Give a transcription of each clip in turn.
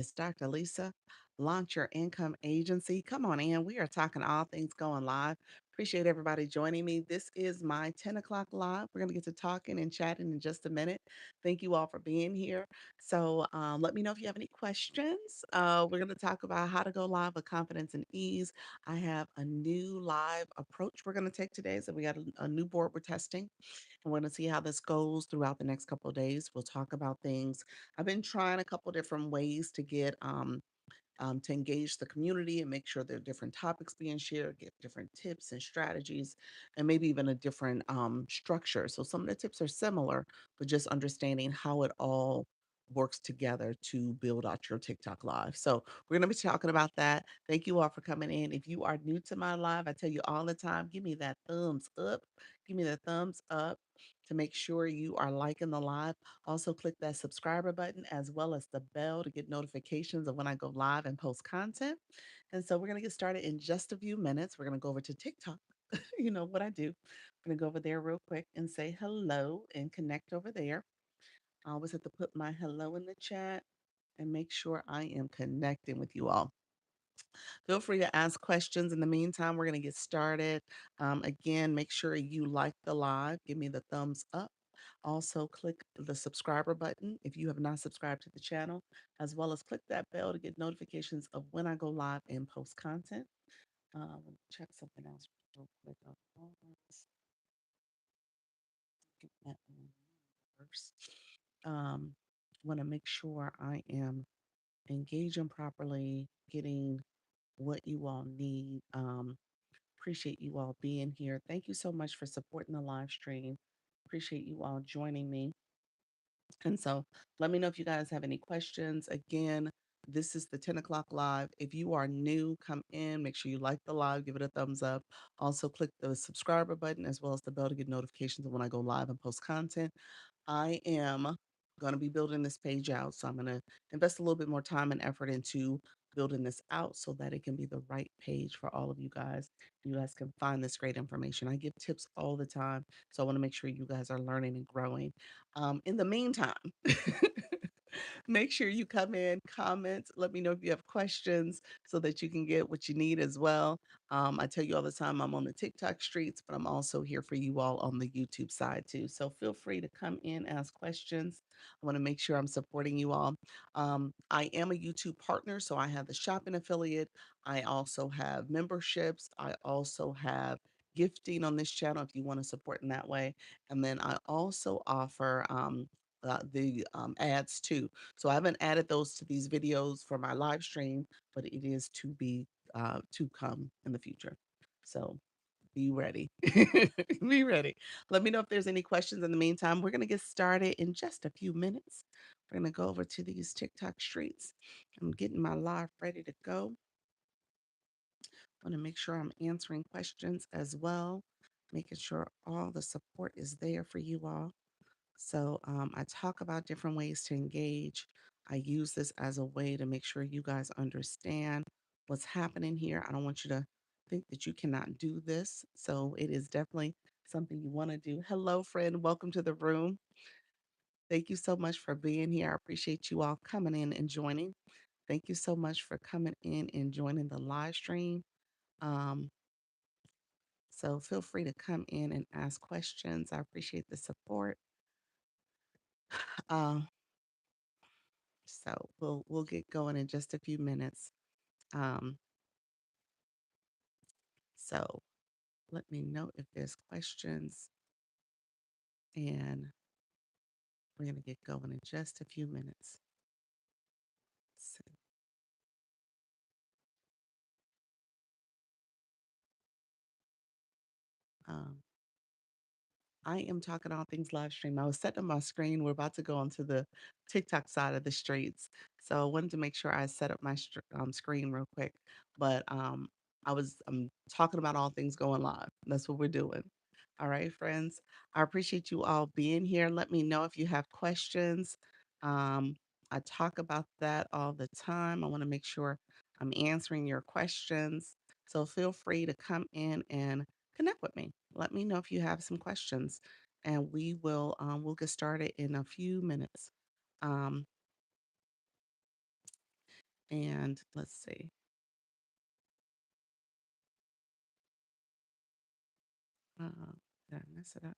It's Dr. Lisa. Launch your income agency. Come on in. We are talking all things going live. Appreciate everybody joining me. This is my 10 o'clock live. We're going to get to talking and chatting in just a minute. Thank you all for being here. So let me know if you have any questions. We're going to talk about how to go live with confidence and ease. I have a new live approach we're going to take today. So we got a new board we're testing. And we're going to see how this goes throughout the next couple of days. We'll talk about things. I've been trying a couple different ways to get to engage the community and make sure there are different topics being shared, get different tips and strategies, and maybe even a different structure. So some of the tips are similar, but just understanding how it all works together to build out your TikTok live. So we're going to be talking about that. Thank you all for coming in. If you are new to my live, I tell you all the time, give me that thumbs up. Give me the thumbs up to make sure you are liking the live. Also, click that subscriber button as well as the bell to get notifications of when I go live and post content. And so we're going to get started in just a few minutes. We're going to go over to TikTok. You know what I do. I'm going to go over there real quick and say hello and connect over there. I always have to put my hello in the chat and make sure I am connecting with you all. Feel free to ask questions. In the meantime, we're going to get started. Again, make sure you like the live. Give me the thumbs up. Also, click the subscriber button if you have not subscribed to the channel, as well as click that bell to get notifications of when I go live and post content. Let me check something else real quick. Get that one first. Um, Want to make sure I am engaging properly, getting what you all need. Appreciate you all being here. Thank you so much for supporting the live stream. Appreciate you all joining me. And so let me know if you guys have any questions. Again, this is the 10 o'clock live. If you are new, come in, make sure you like the live, give it a thumbs up. Also, click the subscriber button as well as the bell to get notifications when I go live and post content. I am going to be building this page out. So I'm going to invest a little bit more time and effort into building this out so that it can be the right page for all of you guys. You guys can find this great information. I give tips all the time. So I want to make sure you guys are learning and growing. In the meantime, make sure you come in, comment, let me know if you have questions so that you can get what you need as well. I tell you all the time, I'm on the TikTok streets, but I'm also here for you all on the YouTube side too. So feel free to come in, ask questions. I want to make sure I'm supporting you all. I am a YouTube partner, so I have the shopping affiliate. I also have memberships. I also have gifting on this channel if you want to support in that way. And then I also offer the ads too. So I haven't added those to these videos for my live stream, but it is to be to come in the future. So be ready. Be ready. Let me know if there's any questions in the meantime. We're going to get started in just a few minutes. We're going to go over to these TikTok streets. I'm getting my live ready to go. I want to make sure I'm answering questions as well, making sure all the support is there for you all. So I talk about different ways to engage. I use this as a way to make sure you guys understand what's happening here. I don't want you to think that you cannot do this. So it is definitely something you want to do. Hello, friend. Welcome to the room. Thank you so much for being here. I appreciate you all coming in and joining. Thank you so much for coming in and joining the live stream. Um, so feel free to come in and ask questions. I appreciate the support. Uh, So we'll get going in just a few minutes. Um, so let me know if there's questions, and we're gonna get going in just a few minutes. So, um, I am talking all things live stream. I was setting up my screen. We're about to go onto the TikTok side of the streets. So I wanted to make sure I set up my screen real quick. But I'm talking about all things going live. That's what we're doing. All right, friends. I appreciate you all being here. Let me know if you have questions. Um, I talk about that all the time. I want to make sure I'm answering your questions. So feel free to come in and connect with me. Let me know if you have some questions, and we'll get started in a few minutes. Um, And let's see. Uh, did I mess it up?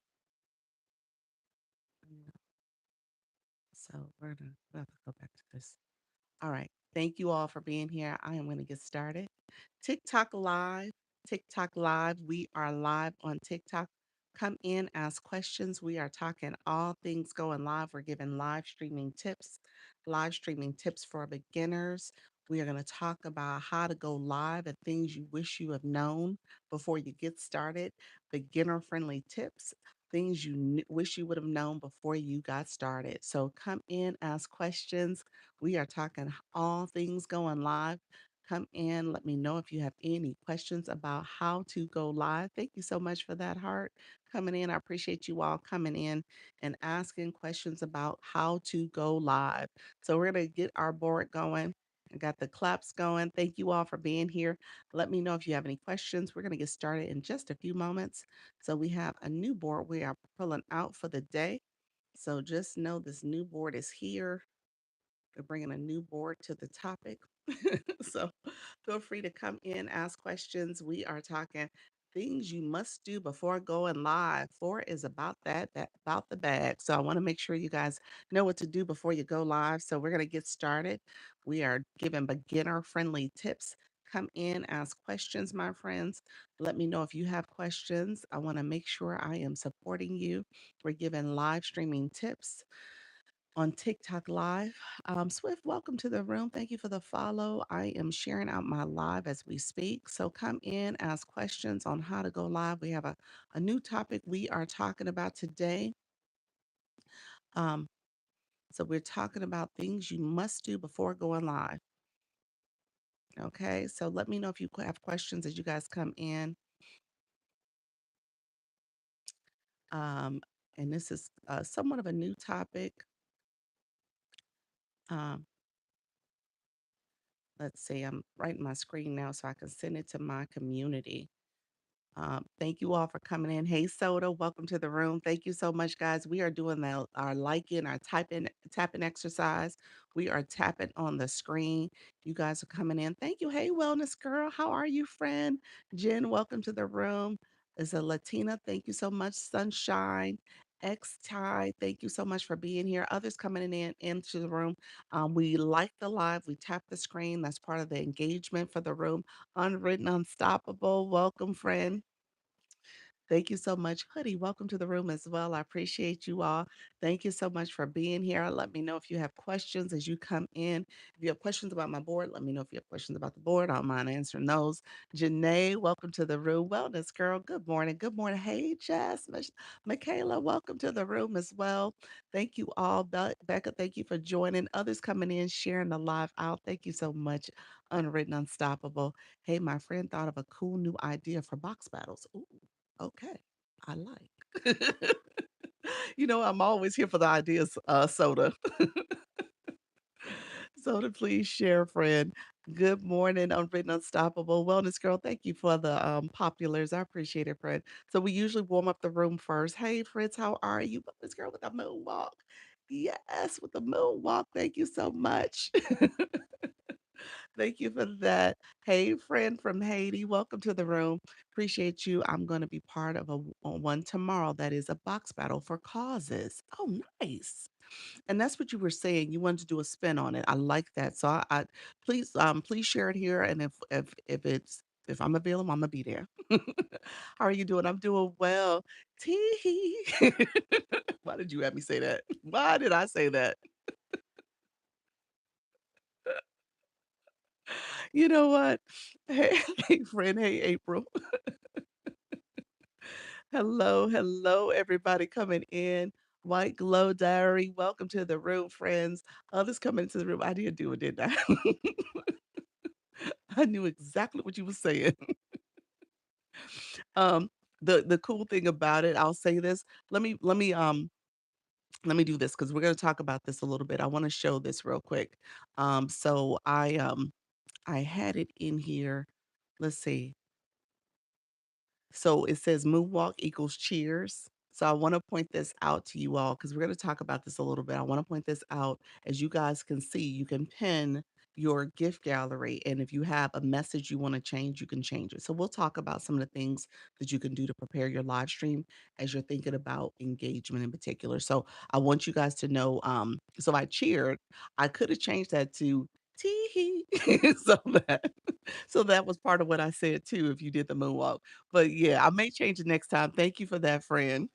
No. So we're gonna go back to this. All right. Thank you all for being here. I am going to get started. TikTok Live. TikTok Live. We are live on TikTok. Come in, ask questions. We are talking all things going live. We're giving live streaming tips for beginners. We are going to talk about how to go live and things you wish you have known before you get started, beginner friendly tips, things you wish you would have known before you got started. So come in, ask questions. We are talking all things going live. Come in. Let me know if you have any questions about how to go live. Thank you so much for that, Heart, coming in. I appreciate you all coming in and asking questions about how to go live. So we're going to get our board going. I got the claps going. Thank you all for being here. Let me know if you have any questions. We're going to get started in just a few moments. So we have a new board we are pulling out for the day. So just know this new board is here. We're bringing a new board to the topic. So feel free to come in, ask questions. We are talking things you must do before going live. Four is about that about the bag. So I want to make sure you guys know what to do before you go live. So we're going to get started. We are giving beginner friendly tips. Come in, ask questions, my friends. Let me know if you have questions. I want to make sure I am supporting you. We're giving live streaming tips on TikTok Live. Swift, welcome to the room. Thank you for the follow. I am sharing out my live as we speak. So come in, ask questions on how to go live. We have a new topic we are talking about today. Um, so we're talking about things you must do before going live. Okay, so let me know if you have questions as you guys come in. Um, and this is somewhat of a new topic. Um, let's see, I'm writing my screen now so I can send it to my community. Thank you all for coming in. Hey, Soda, welcome to the room. Thank you so much, guys. We are doing our liking, our tapping exercise. We are tapping on the screen. You guys are coming in. Thank you. Hey, Wellness Girl. How are you, friend? Jen, welcome to the room. Is a Latina. Thank you so much. Sunshine. X Ty, thank you so much for being here. Others coming in into the room. We like the live. We tap the screen. That's part of the engagement for the room. Unwritten Unstoppable. Welcome, friend. Thank you so much. Hoodie, welcome to the room as well. I appreciate you all. Thank you so much for being here. Let me know if you have questions as you come in. If you have questions about my board, let me know if you have questions about the board. I don't mind answering those. Janae, welcome to the room. Wellness girl, good morning. Good morning. Hey, Jess. Michaela, welcome to the room as well. Thank you all. Becca, thank you for joining. Others coming in, sharing the live out. Thank you so much. Unwritten Unstoppable. Hey, my friend thought of a cool new idea for box battles. Ooh. Okay, I like. I'm always here for the ideas, Soda. Soda, please share, friend. Good morning, Unwritten Unstoppable Wellness Girl. Thank you for the populars. I appreciate it, friend. So we usually warm up the room first. Hey, friends, how are you? Wellness Girl with a moonwalk. Yes, with the moonwalk. Thank you so much. Thank you for that. Hey, friend from Haiti, welcome to the room. Appreciate you. I'm going to be part of one tomorrow that is a box battle for causes. Oh, nice. And that's what you were saying. You wanted to do a spin on it. I like that. So I please share it here. And if I'm available, I'm gonna be there. How are you doing? I'm doing well. Tee. Why did you have me say that? Why did I say that? You know what? Hey, hey friend. Hey, April. Hello, hello, everybody coming in. White Glow Diary, welcome to the room, friends. Others coming into the room. I didn't do it, didn't I? I knew exactly what you were saying. Um, the cool thing about it, I'll say this. Let me do this because we're going to talk about this a little bit. I want to show this real quick. So I had it in here. Let's see. So it says moonwalk equals cheers. So I want to point this out to you all because we're going to talk about this a little bit. I want to point this out. As you guys can see, you can pin your gift gallery. And if you have a message you want to change, you can change it. So we'll talk about some of the things that you can do to prepare your live stream as you're thinking about engagement in particular. So I want you guys to know, so I cheered. I could have changed that to tee hee. so that so that was part of what I said too if you did the moonwalk. But yeah, I may change it next time. Thank you for that, friend.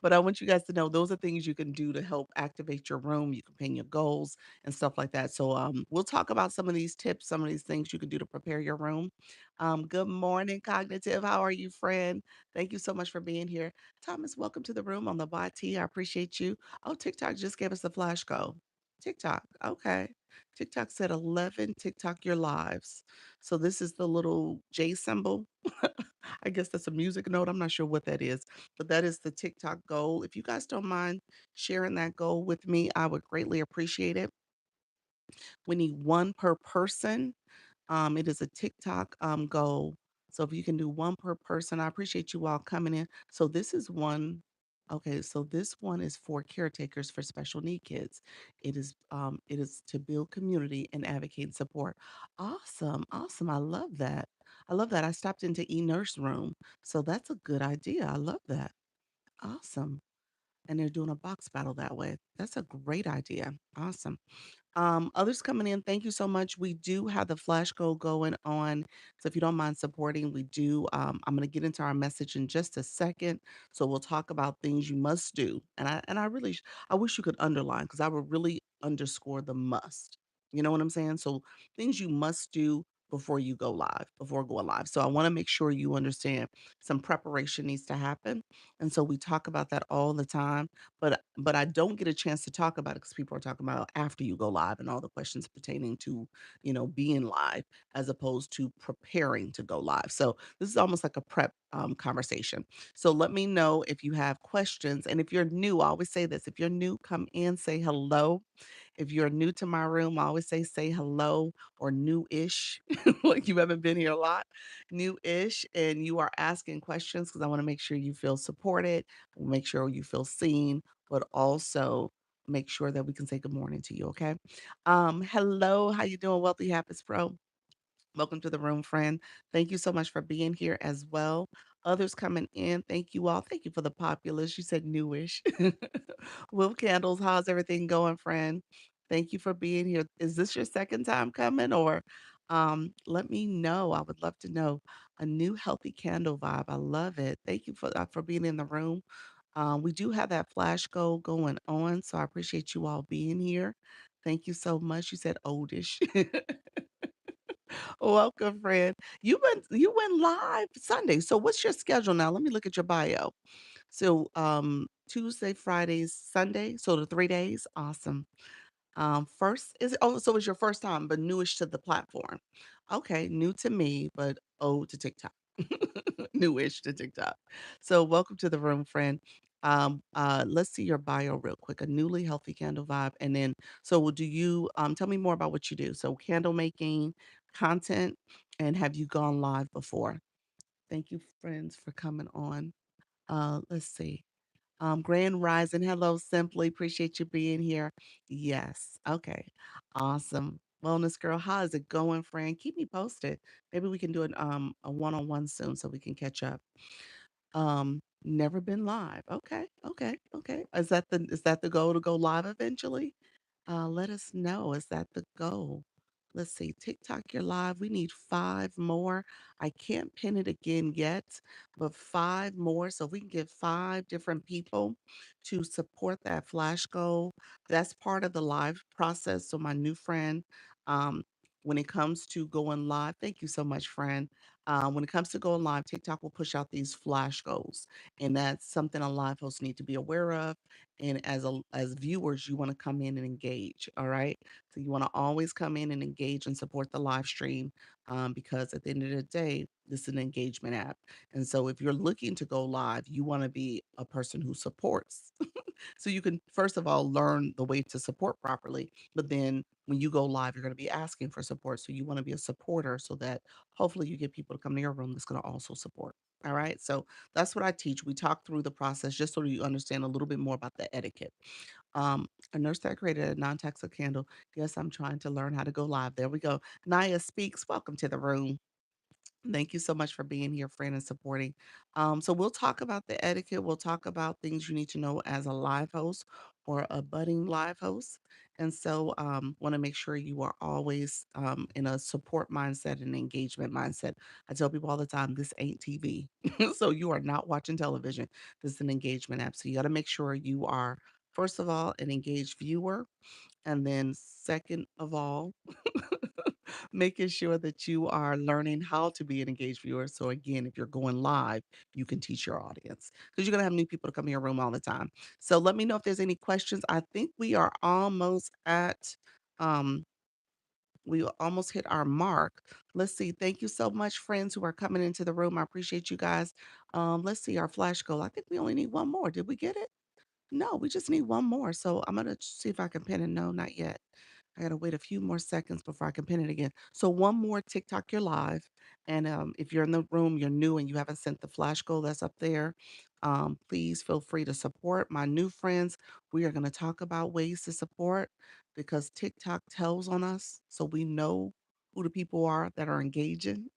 But I want you guys to know those are things you can do to help activate your room. You can pin your goals and stuff like that. So we'll talk about some of these tips, some of these things you can do to prepare your room. Good morning, Cognitive. How are you, friend? Thank you so much for being here. Thomas, welcome to the room on the YT. I appreciate you. Oh, TikTok just gave us the flash go. TikTok. Okay. TikTok said 11 TikTok your lives. So this is the little J symbol. I guess that's a music note. I'm not sure what that is, but that is the TikTok goal. If you guys don't mind sharing that goal with me, I would greatly appreciate it. We need one per person. It is a TikTok goal. So if you can do one per person, I appreciate you all coming in. So this is one. Okay, so this one is for caretakers for special need kids. It is to build community and advocate and support. Awesome, awesome. I love that. I love that. I stopped into e-nurse room. So that's a good idea. I love that. Awesome. And they're doing a box battle that way. That's a great idea. Awesome. Others coming in, thank you so much. We do have the flash goal going on. So if you don't mind supporting, we do. I'm going to get into our message in just a second. So we'll talk about things you must do. And I really I wish you could underline because I would really underscore the must. You know what I'm saying? So things you must do before you go live, before going live. So I want to make sure you understand some preparation needs to happen. And so we talk about that all the time, but I don't get a chance to talk about it because people are talking about after you go live and all the questions pertaining to, being live as opposed to preparing to go live. So this is almost like a prep conversation. So let me know if you have questions. And if you're new, I always say this, if you're new, come in, say hello. If you're new to my room, I always say hello or new-ish, like you haven't been here a lot, new-ish, and you are asking questions because I want to make sure you feel supported, make sure you feel seen, but also make sure that we can say good morning to you, okay? Hello, how you doing, Wealthy Habits Pro? Welcome to the room, friend. Thank you so much for being here as well. Others coming in, thank you all. Thank you for the populace. You said newish. Will Candles, how's everything going, friend? Thank you for being here. Is this your second time coming or let me know. I would love to know. A new healthy candle vibe. I love it. Thank you for being in the room. We do have that flash goal going on, so I appreciate you all being here. Thank you so much. You said oldish. Welcome, friend. You went live Sunday. So what's your schedule now? Let me look at your bio. So Tuesday, Fridays, Sunday. So the 3 days. Awesome. First is it oh, so it's your first time, but newish to the platform. Okay, new to me, but old to TikTok. Newish to TikTok. So welcome to the room, friend. Let's see your bio real quick. A newly healthy candle vibe. And then so do you tell me more about what you do? So candle making, content, and have you gone live before? Thank you, friends, for coming on. Let's see. Grand Rising. Hello, Simply. Appreciate you being here. Yes. Okay. Awesome. Wellness girl, how is it going, friend? Keep me posted. Maybe we can do a one-on-one soon so we can catch up. Never been live. Okay, okay, okay. Is that the goal to go live eventually? Let us know. Is that the goal? Let's see. TikTok, you're live. We need five more. I can't pin it again yet, but five more. So if we can get five different people to support that flash goal, that's part of the live process. So my new friend, um, when it comes to going live, thank you so much, friend. When it comes to going live, TikTok will push out these flash goals, and that's something a live host need to be aware of. And as viewers, you want to come in and engage. All right, so you want to always come in and engage and support the live stream, because at the end of the day, this is an engagement app. And so if you're looking to go live, you want to be a person who supports. So you can first of all learn the way to support properly, but then when you go live, you're going to be asking for support. So you want to be a supporter so that hopefully you get people to come to your room that's going to also support. All right. So that's what I teach. We talk through the process just so you understand a little bit more about the etiquette. A nurse that created a non-toxic candle. Yes, I'm trying to learn how to go live. There we go. Naya speaks. Welcome to the room. Thank you so much for being here, friend, and supporting. So we'll talk about the etiquette. We'll talk about things you need to know as a live host or a budding live host. And so want to make sure you are always in a support mindset and engagement mindset. I tell people all the time, this ain't TV. So you are not watching television. This is an engagement app. So you got to make sure you are, first of all, an engaged viewer. And then second of all, making sure that you are learning how to be an engaged viewer. So again, if you're going live, you can teach your audience because you're gonna have new people to come in your room all the time. So let me know if there's any questions. I think we are almost at um we almost hit our mark. Let's see. Thank you so much, friends who are coming into the room. I appreciate you guys. Let's see our flash goal. I think we only need one more. Did we get it? No, we just need one more. So I'm gonna see if I can pin it. No, not yet. I gotta wait a few more seconds before I can pin it again. So one more TikTok, you're live. And if you're in the room, you're new and you haven't sent the flash goal that's up there, please feel free to support my new friends. We are gonna talk about ways to support because TikTok tells on us. So we know who the people are that are engaging.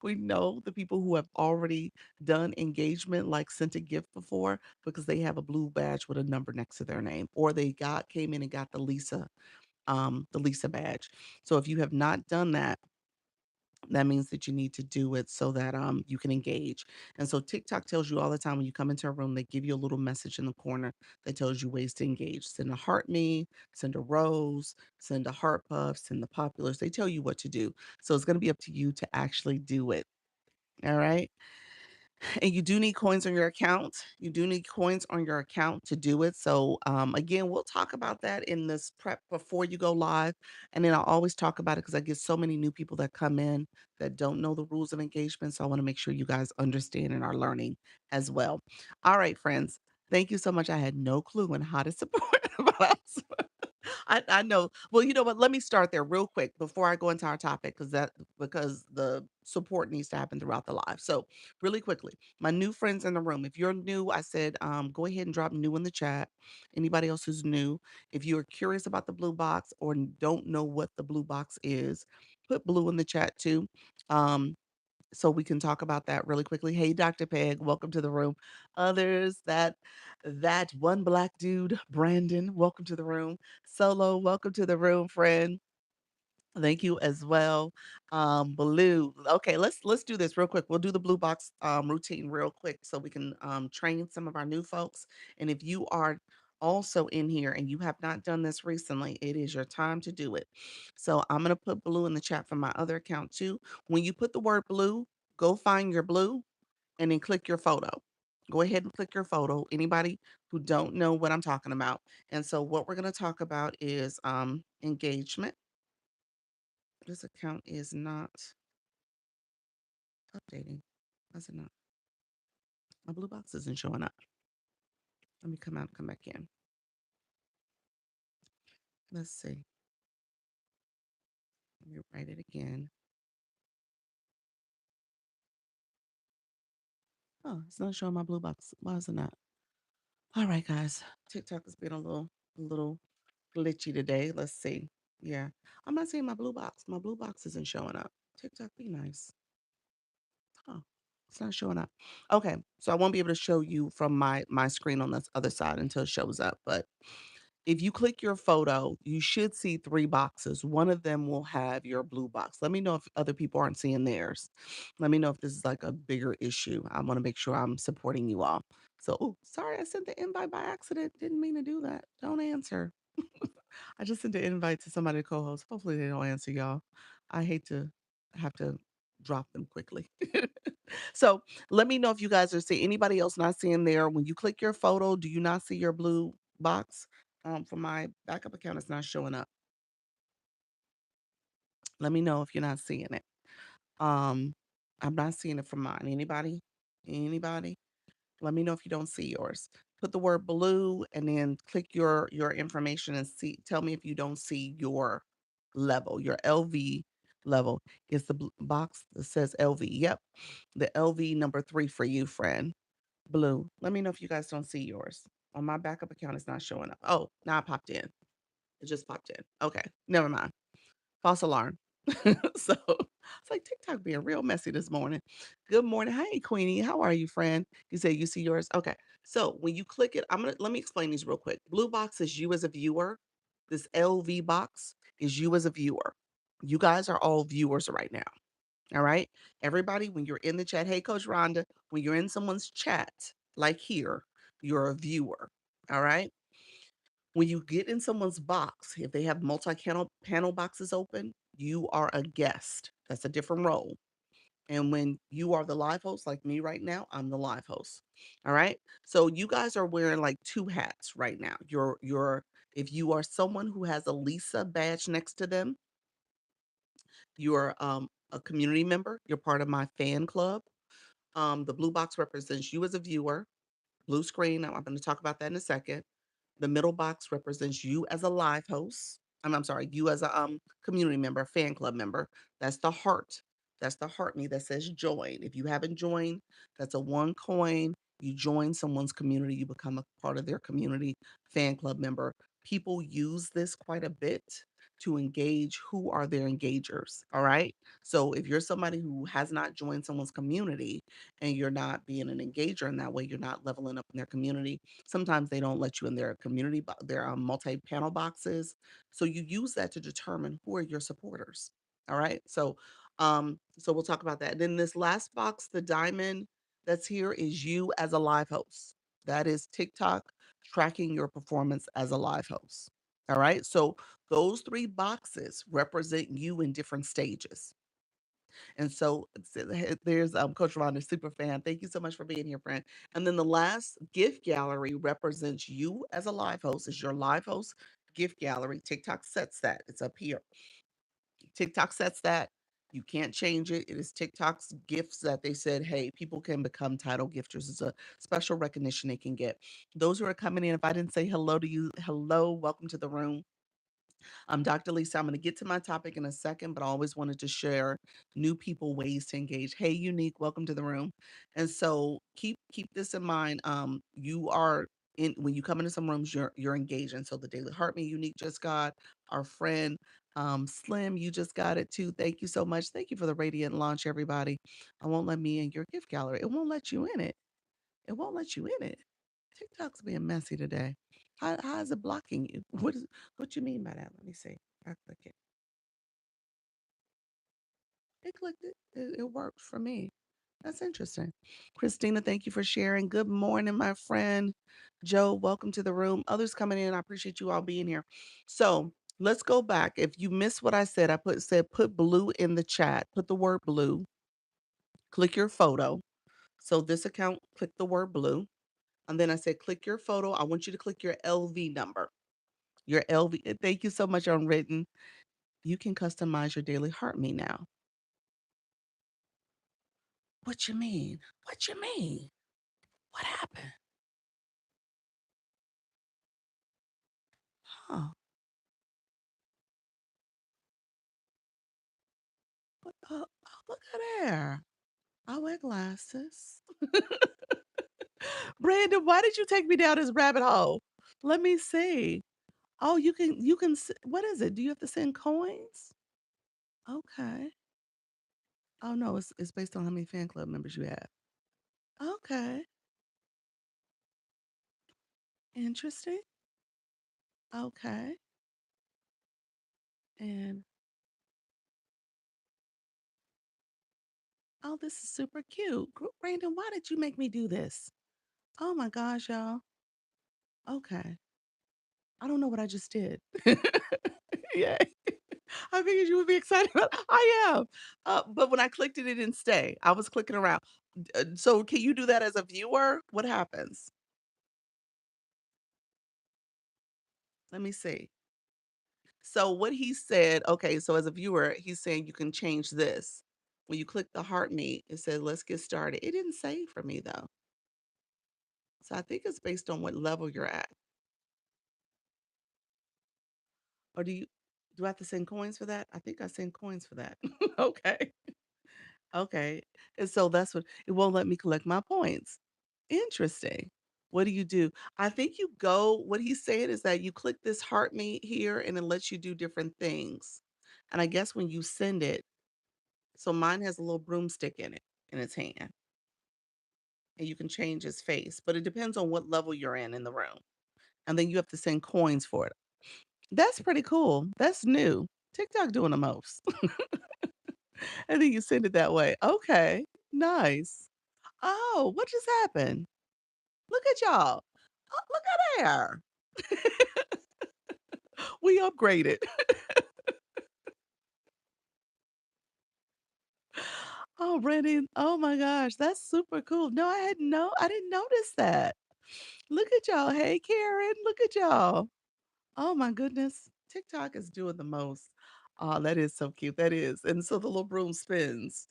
We know the people who have already done engagement, like sent a gift before, because they have a blue badge with a number next to their name, or they came in and got the Lisa badge. So if you have not done that, that means that you need to do it so that you can engage. And so TikTok tells you all the time when you come into a room, they give you a little message in the corner that tells you ways to engage. Send a heart me, send a rose, send a heart puff, send the populars. They tell you what to do. So it's going to be up to you to actually do it. All right. And you do need coins on your account. You do need coins on your account to do it. So, again, we'll talk about that in this prep before you go live. And then I'll always talk about it because I get so many new people that come in that don't know the rules of engagement. So I want to make sure you guys understand and are learning as well. All right, friends. Thank you so much. I had no clue on how to support, but I know. Well, you know what? Let me start there real quick before I go into our topic because the support needs to happen throughout the live. So, really quickly, my new friends in the room. If you're new, I said go ahead and drop new in the chat. Anybody else who's new, if you are curious about the blue box or don't know what the blue box is, put blue in the chat too. Um, so we can talk about that really quickly. Hey, Dr. Peg, welcome to the room. Others that one black dude, Brandon, welcome to the room. Solo, welcome to the room, friend. Thank you as well. Blue. Okay, let's do this real quick. We'll do the blue box routine real quick so we can train some of our new folks. And if you are also in here and you have not done this recently, it is your time to do it. So I'm gonna put blue in the chat for my other account too. When you put the word blue, go find your blue and then click your photo. Go ahead and click your photo. Anybody who don't know what I'm talking about. And so what we're gonna talk about is engagement. This account is not updating. Why is it not? My blue box isn't showing up. Let me come out and come back in. Let's see. Let me write it again. Oh, it's not showing my blue box. Why is it not? All right, guys. TikTok has been a little glitchy today. Let's see. Yeah. I'm not seeing my blue box. My blue box isn't showing up. TikTok, be nice. Huh. It's not showing up. Okay. So I won't be able to show you from my screen on this other side until it shows up. But if you click your photo, you should see 3 boxes. One of them will have your blue box. Let me know if other people aren't seeing theirs. Let me know if this is like a bigger issue. I wanna make sure I'm supporting you all. So, ooh, sorry, I sent the invite by accident. Didn't mean to do that. Don't answer. I just sent an invite to somebody to co-host. Hopefully they don't answer y'all. I hate to have to drop them quickly. So let me know if you guys are seeing anybody else not seeing there. When you click your photo, do you not see your blue box? For my backup account, it's not showing up. Let me know if you're not seeing it. Um, I'm not seeing it from mine. Anybody? Anybody? Let me know if you don't see yours. Put the word blue and then click your information and see. Tell me if you don't see your level, your LV level. It's the box that says LV. Yep, the LV number 3 for you, friend. Blue. Let me know if you guys don't see yours. On my backup account, it's not showing up. Oh, now I popped in. It just popped in. Okay, never mind. False alarm. So it's like TikTok being real messy this morning. Good morning. Hey, Queenie. How are you, friend? You say you see yours. Okay. So when you click it, let me explain these real quick. Blue box is you as a viewer. This LV box is you as a viewer. You guys are all viewers right now. All right. Everybody, when you're in the chat, hey, Coach Rhonda, when you're in someone's chat, like here, you're a viewer. All right. When you get in someone's box, if they have multi-panel boxes open, you are a guest. That's a different role. And when you are the live host, like me right now, I'm the live host. All right. So you guys are wearing like two hats right now. If you are someone who has a Lisa badge next to them, you're a community member. You're part of my fan club. The blue box represents you as a viewer. Blue screen. I'm going to talk about that in a second. The middle box represents you as a live host. I'm sorry, you as a community member, fan club member. That's the heart. That's the heart me that says join. If you haven't joined, that's a one coin. You join someone's community, you become a part of their community fan club member. People use this quite a bit to engage who are their engagers. All right. So if you're somebody who has not joined someone's community and you're not being an engager in that way, you're not leveling up in their community. Sometimes they don't let you in their community, their multi-panel boxes. So you use that to determine who are your supporters. All right. So we'll talk about that. Then this last box, the diamond that's here is you as a live host. That is TikTok tracking your performance as a live host. All right. So those three boxes represent you in different stages. And so there's Coach Ron, a super fan. Thank you so much for being here, friend. And then the last gift gallery represents you as a live host. It's your live host gift gallery. TikTok sets that. It's up here. TikTok sets that. You can't change it. It is TikTok's gifts that they said, hey, people can become title gifters. It's a special recognition they can get. Those who are coming in, if I didn't say hello to you, hello, welcome to the room. I'm Dr. Lisa. I'm going to get to my topic in a second, but I always wanted to share new people ways to engage. Hey, Unique, welcome to the room. And so keep this in mind. You are in when you come into some rooms, you're engaging. So the Daily Heart Me Unique just got our friend Slim. You just got it too. Thank you so much. Thank you for the radiant launch, everybody. I won't let me in your gift gallery. It won't let you in it. It won't let you in it. TikTok's being messy today. How is it blocking you? What you mean by that? Let me see. I click it. It clicked it. It worked for me. That's interesting. Christina, thank you for sharing. Good morning, my friend. Joe, welcome to the room. Others coming in. I appreciate you all being here. So let's go back. If you missed what I said, put blue in the chat. Put the word blue. Click your photo. So this account, click the word blue. And then I said, click your photo. I want you to click your LV number. Your LV. Thank you so much, Unwritten. You can customize your daily heart me now. What you mean? What you mean? What happened? Huh? Look at there. I wear glasses. Brandon, why did you take me down this rabbit hole? Let me see. Oh, what is it? Do you have to send coins? Okay. Oh no, it's based on how many fan club members you have. Okay. Interesting. Okay. And oh, this is super cute. Brandon, why did you make me do this? Oh my gosh, y'all. Okay. I don't know what I just did. Yeah. I figured you would be excited about I am. But when I clicked it, it didn't stay. I was clicking around. So can you do that as a viewer? What happens? Let me see. So what he said, okay, so as a viewer, he's saying you can change this. When you click the heart me, it says let's get started. It didn't say for me though. So I think it's based on what level you're at. Or do I have to send coins for that? I think I send coins for that. Okay. Okay. And so that's what it won't let me collect my points. Interesting. What do you do? I think you go what he's saying is that you click this heart me here, and it lets you do different things. And I guess when you send it, so mine has a little broomstick in it, in its hand, and you can change his face, but it depends on what level you're in the room, and then you have to send coins for it. That's pretty cool. That's new. TikTok doing the most. And then you send it that way. Okay, nice. Oh, what just happened? Look at y'all. Oh, look at there. We upgraded. Oh, Brandon. Oh my gosh, that's super cool. No, I didn't notice that. Look at y'all. Hey, Karen. Look at y'all. Oh my goodness. TikTok is doing the most. Oh, that is so cute. That is. And so the little broom spins.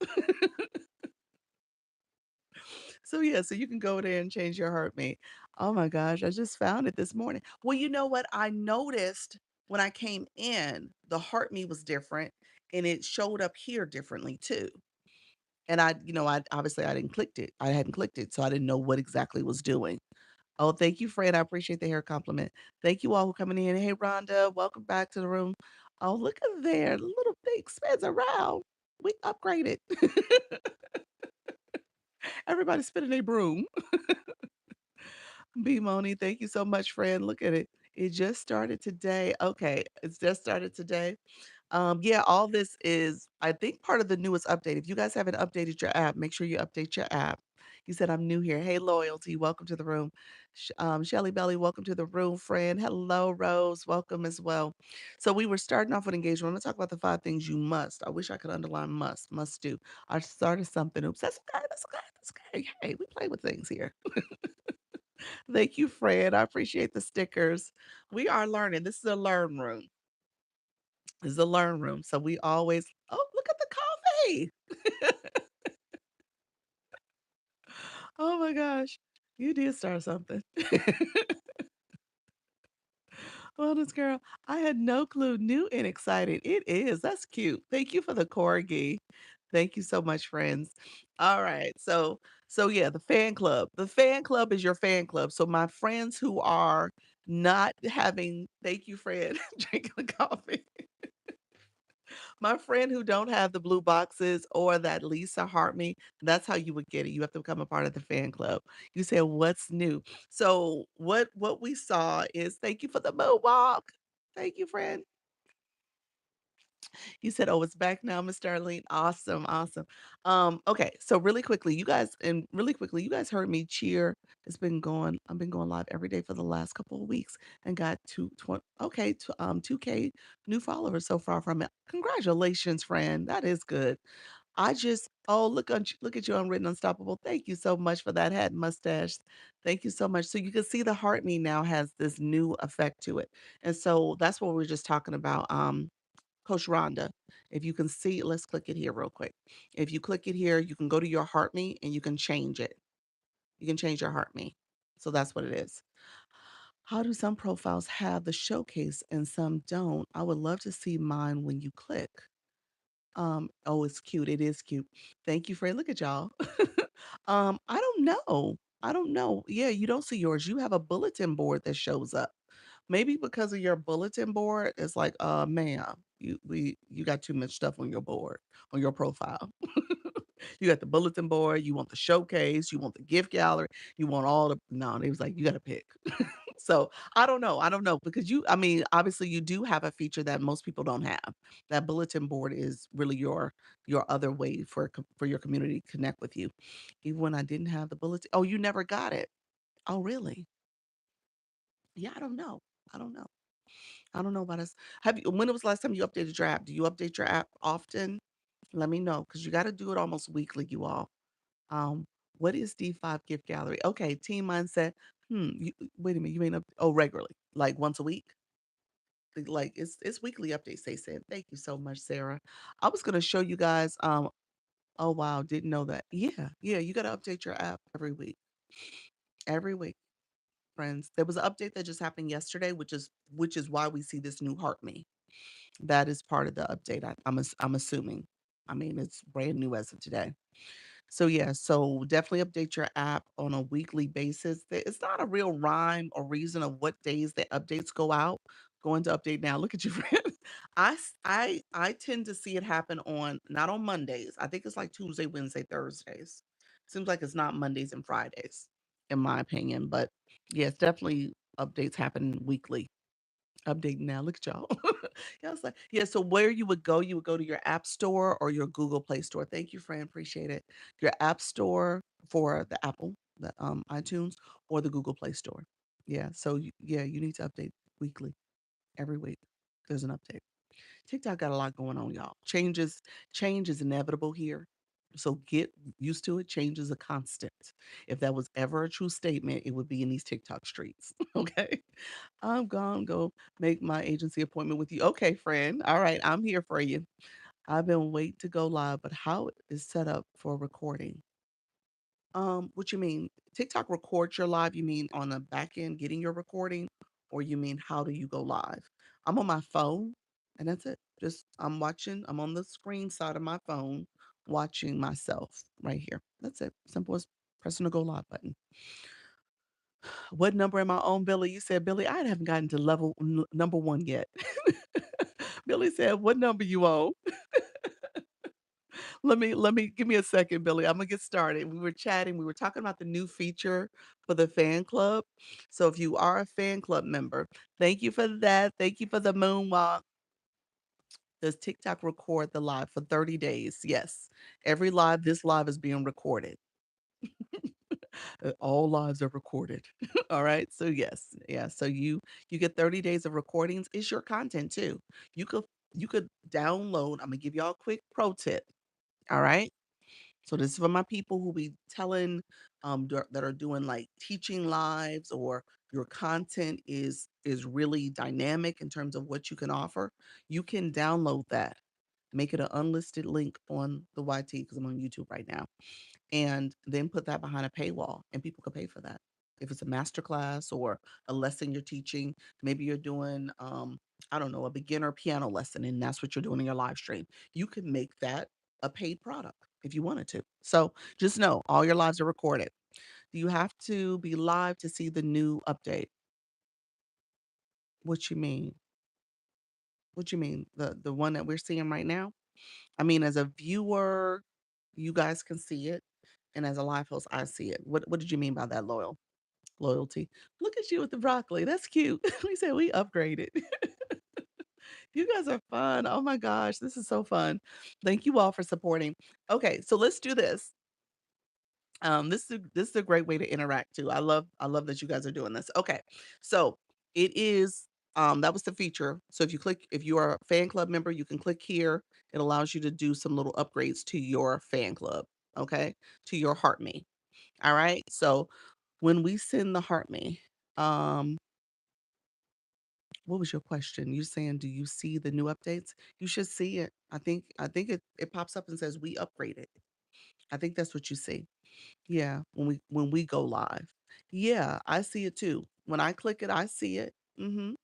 So yeah, so you can go there and change your heart mate. Oh my gosh, I just found it this morning. Well, you know what? I noticed when I came in, the heart me was different and it showed up here differently too. And I obviously I didn't clicked it. I hadn't clicked it, so I didn't know what exactly it was doing. Oh, thank you, Fred. I appreciate the hair compliment. Thank you all for coming in. Hey, Rhonda, welcome back to the room. Oh, look at there. The little thing spins around. We upgraded. Everybody spinning a broom. B Moni, thank you so much, friend. Look at it. It just started today. Okay, it's just started today. Yeah, all this is, I think, part of the newest update. If you guys haven't updated your app, make sure you update your app. You said I'm new here. Hey, loyalty, welcome to the room. Shelly Belly, welcome to the room, friend. Hello, Rose, welcome as well. So we were starting off with engagement. I'm gonna talk about the 5 things you must. I wish I could underline must do. I started something. Oops, that's okay. That's okay. That's okay. Hey, we play with things here. Thank you, Fred. I appreciate the stickers. We are learning. This is a learn room. This is a learn room. So we always, oh, look at the coffee. Oh my gosh. You did start something. Well, this girl, I had no clue. New and excited. It is. That's cute. Thank you for the corgi. Thank you so much, friends. All right. So yeah, the fan club. The fan club is your fan club. So my friends who are not having, thank you, Fred, drinking the coffee. My friend who don't have the blue boxes or that Lisa Heart Me, that's how you would get it. You have to become a part of the fan club. You said, "What's new?" So what we saw is thank you for the moonwalk. Thank you, friend. You said, "Oh, it's back now, Miss Darlene." Awesome, awesome. Okay, so really quickly, you guys heard me cheer. I've been going live every day for the last couple of weeks and got 2K new followers so far from it. Congratulations, friend. That is good. Oh, look at you, Unwritten Unstoppable. Thank you so much for that hat and mustache. Thank you so much. So you can see the heart me now has this new effect to it. And so that's what we are just talking about. Coach Rhonda, if you can see, let's click it here real quick. If you click it here, you can go to your heart me and you can change it. You can change your heart me. So that's what it is. How do some profiles have the showcase and some don't? I would love to see mine when you click. Oh, it's cute. It is cute. Thank you, Fred. Look at y'all. I don't know. I don't know. Yeah, you don't see yours. You have a bulletin board that shows up. Maybe because of your bulletin board, it's like, ma'am, you got too much stuff on your board, on your profile. You got the bulletin board, you want the showcase, you want the gift gallery, you want all the no, they was like, you gotta pick. So I don't know because I mean, obviously you do have a feature that most people don't have. That bulletin board is really your other way for your community to connect with you. Even when I didn't have the bulletin, oh, you never got it. Oh, really? Yeah, I don't know. I don't know. I don't know about us. When was the last time you updated your app? Do you update your app often? Let me know because you got to do it almost weekly, you all. Um, what is D5 gift gallery? Okay, team mindset. Wait a minute, you mean regularly, like once a week? Like it's weekly updates, they said. Thank you so much, Sarah. I was gonna show you guys. Oh wow, didn't know that. Yeah, yeah, you gotta update your app every week. Every week, friends. There was an update that just happened yesterday, which is why we see this new heart me. That is part of the update. I'm assuming. I mean, it's brand new as of today. So yeah, so definitely update your app on a weekly basis. It's not a real rhyme or reason of what days the updates go out. Going to update now. Look at you, friend. I tend to see it happen on not on Mondays. I think it's like Tuesday, Wednesday, Thursdays. Seems like it's not Mondays and Fridays, in my opinion. But yeah, it's definitely updates happen weekly. Update now. Look at y'all. Yeah, I was like, yeah. So where you would go to your app store or your Google Play Store. Thank you, friend. Appreciate it. Your app store for the Apple, the iTunes, or the Google Play Store. Yeah. So yeah, you need to update weekly, every week. There's an update. TikTok got a lot going on, y'all. Change is inevitable here. So get used to it. Change is a constant. If that was ever a true statement, it would be in these TikTok streets. Okay. I'm gonna go make my agency appointment with you. Okay, friend. All right, I'm here for you. I've been waiting to go live, but how it is set up for recording? What you mean? TikTok records your live, you mean on the back end getting your recording, or you mean how do you go live? I'm on my phone and that's it. Just I'm on the screen side of my phone watching myself right here. That's it. Simple as pressing the go live button. What number am I on, Billy? You said, Billy, I haven't gotten to number one yet. Billy said, what number you on? Let me give me a second, Billy. I'm gonna get started. We were chatting, we were talking about the new feature for the fan club. So if you are a fan club member, thank you for that. Thank you for the moonwalk. Does TikTok record the live for 30 days? Yes. Every live, this live is being recorded. All lives are recorded. All right. So yes, yeah. So you get 30 days of recordings. It's your content too. You could you could download. I'm gonna give y'all a quick pro tip. All right. So this is for my people who be telling that are doing like teaching lives or your content is really dynamic in terms of what you can offer. You can download that. Make it an unlisted link on the YT because I'm on YouTube right now and then put that behind a paywall and people can pay for that. If it's a master class or a lesson you're teaching, maybe you're doing I don't know, a beginner piano lesson and that's what you're doing in your live stream. You can make that a paid product if you wanted to. So just know all your lives are recorded. Do you have to be live to see the new update? What you mean? What you mean? The one that we're seeing right now? I mean, as a viewer, you guys can see it. And as a live host, I see it. What did you mean by that loyalty? Look at you with the broccoli. That's cute. We said we upgraded. You guys are fun. Oh my gosh, this is so fun. Thank you all for supporting. Okay, so let's do this. This is a great way to interact too. I love that you guys are doing this. Okay. So it is that was the feature. So if you are a fan club member, you can click here. It allows you to do some little upgrades to your fan club, okay? To your heart me. All right? So when we send the heart me, um what was your question? You saying do you see the new updates? You should see it. I think it pops up and says we upgraded. I think that's what you see. Yeah, when we go live. Yeah, I see it too. When I click it, I see it. Mhm.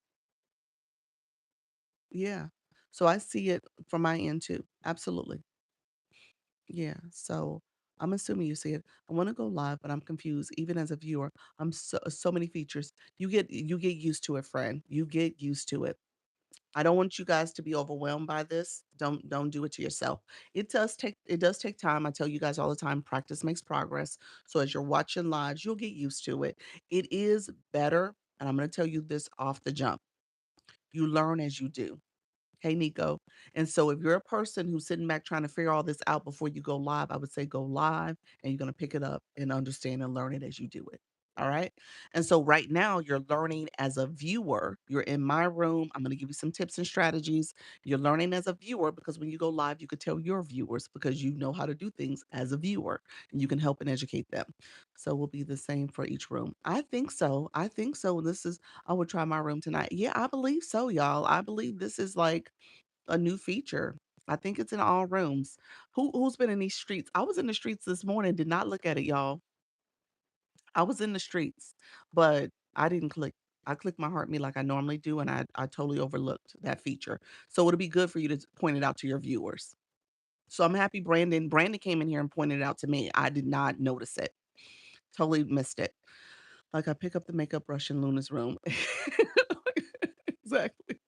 Yeah. So I see it from my end too. Absolutely. Yeah. So I'm assuming you see it. I want to go live, but I'm confused. Even as a viewer, I'm so many features. You get used to it, friend. You get used to it. I don't want you guys to be overwhelmed by this. Don't do it to yourself. It does take time. I tell you guys all the time, practice makes progress. So as you're watching lives, you'll get used to it. It is better, and I'm going to tell you this off the jump. You learn as you do. Hey, Nico. And so if you're a person who's sitting back trying to figure all this out before you go live, I would say go live and you're going to pick it up and understand and learn it as you do it. All right. And so right now you're learning as a viewer. You're in my room. I'm going to give you some tips and strategies. You're learning as a viewer because when you go live, you could tell your viewers because you know how to do things as a viewer and you can help and educate them. So we'll be the same for each room. I think so. I think so. This is I would try my room tonight. Yeah, I believe so, y'all. I believe this is like a new feature. I think it's in all rooms. Who's been in these streets? I was in the streets this morning, did not look at it, y'all. I was in the streets, but I didn't click. I clicked my heart me like I normally do, and I totally overlooked that feature. So it'll be good for you to point it out to your viewers. So I'm happy Brandon came in here and pointed it out to me. I did not notice it. Totally missed it. Like I pick up the makeup brush in Luna's room. Exactly.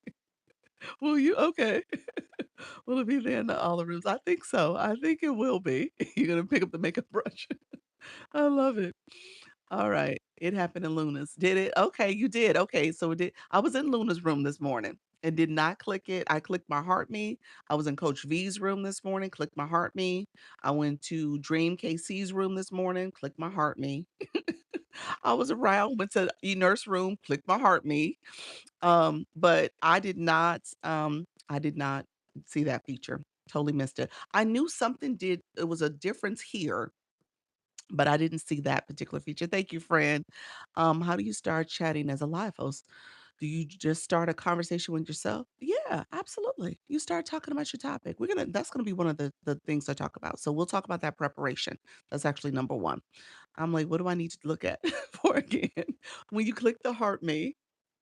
Will you? Okay. Will it be there in the all the rooms? I think so. I think it will be. You're gonna pick up the makeup brush. I love it. All right. It happened in Luna's. Did it? Okay, you did. Okay, so it did. I was in Luna's room this morning and did not click it. I clicked my heart me. I was in Coach V's room this morning, clicked my heart me. I went to Dream KC's room this morning, clicked my heart me. I was around, went to E Nurse room, clicked my heart me. But I did not see that feature. Totally missed it. I knew something did it was a difference here, but I didn't see that particular feature. Thank you, friend. How do you start chatting as a live host? Do you just start a conversation with yourself? Yeah, absolutely. You start talking about your topic. That's gonna be one of the things I talk about. So we'll talk about that preparation. That's actually number one. I'm like, what do I need to look at for again? When you click the heart me,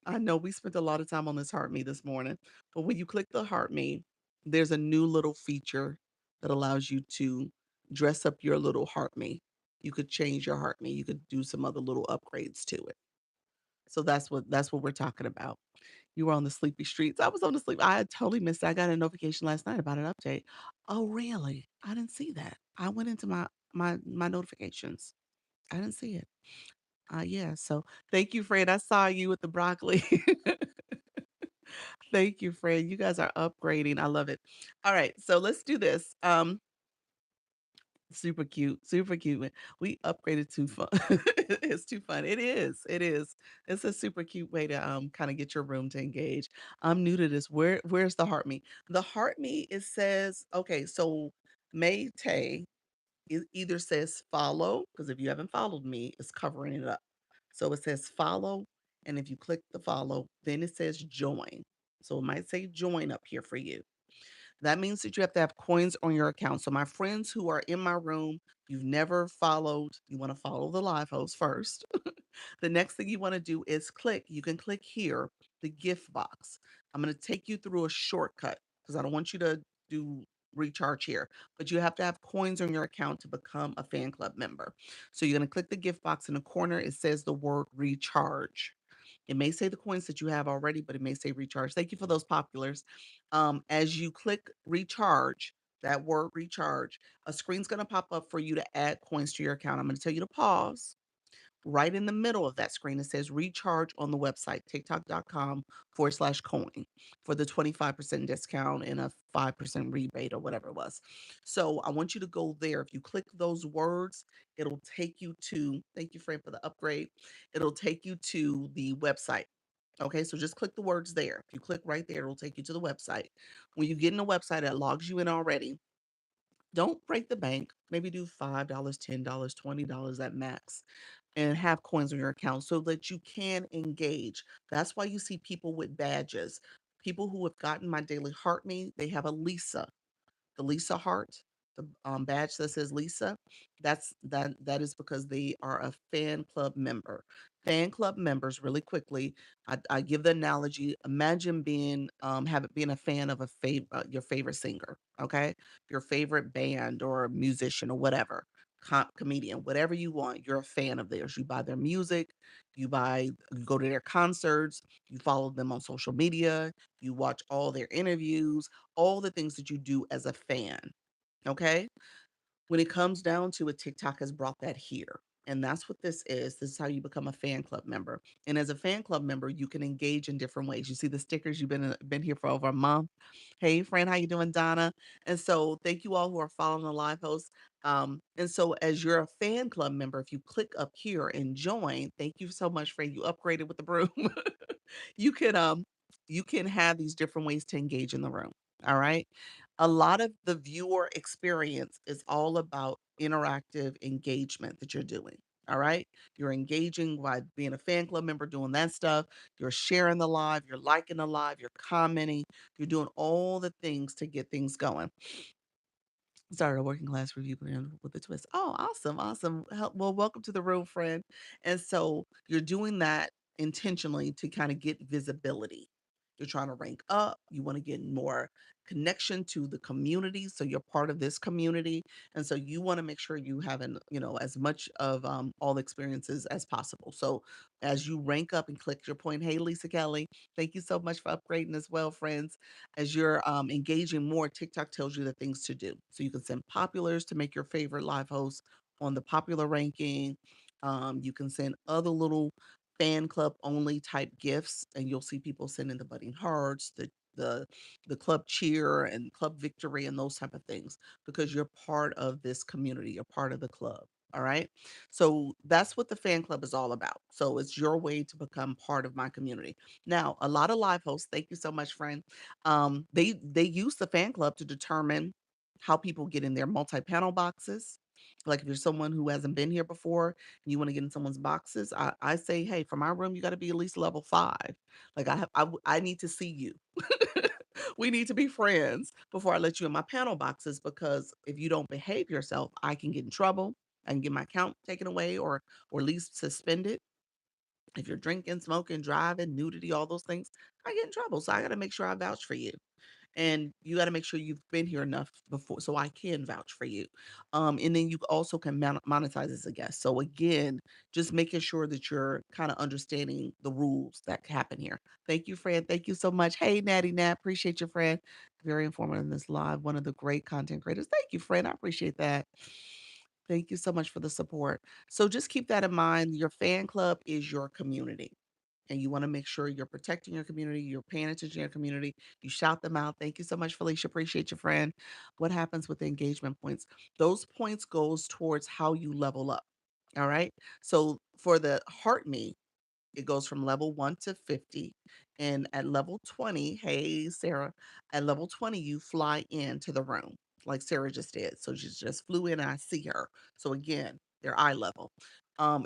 I know we spent a lot of time on this heart me this morning, but when you click the heart me, there's a new little feature that allows you to dress up your little heart me. You could change your heart me. You could do some other little upgrades to it. So that's what we're talking about. You were on the sleepy streets. I was on the sleep. I had totally missed it. I got a notification last night about an update. Oh, really? I didn't see that. I went into my notifications. I didn't see it. Yeah. So thank you, Fred. I saw you with the broccoli. Thank you, Fred. You guys are upgrading. I love it. All right, so let's do this. Super cute, super cute. We upgraded too fun. It's too fun. It is. It is. It's a super cute way to kind of get your room to engage. I'm new to this. Where's the heart me? The heart me it says okay. So May Tay it either says follow because if you haven't followed me, it's covering it up. So it says follow, and if you click the follow, then it says join. So it might say join up here for you. That means that you have to have coins on your account. So my friends who are in my room, you've never followed, you want to follow the live host first. The next thing you want to do is you can click here, the gift box. I'm going to take you through a shortcut because I don't want you to do recharge here, but you have to have coins on your account to become a fan club member. So you're going to click the gift box in the corner. It says the word recharge. It may say the coins that you have already, but it may say recharge. Thank you for those populars. As you click recharge, that word recharge, a screen's going to pop up for you to add coins to your account. I'm going to tell you to pause. Right in the middle of that screen, it says recharge on the website, tiktok.com/coin for the 25% discount and a 5% rebate or whatever it was. So I want you to go there. If you click those words, it'll take you to, thank you, Fran, for the upgrade. It'll take you to the website. Okay, so just click the words there. If you click right there, it'll take you to the website. When you get in the website, it logs you in already. Don't break the bank. Maybe do $5, $10, $20 at max and have coins on your account so that you can engage. That's why you see people with badges. People who have gotten my daily heart me, they have a Lisa, the Lisa heart, the badge that says Lisa. That is because they are a fan club member. Fan club members, really quickly, I give the analogy. Imagine being a fan of your favorite singer, okay, your favorite band or musician or whatever, comedian, whatever you want. You're a fan of theirs. You buy their music, you go to their concerts, you follow them on social media, you watch all their interviews, all the things that you do as a fan, okay? When it comes down to it, TikTok has brought that here. And that's what this is. This is how you become a fan club member. And as a fan club member, you can engage in different ways. You see the stickers. You've been here for over a month. Hey, friend, how you doing, Donna? And so, thank you all who are following the live host. And so, as you're a fan club member, if you click up here and join, thank you so much, friend. You upgraded with the broom. you can um you can have these different ways to engage in the room. All right. A lot of the viewer experience is all about interactive engagement that you're doing. All right. You're engaging by being a fan club member, doing that stuff. You're sharing the live, you're liking the live, you're commenting, you're doing all the things to get things going. Started a working class review plan with a twist. Oh, awesome. Awesome. Well, welcome to the room, friend. And so you're doing that intentionally to kind of get visibility. you're trying to rank up, you want to get more connection to the community. So you're part of this community. And so you want to make sure you have as much of all the experiences as possible. So as you rank up and click your point, hey, Lisa Kelly, thank you so much for upgrading as well, friends. As you're engaging more, TikTok tells you the things to do. So you can send populars to make your favorite live host on the popular ranking. You can send other little fan club only type gifts, and you'll see people sending the budding hearts, the the club cheer and club victory and those type of things because you're part of this community, you're part of the club. All right. So that's what the fan club is all about. So it's your way to become part of my community. Now, a lot of live hosts, thank you so much, friend. They use the fan club to determine how people get in their multi-panel boxes. Like if you're someone who hasn't been here before and you want to get in someone's boxes, I say, hey, for my room, you got to be at least level 5. Like I need to see you. We need to be friends before I let you in my panel boxes because if you don't behave yourself, I can get in trouble. I can get my account taken away or at least suspended. If you're drinking, smoking, driving, nudity, all those things, I get in trouble. So I got to make sure I vouch for you. And you got to make sure you've been here enough before so I can vouch for you. And then you also can monetize as a guest. So again, just making sure that you're kind of understanding the rules that happen here. Thank you, Fran. Thank you so much. Hey, Natty Nat, appreciate your friend. Very informative in this live. One of the great content creators. Thank you, friend. I appreciate that. Thank you so much for the support. So just keep that in mind. Your fan club is your community and you want to make sure you're protecting your community, you're paying attention to your community, you shout them out. Thank you so much, Felicia. Appreciate your friend. What happens with the engagement points? Those points goes towards how you level up. All right. So for the heart me, it goes from level 1 to 50. And at level 20, hey, Sarah, at level 20, you fly into the room like Sarah just did. So she just flew in and I see her. So again, they're eye level.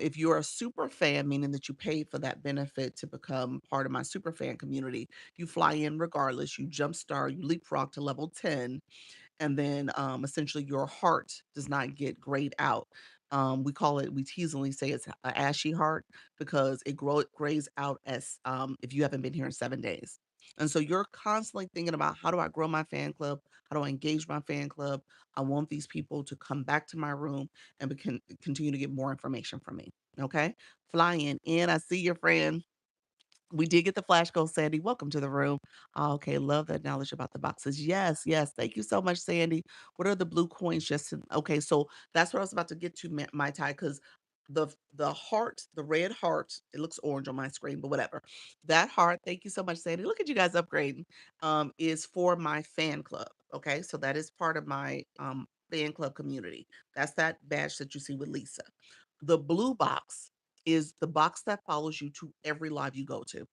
If you're a super fan, meaning that you paid for that benefit to become part of my super fan community, you fly in regardless. You jumpstart, you leapfrog to level 10 and then essentially your heart does not get grayed out. We teasingly say it's an ashy heart because it grays out as if you haven't been here in 7 days. And so you're constantly thinking about how do I grow my fan club? How do I engage my fan club? I want these people to come back to my room and continue to get more information from me. Okay. Fly in. I see your friend. We did get the flash goal, Sandy. Welcome to the room. Okay, love that knowledge about the boxes. Yes, yes. Thank you so much, Sandy. What are the blue coins? Okay, so that's what I was about to get to, my tie, because the heart, the red heart, it looks orange on my screen, but whatever. That heart, thank you so much, Sandy. Look at you guys upgrading. Is for my fan club. Okay, so that is part of my fan club community. That's that badge that you see with Lisa. The blue box is the box that follows you to every live you go to.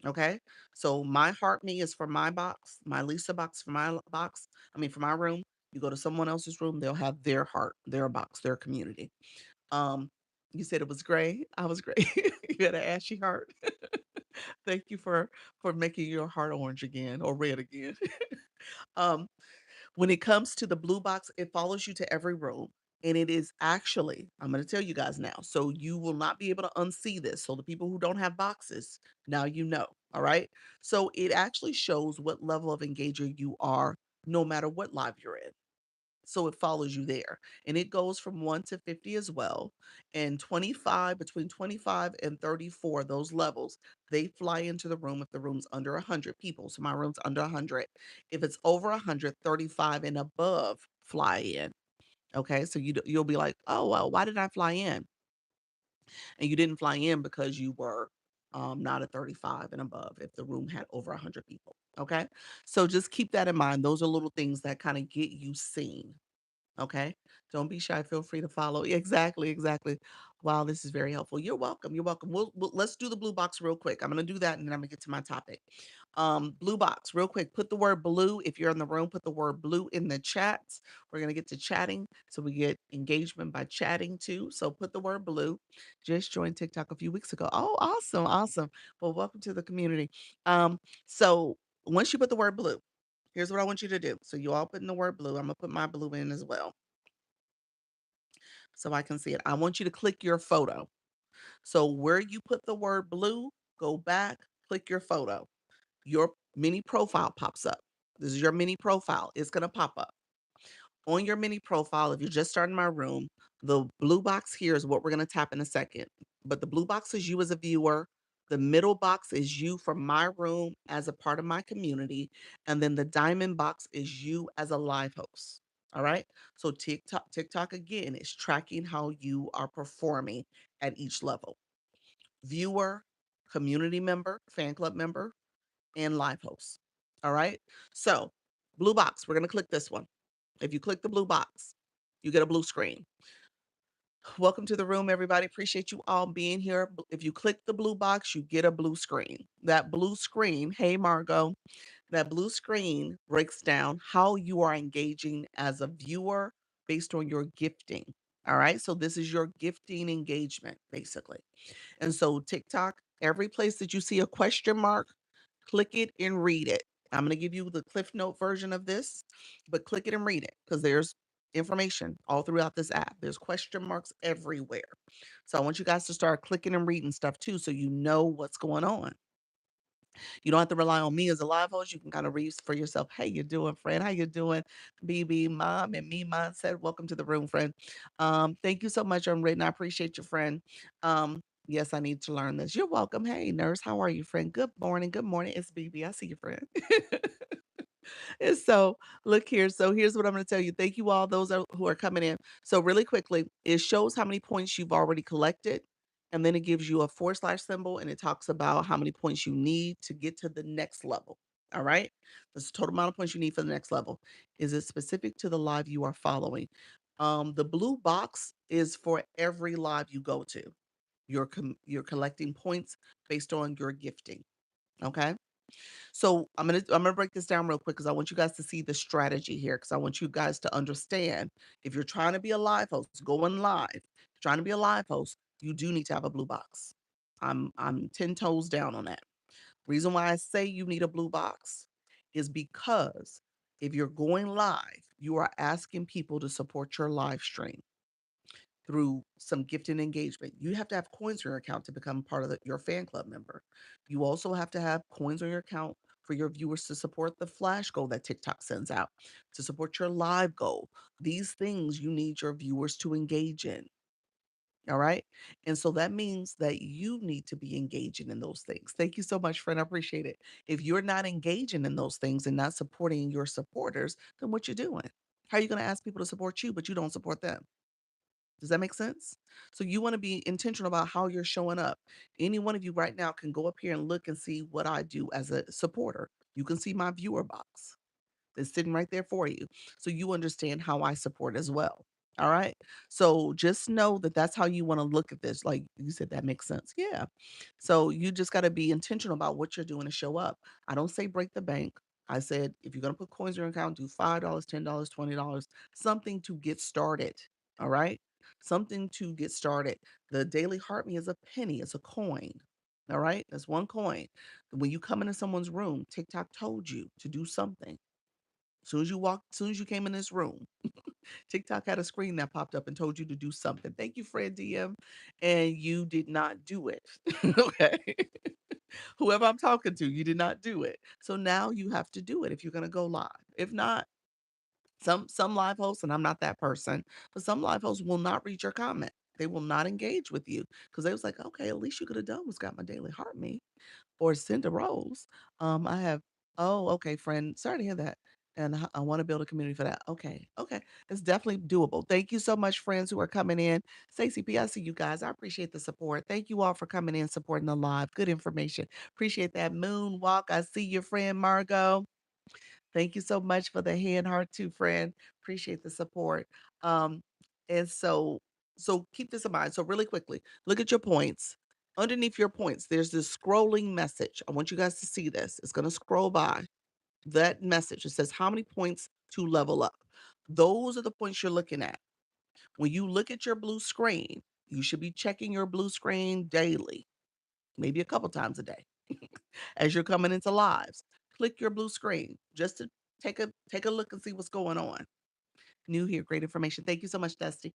Okay. So my heart me is for my box, my Lisa box for my box. I mean, for my room. You go to someone else's room, they'll have their heart, their box, their community. Um, you said it was gray. I was gray. You had an ashy heart. Thank you for making your heart orange again or red again. um, when it comes to the blue box, it follows you to every room. And it is actually, I'm going to tell you guys now. So you will not be able to unsee this. So the people who don't have boxes, now you know. All right. So it actually shows what level of engager you are, no matter what live you're in. So it follows you there. And it goes from 1 to 50 as well. And 25, between 25 and 34, those levels, they fly into the room if the room's under 100 people. So my room's under 100. If it's over 100, 35 and above fly in. Okay, so you'll be like, oh well, why did I fly in? And you didn't fly in because you were not a 35 and above. If the room had over 100 people. Okay, so just keep that in mind. Those are little things that kind of get you seen. Okay. Don't be shy. Feel free to follow. Exactly, exactly. Wow, this is very helpful. You're welcome. You're welcome. Let's do the blue box real quick. I'm going to do that and then I'm going to get to my topic. Blue box, real quick. Put the word blue. If you're in the room, put the word blue in the chats. We're going to get to chatting. So we get engagement by chatting too. So put the word blue. Just joined TikTok a few weeks ago. Oh, awesome. Awesome. Well, welcome to the community. So once you put the word blue, here's what I want you to do. So you all put in the word blue. I'm gonna put my blue in as well so I can see it. I want you to click your photo. So where you put the word blue, go back, click your photo. your mini profile pops up. This is your mini profile. It's going to pop up. On your mini profile, if you're just starting my room, the blue box here is what we're going to tap in a second. But the blue box is you as a viewer. The middle box is you from my room as a part of my community. And then the diamond box is you as a live host. All right. So TikTok again is tracking how you are performing at each level. Viewer, community member, fan club member, and live host. All right. So blue box, we're going to click this one. If you click the blue box, you get a blue screen. Welcome to the room, everybody. Appreciate you all being here. If you click the blue box, you get a blue screen. That blue screen, hey, Margot, that blue screen breaks down how you are engaging as a viewer based on your gifting. All right. So this is your gifting engagement, basically. And so TikTok, every place that you see a question mark, click it and read it. I'm going to give you the Cliff Note version of this, but click it and read it because there's information all throughout this app. There's question marks everywhere. So I want you guys to start clicking and reading stuff too so you know what's going on. You don't have to rely on me as a live host. You can kind of read for yourself. Hey, you doing, friend? How you doing? BB, mom, and me mindset. Welcome to the room, friend. Thank you so much, written. I appreciate you, friend. Yes, I need to learn this. You're welcome. Hey, nurse, how are you, friend? Good morning. Good morning. It's BB. I see you, friend. And so look here. So here's what I'm going to tell you. Thank you all who are coming in. So really quickly, it shows how many points you've already collected. And then it gives you a forward slash symbol and it talks about how many points you need to get to the next level. All right. That's the total amount of points you need for the next level. Is it specific to the live you are following? The blue box is for every live you go to. You're collecting points based on your gifting. Okay. So I'm gonna break this down real quick because I want you guys to see the strategy here because I want you guys to understand if you're trying to be a live host, going live, trying to be a live host, you do need to have a blue box. I'm 10 toes down on that. Reason why I say you need a blue box is because if you're going live, you are asking people to support your live stream through some gift and engagement. You have to have coins in your account to become part of your fan club member. You also have to have coins on your account for your viewers to support the flash goal that TikTok sends out, to support your live goal. These things you need your viewers to engage in. All right. And so that means that you need to be engaging in those things. Thank you so much, friend. I appreciate it. If you're not engaging in those things and not supporting your supporters, then what you doing? How are you going to ask people to support you, but you don't support them? Does that make sense? So you want to be intentional about how you're showing up. Any one of you right now can go up here and look and see what I do as a supporter. You can see my viewer box. It's sitting right there for you. So you understand how I support as well. All right. So just know that that's how you want to look at this. Like you said, that makes sense. Yeah. So you just got to be intentional about what you're doing to show up. I don't say break the bank. I said, if you're going to put coins in your account, do $5, $10, $20, something to get started. All right. Something to get started. The daily heart me is a penny, it's a coin. All right. That's one coin. When you come into someone's room, TikTok told you to do something. Soon as you came in this room, TikTok had a screen that popped up and told you to do something. Thank you, Fred DM. And you did not do it. Okay. Whoever I'm talking to, you did not do it. So now you have to do it if you're gonna go live. If not, some live hosts, and I'm not that person, but some live hosts will not read your comment. They will not engage with you because they was like, okay, at least you could have done was got my daily heart me or send a rose. I have, oh, okay, friend. Sorry to hear that. And I want to build a community for that. Okay. Okay. It's definitely doable. Thank you so much, friends who are coming in. Stacey P, I see you guys. I appreciate the support. Thank you all for coming in, supporting the live. Good information. Appreciate that moonwalk. I see your friend, Margot. Thank you so much for the hand heart too, friend. Appreciate the support. Um, and so keep this in mind. So really quickly, look at your points. Underneath your points, there's this scrolling message. I want you guys to see this. It's going to scroll by that message. It says how many points to level up. Those are the points you're looking at. When you look at your blue screen, you should be checking your blue screen daily, maybe a couple times a day as you're coming into lives. Click your blue screen just to take a look and see what's going on. New here, great information. Thank you so much, Dusty.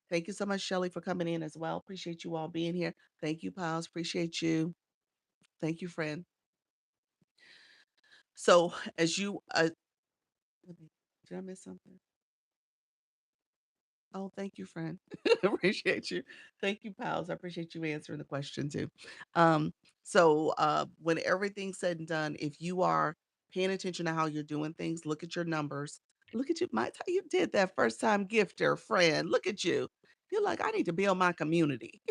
Thank you so much, Shelly, for coming in as well. Appreciate you all being here. Thank you, pals. Appreciate you. Thank you, friend. So as you, did I miss something? Oh, thank you, friend. Appreciate you. Thank you, pals. I appreciate you answering the question too. Um, when everything's said and done, if you are paying attention to how you're doing things, look at your numbers. Look at you. You did that first time gifter, friend. Look at you. You're like, I need to build my community.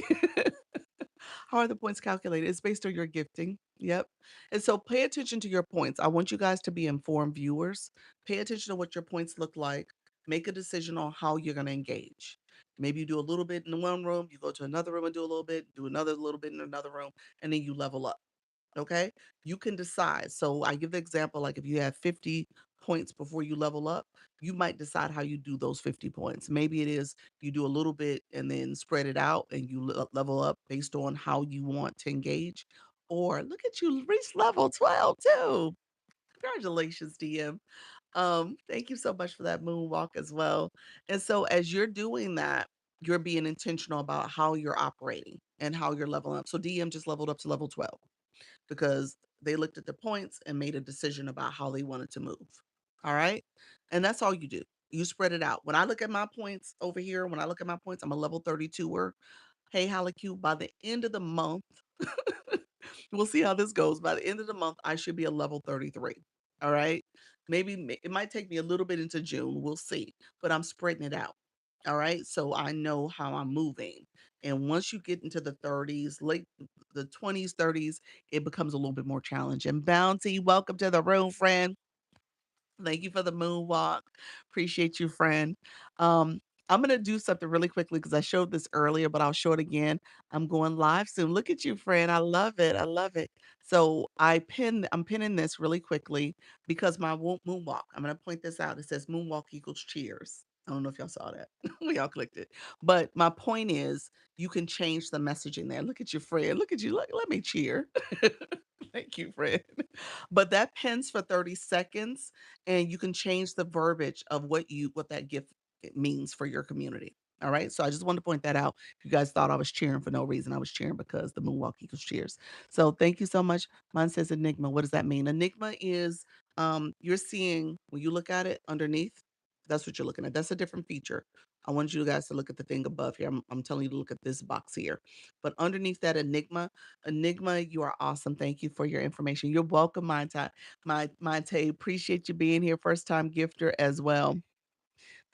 How are the points calculated? It's based on your gifting. Yep. And so pay attention to your points. I want you guys to be informed viewers. Pay attention to what your points look like. Make a decision on how you're going to engage. Maybe you do a little bit in one room, you go to another room and do a little bit, do another little bit in another room, and then you level up. Okay. You can decide. So I give the example like if you have 50 points before you level up, you might decide how you do those 50 points. Maybe it is you do a little bit and then spread it out and you level up based on how you want to engage. Or look at you reach level 12 too. Congratulations, DM. Thank you so much for that moonwalk as well. And so as you're doing that, you're being intentional about how you're operating and how you're leveling up. So DM just leveled up to level 12 because they looked at the points and made a decision about how they wanted to move. All right. And that's all you do. You spread it out. When I look at my points over here, when I look at my points, I'm a level 32er. Hey, Halleck, by the end of the month, we'll see how this goes. By the end of the month, I should be a level 33. All right. It might take me a little bit into June. We'll see. But I'm spreading it out. All right. So I know how I'm moving. And once you get into the 30s, late the 20s, 30s, it becomes a little bit more challenging. Bounty, welcome to the room, friend. Thank you for the moonwalk. Appreciate you, friend. Um, I'm gonna do something really quickly because I showed this earlier, but I'll show it again. I'm going live soon. Look at you, friend. I love it. I love it. So I'm pinning this really quickly because my moonwalk. I'm gonna point this out. It says moonwalk equals cheers. I don't know if y'all saw that. We all clicked it. But my point is you can change the messaging there. Look at your friend. Look at you. Let me cheer. Thank you, friend. But that pins for 30 seconds and you can change the verbiage of what that gift it means for your community. All right. So I just wanted to point that out. If you guys thought I was cheering for no reason, I was cheering because the moonwalk equals cheers. So thank you so much. Mine says Enigma. What does that mean? Enigma is you're seeing when you look at it underneath, that's what you're looking at. That's a different feature. I want you guys to look at the thing above here. I'm telling you to look at this box here. But underneath that Enigma, you are awesome. Thank you for your information. You're welcome, Monte. Appreciate you being here. First time gifter as well.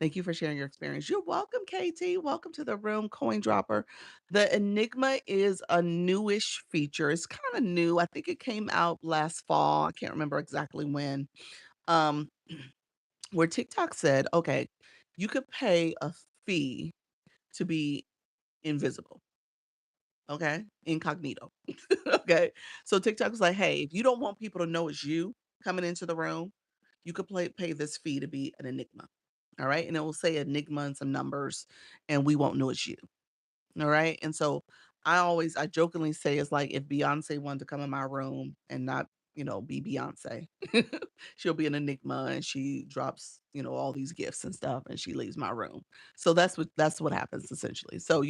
Thank you for sharing your experience. You're welcome, KT. Welcome to the room, Coin Dropper. The Enigma is a newish feature. It's kind of new. I think it came out last fall. I can't remember exactly when. Um, where TikTok said, okay, you could pay a fee to be invisible. Okay, incognito. Okay, so TikTok was like, hey, if you don't want people to know it's you coming into the room, you could pay this fee to be an enigma. All right, and it will say enigma and some numbers, and we won't know it's you. All right. And so I jokingly say it's like if Beyonce wanted to come in my room and not, be Beyonce, she'll be an enigma and she drops, all these gifts and stuff and she leaves my room. So that's what happens essentially. So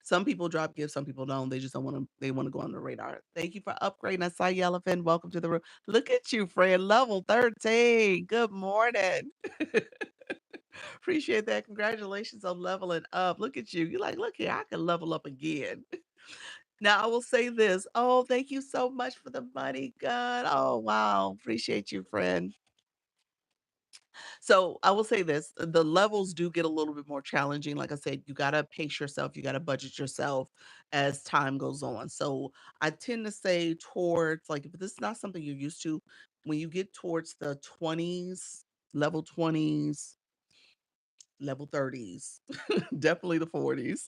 some people drop gifts, some people don't. They just don't want to they want to go on the radar. Thank you for upgrading. I saw you, Elephant. Welcome to the room. Look at you, friend. Level 13. Good morning. Appreciate that. Congratulations on leveling up. Look at you. You're like, look here, I can level up again. Now I will say this. Oh, thank you so much for the money, God. Oh, wow. Appreciate you, friend. So I will say this, the levels do get a little bit more challenging. Like I said, you gotta pace yourself, you gotta budget yourself as time goes on. So I tend to say towards like if this is not something you're used to, when you get towards the 20s, level 20s, level 30s, definitely the 40s,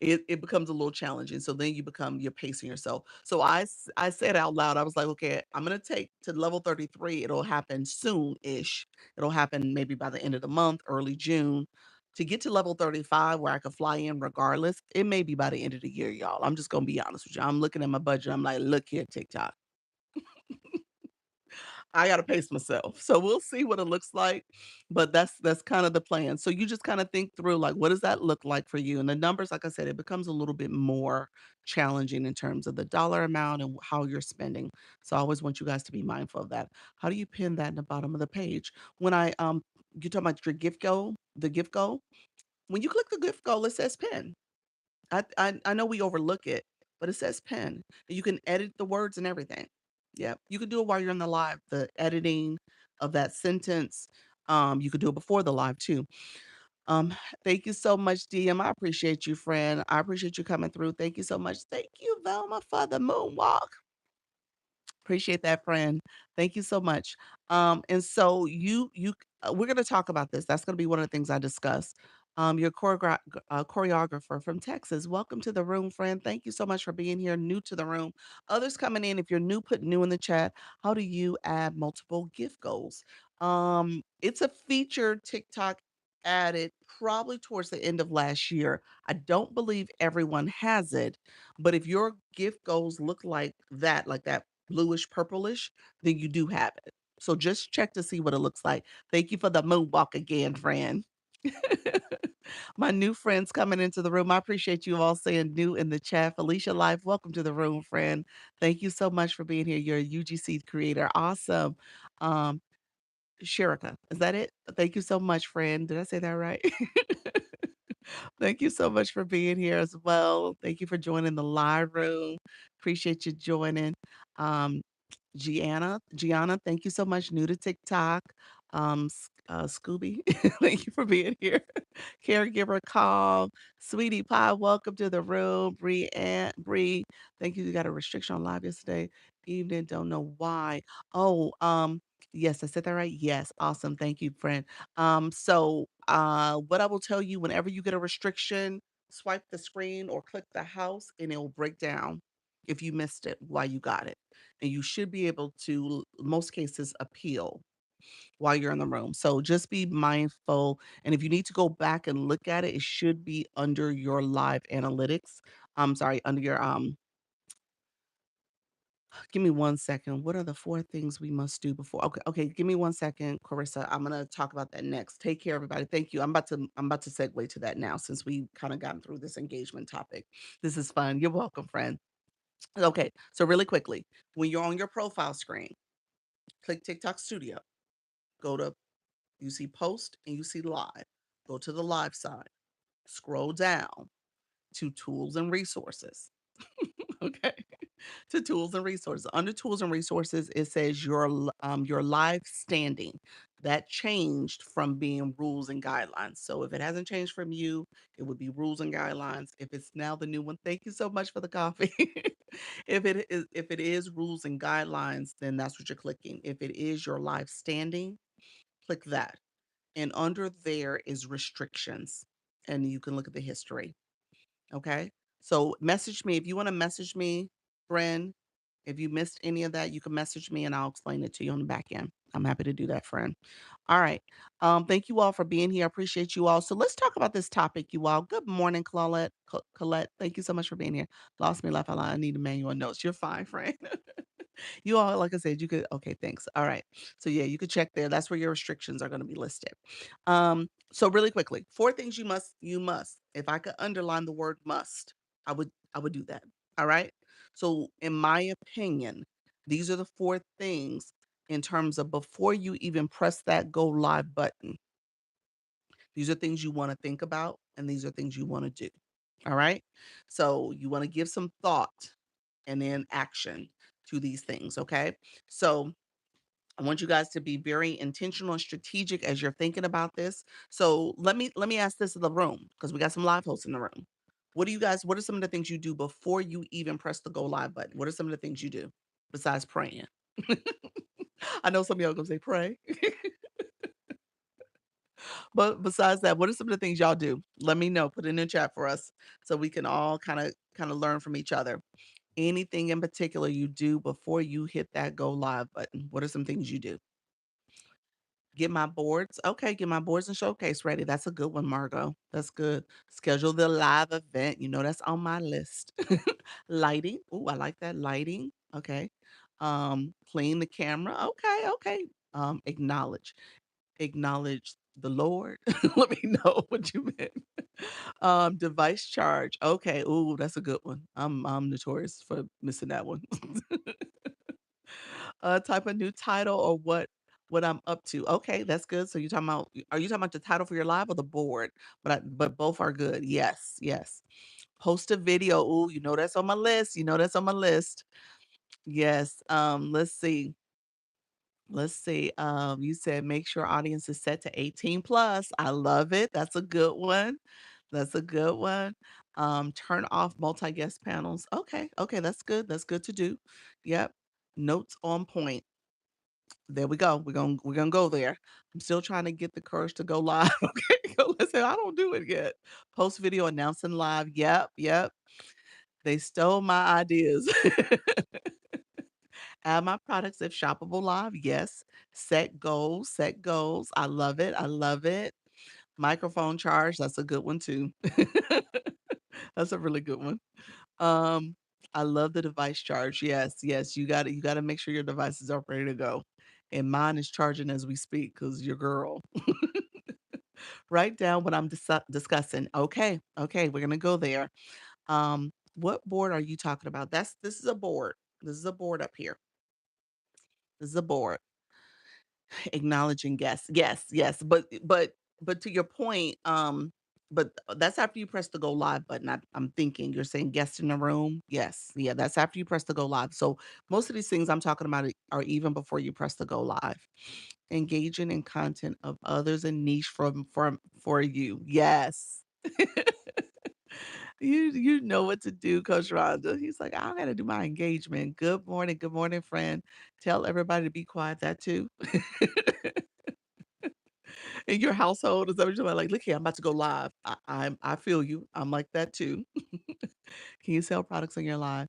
it becomes a little challenging. So then you're pacing yourself. So I said out loud, I was like, okay, I'm gonna take to level 33. It'll happen soon-ish. It'll happen maybe by the end of the month, early June. To get to level 35 where I could fly in regardless, it may be by the end of the year, y'all. I'm just gonna be honest with you. I'm looking at my budget. I'm like, look here, TikTok. I gotta pace myself. So we'll see what it looks like, but that's kind of the plan. So you just kind of think through like what does that look like for you? And the numbers, like I said, it becomes a little bit more challenging in terms of the dollar amount and how you're spending. So I always want you guys to be mindful of that. How do you pin that in the bottom of the page? When you talking about your gift goal, the gift goal. When you click the gift goal, it says pin. I know we overlook it, but it says pen. You can edit the words and everything. Yep, you can do it while you're in the live, the editing of that sentence. You could do it before the live too. Um, Thank you so much, DM. I appreciate you, friend. I appreciate you coming through. Thank you so much. Thank you, Velma, for the moonwalk. Appreciate that, friend. Thank you so much. And so we're gonna talk about this. That's gonna be one of the things I discuss. Your choreographer from Texas. Welcome to the room, friend. Thank you so much for being here. New to the room. Others coming in. If you're new, put new in the chat. How do you add multiple gift goals? It's a feature TikTok added probably towards the end of last year. I don't believe everyone has it, but if your gift goals look like that bluish purplish, then you do have it. So just check to see what it looks like. Thank you for the moonwalk again, friend. My new friends coming into the room. I appreciate you all saying new in the chat. Felicia Life, welcome to the room, friend. Thank you so much for being here. You're a UGC creator. Awesome. Um, Sherika, is that it? Thank you so much, friend. Did I say that right? Thank you so much for being here as well. Thank you for joining the live room. Appreciate you joining. Um, Gianna, thank you so much. New to TikTok. Scooby, thank you for being here. Caregiver call. Sweetie Pie, welcome to the room. Bree, thank you. You got a restriction on live yesterday evening. Don't know why. Oh, yes, I said that right. Yes, awesome. Thank you, friend. What I will tell you, whenever you get a restriction, swipe the screen or click the house, and it will break down if you missed it while you got it, and you should be able to, most cases, appeal while you're in the room. So just be mindful. And if you need to go back and look at it, it should be under your live analytics. I'm sorry, under your give me one second. What are the four things we must do before? Okay, give me one second, Carissa. I'm gonna talk about that next. Take care, everybody. Thank you. I'm about to segue to that now since we kind of gotten through this engagement topic. This is fun. You're welcome, friend. Okay, so really quickly, when you're on your profile screen, click TikTok Studio. Go to You see post and you see live. Go to the live side. Scroll down to tools and resources. Okay. To tools and resources. Under tools and resources, it says your live standing. That changed from being rules and guidelines. So if it hasn't changed from you, it would be rules and guidelines. If it's now the new one, thank you so much for the coffee. If it is rules and guidelines, then that's what you're clicking. If it is your live standing, click that. And under there is restrictions, and you can look at the history. Okay. So message me if you want to message me, friend. If you missed any of that, you can message me and I'll explain it to you on the back end. I'm happy to do that, friend. All right. Thank you all for being here. I appreciate you all. So let's talk about this topic, you all. Good morning, Colette. Colette, thank you so much for being here. Lost me, laugh out loud. I need a manual notes. You're fine, friend. You all, like I said, you could okay, thanks. All right. So yeah, you could check there. That's where your restrictions are going to be listed. So really quickly, four things you must. If I could underline the word must, I would do that. All right. So in my opinion, these are the four things in terms of before you even press that go live button. These are things you want to think about and these are things you want to do. All right. So you want to give some thought and then action to these things. Okay. So I want you guys to be very intentional and strategic as you're thinking about this. So let me ask this in the room because we got some live hosts in the room. What are some of the things you do before you even press the go live button? What are some of the things you do besides praying? I know some of y'all gonna say pray. But besides that, what are some of the things y'all do? Let me know. Put it in the chat for us so we can all kind of learn from each other. Anything in particular you do before you hit that go live button? What are some things you do? Get my boards. Okay, get my boards and showcase ready. That's a good one, Margot. That's good. Schedule the live event. You know that's on my list. Lighting. Ooh, I like that. Lighting. Okay. Clean the camera. Okay, okay. Acknowledge. Acknowledge the Lord. Let me know what you meant. Device charge. Okay. Ooh, that's a good one. I'm notorious for missing that one. Type a new title or what I'm up to. Okay, that's good. So are you talking about the title for your live or the board? But both are good. Yes, yes. Post a video. Ooh, you know that's on my list. You know that's on my list. Yes. Let's see. Let's see. You said make sure audience is set to 18 plus. I love it. That's a good one. That's a good one. Turn off multi-guest panels. Okay, okay, that's good. That's good to do. Yep. Notes on point. There we go. We're gonna go there. I'm still trying to get the courage to go live. Okay. Listen, I don't do it yet. Post video announcing live. Yep, yep. They stole my ideas. Add my products if shoppable live. Yes. Set goals. Set goals. I love it. I love it. Microphone charge. That's a good one too. That's a really good one. Um, I love the device charge. Yes, yes. You gotta make sure your devices are ready to go. And mine is charging as we speak because your girl. Write down what I'm discussing. Okay, okay, we're gonna go there. What board are you talking about? This is a board. This is a board up here. This is a board. Acknowledging guests. Yes, yes. But to your point, but that's after you press the go live button. I'm thinking you're saying guests in the room. Yes, yeah, that's after you press the go live. So most of these things I'm talking about are even before you press the go live. Engaging in content of others and niche from for you. Yes. You know what to do, Coach Rhonda. He's like, I gotta do my engagement. Good morning, friend. Tell everybody to be quiet. That too. In your household, is that what you're talking about? Like, look here, I'm about to go live. I feel you. I'm like that too. Can you sell products on your live?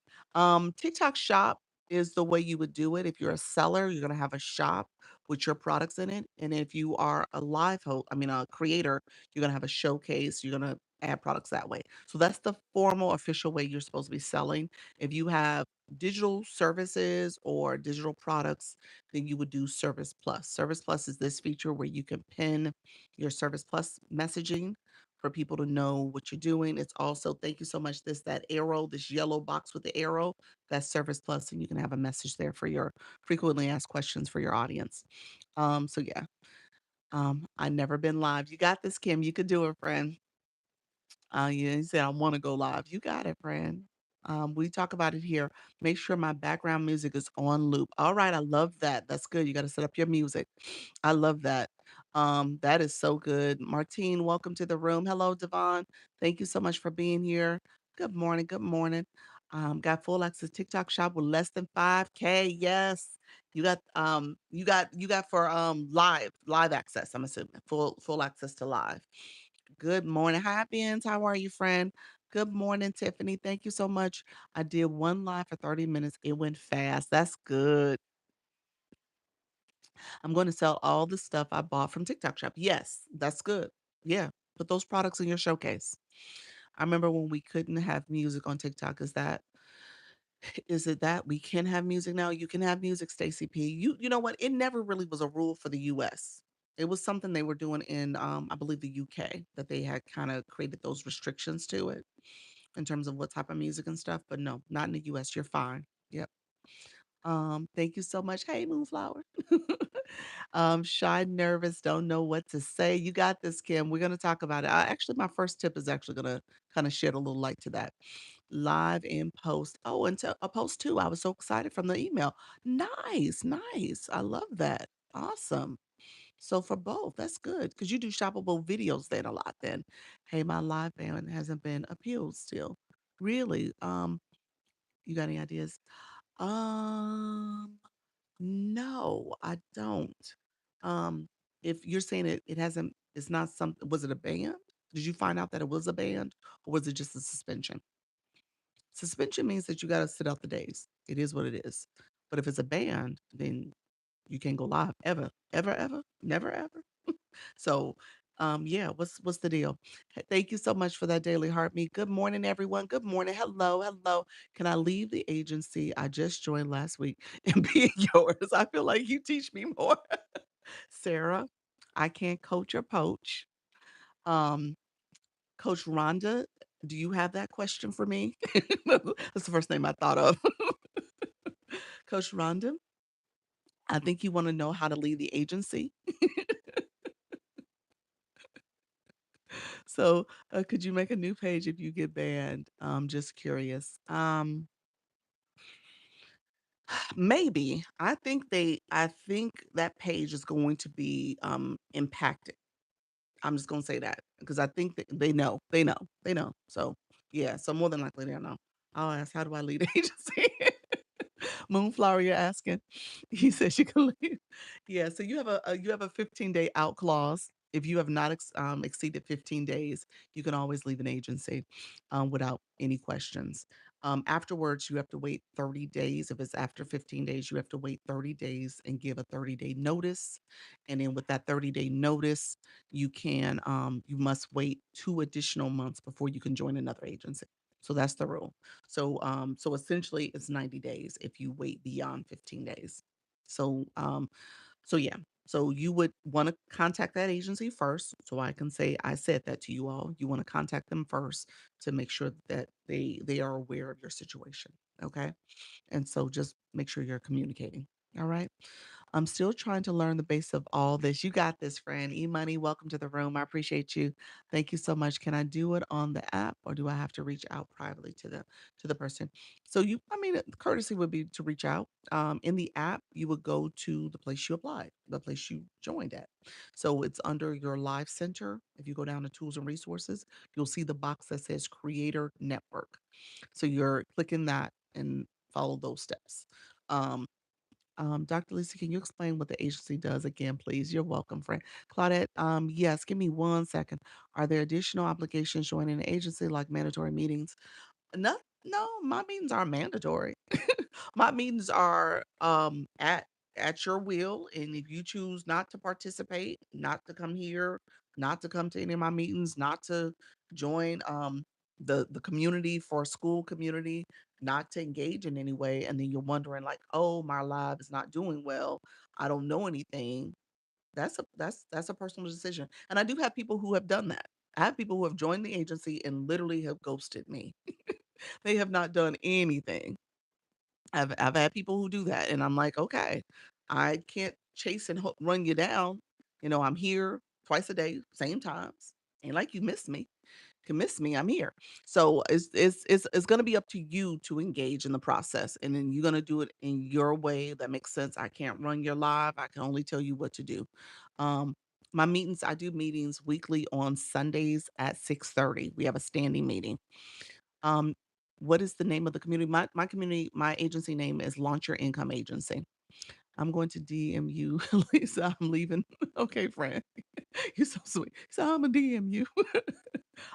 TikTok Shop is the way you would do it. If you're a seller, you're gonna have a shop with your products in it. And if you are a live host, I mean a creator, you're gonna have a showcase. You're gonna add products that way. So that's the formal, official way you're supposed to be selling. If you have digital services or digital products, then you would do Service Plus. Service Plus is this feature where you can pin your Service Plus messaging for people to know what you're doing. It's also, thank you so much, that arrow, this yellow box with the arrow, that's Service Plus, and you can have a message there for your frequently asked questions for your audience. So yeah, I never been live. You got this, Kim. You could do it, friend. Yeah, he said, I want to go live. You got it, friend. We talk about it here. Make sure my background music is on loop. All right, I love that. That's good. You got to set up your music. I love that. That is so good. Martine, welcome to the room. Hello, Devon. Thank you so much for being here. Good morning. Good morning. Got full access TikTok shop with less than 5K. Yes. You got for live access, I'm assuming. Full access to live. Good morning. Hi, Benz. How are you, friend? Good morning, Tiffany. Thank you so much. I did one live for 30 minutes. It went fast. That's good. I'm going to sell all the stuff I bought from TikTok Shop. Yes, that's good. Yeah. Put those products in your showcase. I remember when we couldn't have music on TikTok. Is it that we can have music now? You can have music, Stacy P. You know what? It never really was a rule for the US. It was something they were doing in I believe the UK that they had kind of created those restrictions to it in terms of what type of music and stuff. But no, not in the US. You're fine. Yep. Thank you so much. Hey, Moonflower. Shy, nervous, don't know what to say. You got this, Kim. We're gonna talk about it. Actually, my first tip is actually gonna kind of shed a little light to that. Live and post. Oh, and to a post too. I was so excited from the email. Nice, nice. I love that. Awesome. So for both, that's good because you do shoppable videos then a lot. Then, hey, my live band hasn't been appealed still. Really? You got any ideas? Um, no, I don't. Um, if you're saying it hasn't, it's not something. Was it a band? Did you find out that it was a band, or was it just a suspension? Suspension means that you gotta sit out the days. It is what it is. But if it's a band, then you can't go live ever, ever, ever, never, ever. So Yeah, what's the deal? Thank you so much for that daily heartbeat. Good morning, everyone. Good morning. Hello, hello. Can I leave the agency I just joined last week and be yours? I feel like you teach me more. Sarah, I can't coach or poach. Um, Coach Rhonda, do you have that question for me? That's the first name I thought of. Coach Rhonda, I think you want to know how to lead the agency. So, could you make a new page if you get banned? Just curious. Maybe. I think that page is going to be impacted. I'm just gonna say that because I think that they know. So yeah, so more than likely they'll know. I'll ask, how do I lead agency? Moonflower, you're asking. He says you can leave. Yeah, so you have a 15-day out clause. If you have not exceeded 15 days, you can always leave an agency without any questions. Afterwards, you have to wait 30 days. If it's after 15 days, you have to wait 30 days and give a 30-day notice. And then with that 30-day notice, you must wait 2 additional months before you can join another agency. So that's the rule. So essentially it's 90 days if you wait beyond 15 days. So so yeah. So you would want to contact that agency first. So I can say I said that to you all. You want to contact them first to make sure that they are aware of your situation. Okay. And so just make sure you're communicating. All right. I'm still trying to learn the base of all this. You got this, friend. E-money, welcome to the room. I appreciate you. Thank you so much. Can I do it on the app or do I have to reach out privately to the person? So I mean, courtesy would be to reach out. In the app, you would go to the place you applied, the place you joined at. So it's under your live center. If you go down to tools and resources, you'll see the box that says creator network. So you're clicking that and follow those steps. Um, Dr. Lisa, can you explain what the agency does again, please? You're welcome, friend. Claudette, yes, give me 1 second. Are there additional obligations joining an agency like mandatory meetings? No, no, my meetings are mandatory. My meetings are at your will, and if you choose not to participate, not to come here, not to come to any of my meetings, not to join the community for school community, not to engage in any way, and then you're wondering like, oh, my live is not doing well. I don't know anything. That's a personal decision. And I do have people who have done that. I have people who have joined the agency and literally have ghosted me. They have not done anything. I've had people who do that, and I'm like, "Okay, I can't chase and run you down. You know, I'm here twice a day, same times. Ain't like you miss me. Can miss me, I'm here." So it's gonna be up to you to engage in the process, and then you're gonna do it in your way that makes sense. I can't run your live. I can only tell you what to do. Um, my meetings, I do meetings weekly on Sundays at 6:30. We have a standing meeting. Um, what is the name of the community? My community, my agency name is Launch Your Income Agency. I'm going to DM you, Lisa. I'm leaving. Okay, friend. You're so sweet. So I'm gonna DM you.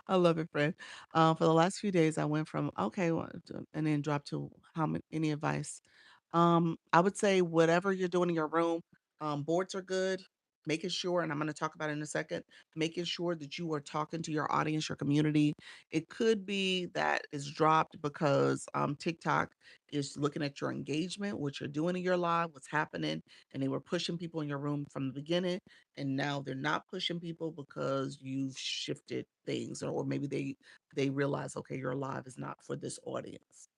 I love it, friend. For the last few days, I went from okay, and then dropped to how many any advice. I would say whatever you're doing in your room, boards are good. Making sure, and I'm going to talk about it in a second, making sure that you are talking to your audience, your community. It could be that it's dropped because TikTok is looking at your engagement, what you're doing in your live, what's happening, and they were pushing people in your room from the beginning, and now they're not pushing people because you've shifted things, or maybe they realize, okay, your live is not for this audience.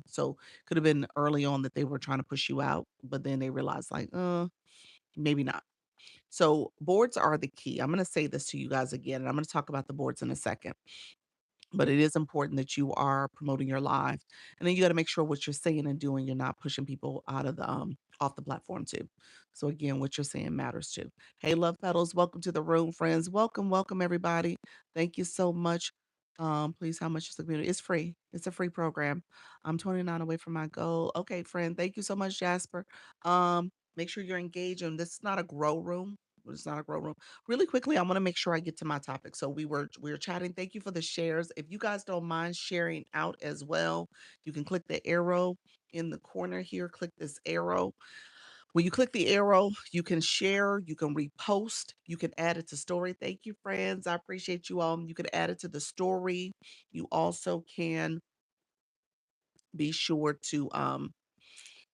So could have been early on that they were trying to push you out, but then they realized like, maybe not. So boards are the key. I'm going to say this to you guys again, and I'm going to talk about the boards in a second. But it is important that you are promoting your live, and then you got to make sure what you're saying and doing, you're not pushing people out of the off the platform too. So again, what you're saying matters too. Hey, love petals, welcome to the room, friends. Welcome, welcome everybody. Thank you so much. Please, how much is the community? It's free. It's a free program. I'm 29 away from my goal. Okay, friend. Thank you so much, Jasper. Make sure you're engaging. This is not a grow room. It's not a grow room. Really quickly, I want to make sure I get to my topic. So we were chatting. Thank you for the shares. If you guys don't mind sharing out as well, you can click the arrow in the corner here. Click this arrow. When you click the arrow, you can share, you can repost, you can add it to story. Thank you, friends. I appreciate you all. You can add it to the story. You also can be sure to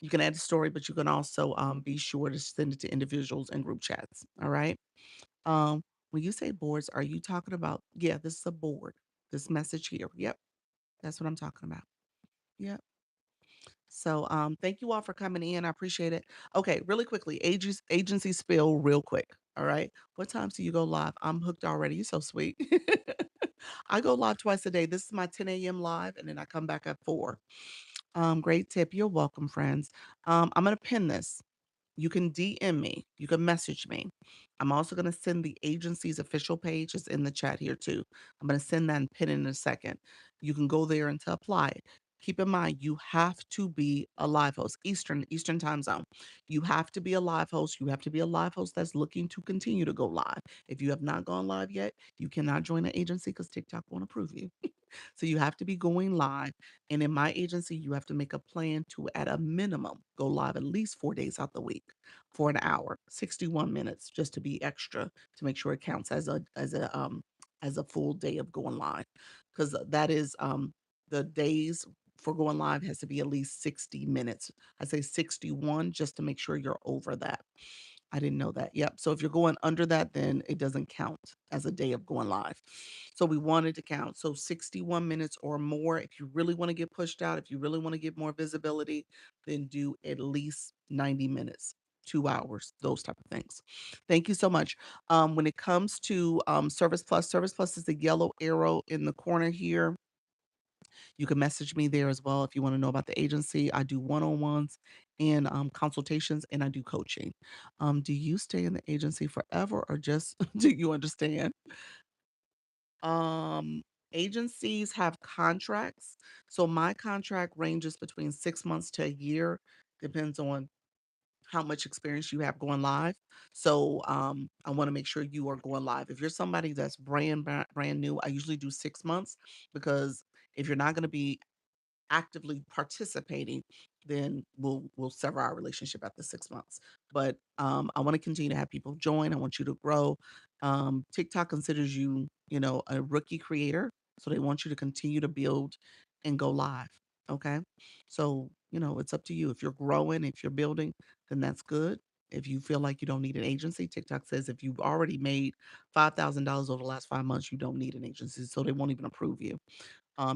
you can add a story, but you can also be sure to send it to individuals and group chats. All right. Um, when you say boards, are you talking about, yeah, this is a board. This message here. Yep, that's what I'm talking about. Yep. So thank you all for coming in. I appreciate it. Okay, really quickly, agency spill real quick. All right. What times do you go live? I'm hooked already. You're so sweet. I go live twice a day. This is my 10 a.m. live, and then I come back at 4. Great tip. You're welcome, friends. I'm gonna pin this. You can DM me. You can message me. I'm also going to send the agency's official page. It's in the chat here too. I'm going to send that and pin it in a second. You can go there and to apply. Keep in mind, you have to be a live host, Eastern time zone. You have to be a live host. You have to be a live host that's looking to continue to go live. If you have not gone live yet, you cannot join the agency because TikTok won't approve you. So you have to be going live. And in my agency, you have to make a plan to, at a minimum, go live at least 4 days out the week for an hour, 61 minutes, just to be extra to make sure it counts as a full day of going live. Because that is the days for going live has to be at least 60 minutes. I say 61 just to make sure you're over that. I didn't know that. Yep. So if you're going under that, then it doesn't count as a day of going live. So we wanted to count. So 61 minutes or more. If you really want to get pushed out, if you really want to get more visibility, then do at least 90 minutes, 2 hours, those type of things. Thank you so much. When it comes to Service Plus is the yellow arrow in the corner here. You can message me there as well if you want to know about the agency. I do one-on-ones and consultations, and I do coaching. Do you stay in the agency forever, or just do you understand? Um, Agencies have contracts. So my contract ranges between 6 months to a year, depends on how much experience you have going live. So I want to make sure you are going live. If you're somebody that's brand new, I usually do 6 months, because if you're not going to be actively participating, then we'll sever our relationship after 6 months. But I want to continue to have people join. I want you to grow. TikTok considers you, a rookie creator, so they want you to continue to build and go live. Okay, so it's up to you. If you're growing, if you're building, then that's good. If you feel like you don't need an agency, TikTok says if you've already made $5,000 over the last 5 months, you don't need an agency, so they won't even approve you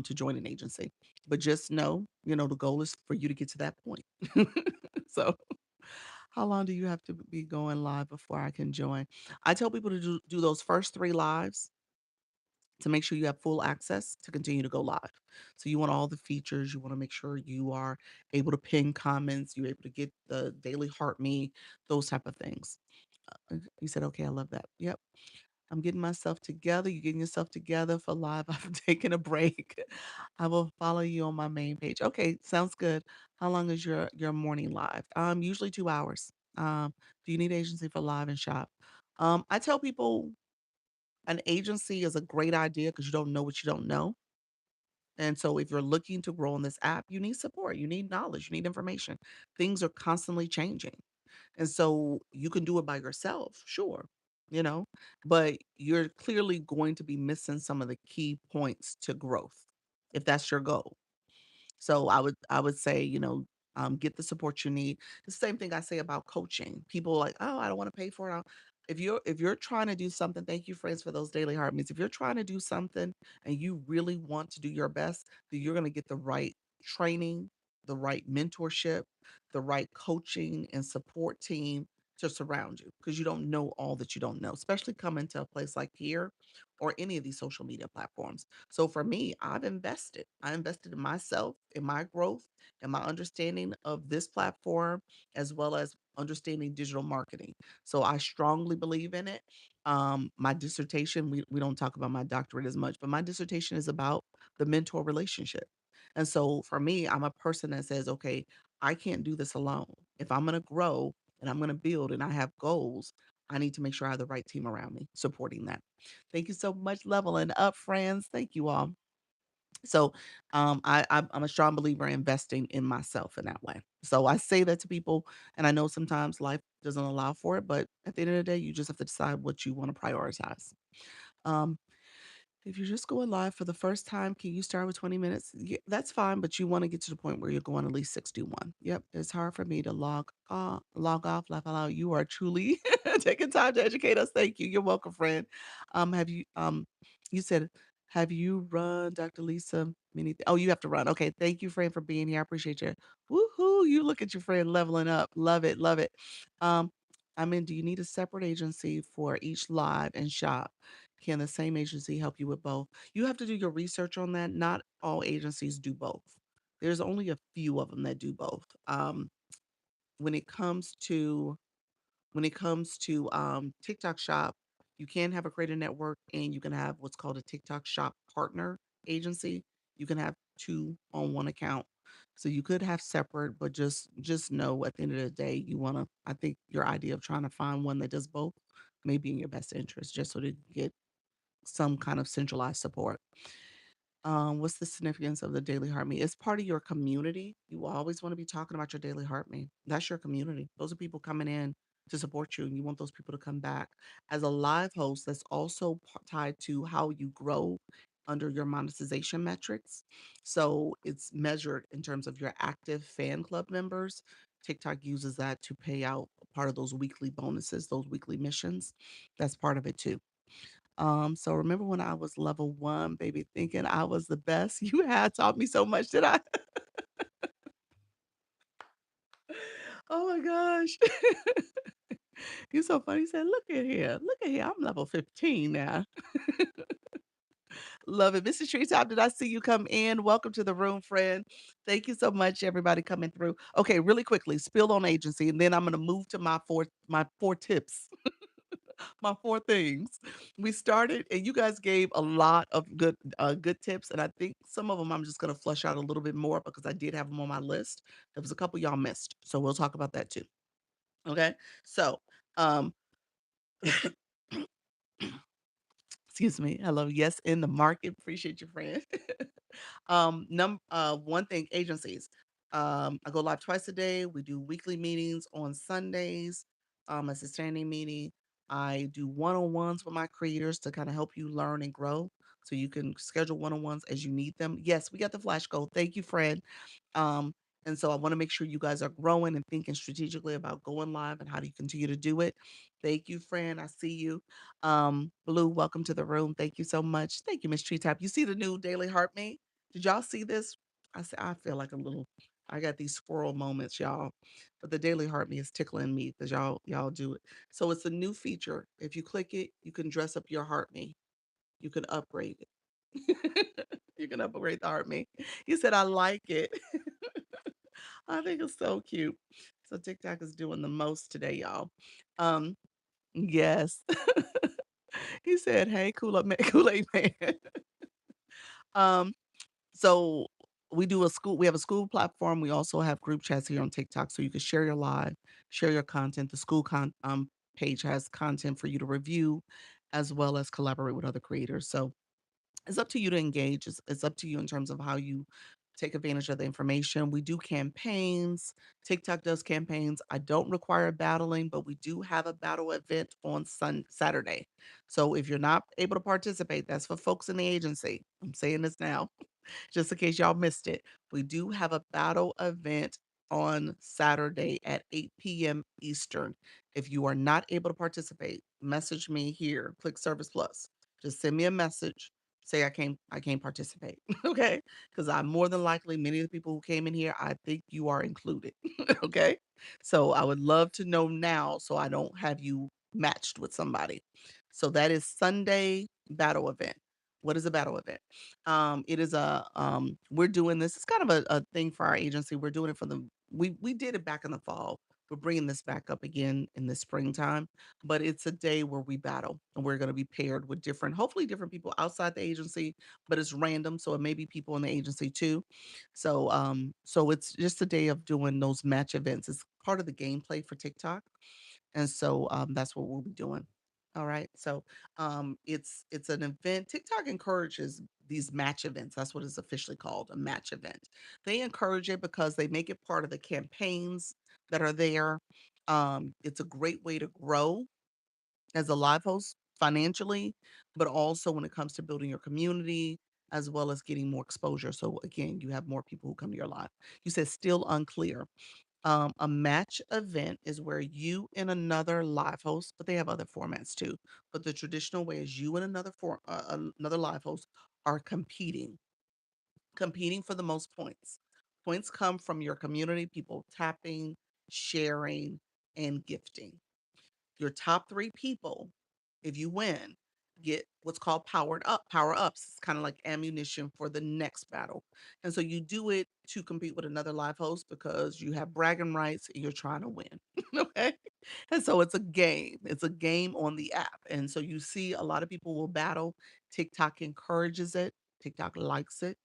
to join an agency. But just know, the goal is for you to get to that point. So, how long do you have to be going live before I can join? I tell people to do those first 3 lives to make sure you have full access to continue to go live. So you want all the features. You want to make sure you are able to pin comments. You're able to get the daily heart me, those type of things. You said, okay, I love that. Yep. I'm getting myself together. You're getting yourself together for live. I'm taking a break. I will follow you on my main page. Okay, sounds good. How long is your morning live? Usually 2 hours. Do you need agency for live and shop? I tell people an agency is a great idea because you don't know what you don't know. And so if you're looking to grow on this app, you need support, you need knowledge, you need information. Things are constantly changing. And so you can do it by yourself, sure, you know, but you're clearly going to be missing some of the key points to growth if that's your goal. So I would say, get the support you need. The same thing I say about coaching. People are like, oh, I don't want to pay for it. If you're trying to do something, thank you, friends, for those daily heart meets. If you're trying to do something and you really want to do your best, then you're gonna get the right training, the right mentorship, the right coaching and support team to surround you, because you don't know all that you don't know, especially coming to a place like here or any of these social media platforms. So for me, I've invested. I invested in myself, in my growth, and my understanding of this platform, as well as understanding digital marketing. So I strongly believe in it. My dissertation, we don't talk about my doctorate as much, but my dissertation is about the mentor relationship. And so for me, I'm a person that says, okay, I can't do this alone. If I'm going to grow and I'm going to build and I have goals, I need to make sure I have the right team around me supporting that. Thank you so much. Leveling up, friends. Thank you all. So I'm a strong believer in investing in myself in that way. So I say that to people, and I know sometimes life doesn't allow for it, but at the end of the day, you just have to decide what you want to prioritize. Um, if you're just going live for the first time, can you start with 20 minutes? Yeah, that's fine, but you want to get to the point where you're going at least 61. Yep, it's hard for me to log off, laugh out loud. You are truly taking time to educate us. Thank you. You're welcome, friend. You said, have you run, Dr. Lisa? Oh, you have to run. Okay, thank you, friend, for being here. I appreciate you. Woohoo! You look at your friend leveling up. Love it, love it. Um, do you need a separate agency for each live and shop? Can the same agency help you with both? You have to do your research on that. Not all agencies do both. There's only a few of them that do both. When it comes to TikTok Shop, you can have a creator network and you can have what's called a TikTok Shop partner agency. You can have two on one account. So you could have separate, but just know at the end of the day, I think your idea of trying to find one that does both may be in your best interest, just so that you get some kind of centralized support. What's the significance of the daily heart meet? It's part of your community. You always want to be talking about your daily heart meet. That's your community. Those are people coming in to support you, and you want those people to come back. As a live host, that's also tied to how you grow under your monetization metrics. So it's measured in terms of your active fan club members. TikTok uses that to pay out part of those weekly bonuses, those weekly missions. That's part of it too. So remember when I was level 1, baby, thinking I was the best? You had taught me so much, did I? Oh my gosh. You're so funny. You said, "Look at here. Look at here. I'm level 15 now." Love it. Mrs. Treetop, did I see you come in? Welcome to the room, friend. Thank you so much, everybody coming through. Okay, really quickly, spill on agency, and then I'm gonna move to my four tips. My 4 things. We started and you guys gave a lot of good tips, and I think some of them I'm just gonna flush out a little bit more because I did have them on my list. There was a couple y'all missed, so we'll talk about that too. Okay? So, um excuse me. Hello, yes, in the market. Appreciate you, friend. One thing, agencies. I go live twice a day. We do weekly meetings on Sundays. As a standing meeting. I do one-on-ones with my creators to kind of help you learn and grow. So you can schedule one-on-ones as you need them. Yes, we got the flash goal. Thank you, Fred. Um, and so I want to make sure you guys are growing and thinking strategically about going live and how do you continue to do it. Thank you, friend. I see you. Blue, welcome to the room. Thank you so much. Thank you, Miss Treetop. You see the new Daily Heart Me? Did y'all see this? I feel like a little. I got these squirrel moments, y'all. But the Daily Heart Me is tickling me because y'all do it. So it's a new feature. If you click it, you can dress up your Heart Me. You can upgrade it. You can upgrade the Heart Me. You said I like it. I think it's so cute. So TikTok is doing the most today, y'all. Um, yes. He said, "Hey, Kool-Aid man." Um, so we have a school platform. We also have group chats here on TikTok, so you can share your live, share your content. The page has content for you to review, as well as collaborate with other creators. So it's up to you to engage. It's up to you in terms of how you take advantage of the information. We do campaigns. TikTok does campaigns. I don't require battling, but we do have a battle event on Saturday. So if you're not able to participate, that's for folks in the agency. I'm saying this now just in case y'all missed it. We do have a battle event on Saturday at 8 p.m. Eastern. If you are not able to participate, message me here, click Service Plus. Just send me a message. Say I can't participate. Okay. Because I'm more than likely many of the people who came in here, I think you are included. Okay. So I would love to know now so I don't have you matched with somebody. So that is Sunday battle event. What is a battle event? It is we're doing this. It's kind of a thing for our agency. We're doing it for the we did it back in the fall. We're bringing this back up again in the springtime, but it's a day where we battle and we're going to be paired with hopefully different people outside the agency, but it's random. So it may be people in the agency too. So it's just a day of doing those match events. It's part of the gameplay for TikTok. And so that's what we'll be doing. All right. So it's an event. TikTok encourages these match events. That's what it's officially called, a match event. They encourage it because they make it part of the campaigns that are there. It's a great way to grow as a live host financially, but also when it comes to building your community as well as getting more exposure. So again, you have more people who come to your live. You said still unclear. A match event is where you and another live host, but they have other formats too. But the traditional way is you and another live host are competing for the most points. Points come from your community, people tapping, sharing, and gifting. Your top 3 people, if you win, get what's called power ups. It's kinda like ammunition for the next battle. And so you do it to compete with another live host because you have bragging rights and you're trying to win, okay? And so it's a game. It's a game on the app. And so you see a lot of people will battle. TikTok encourages it. TikTok likes it.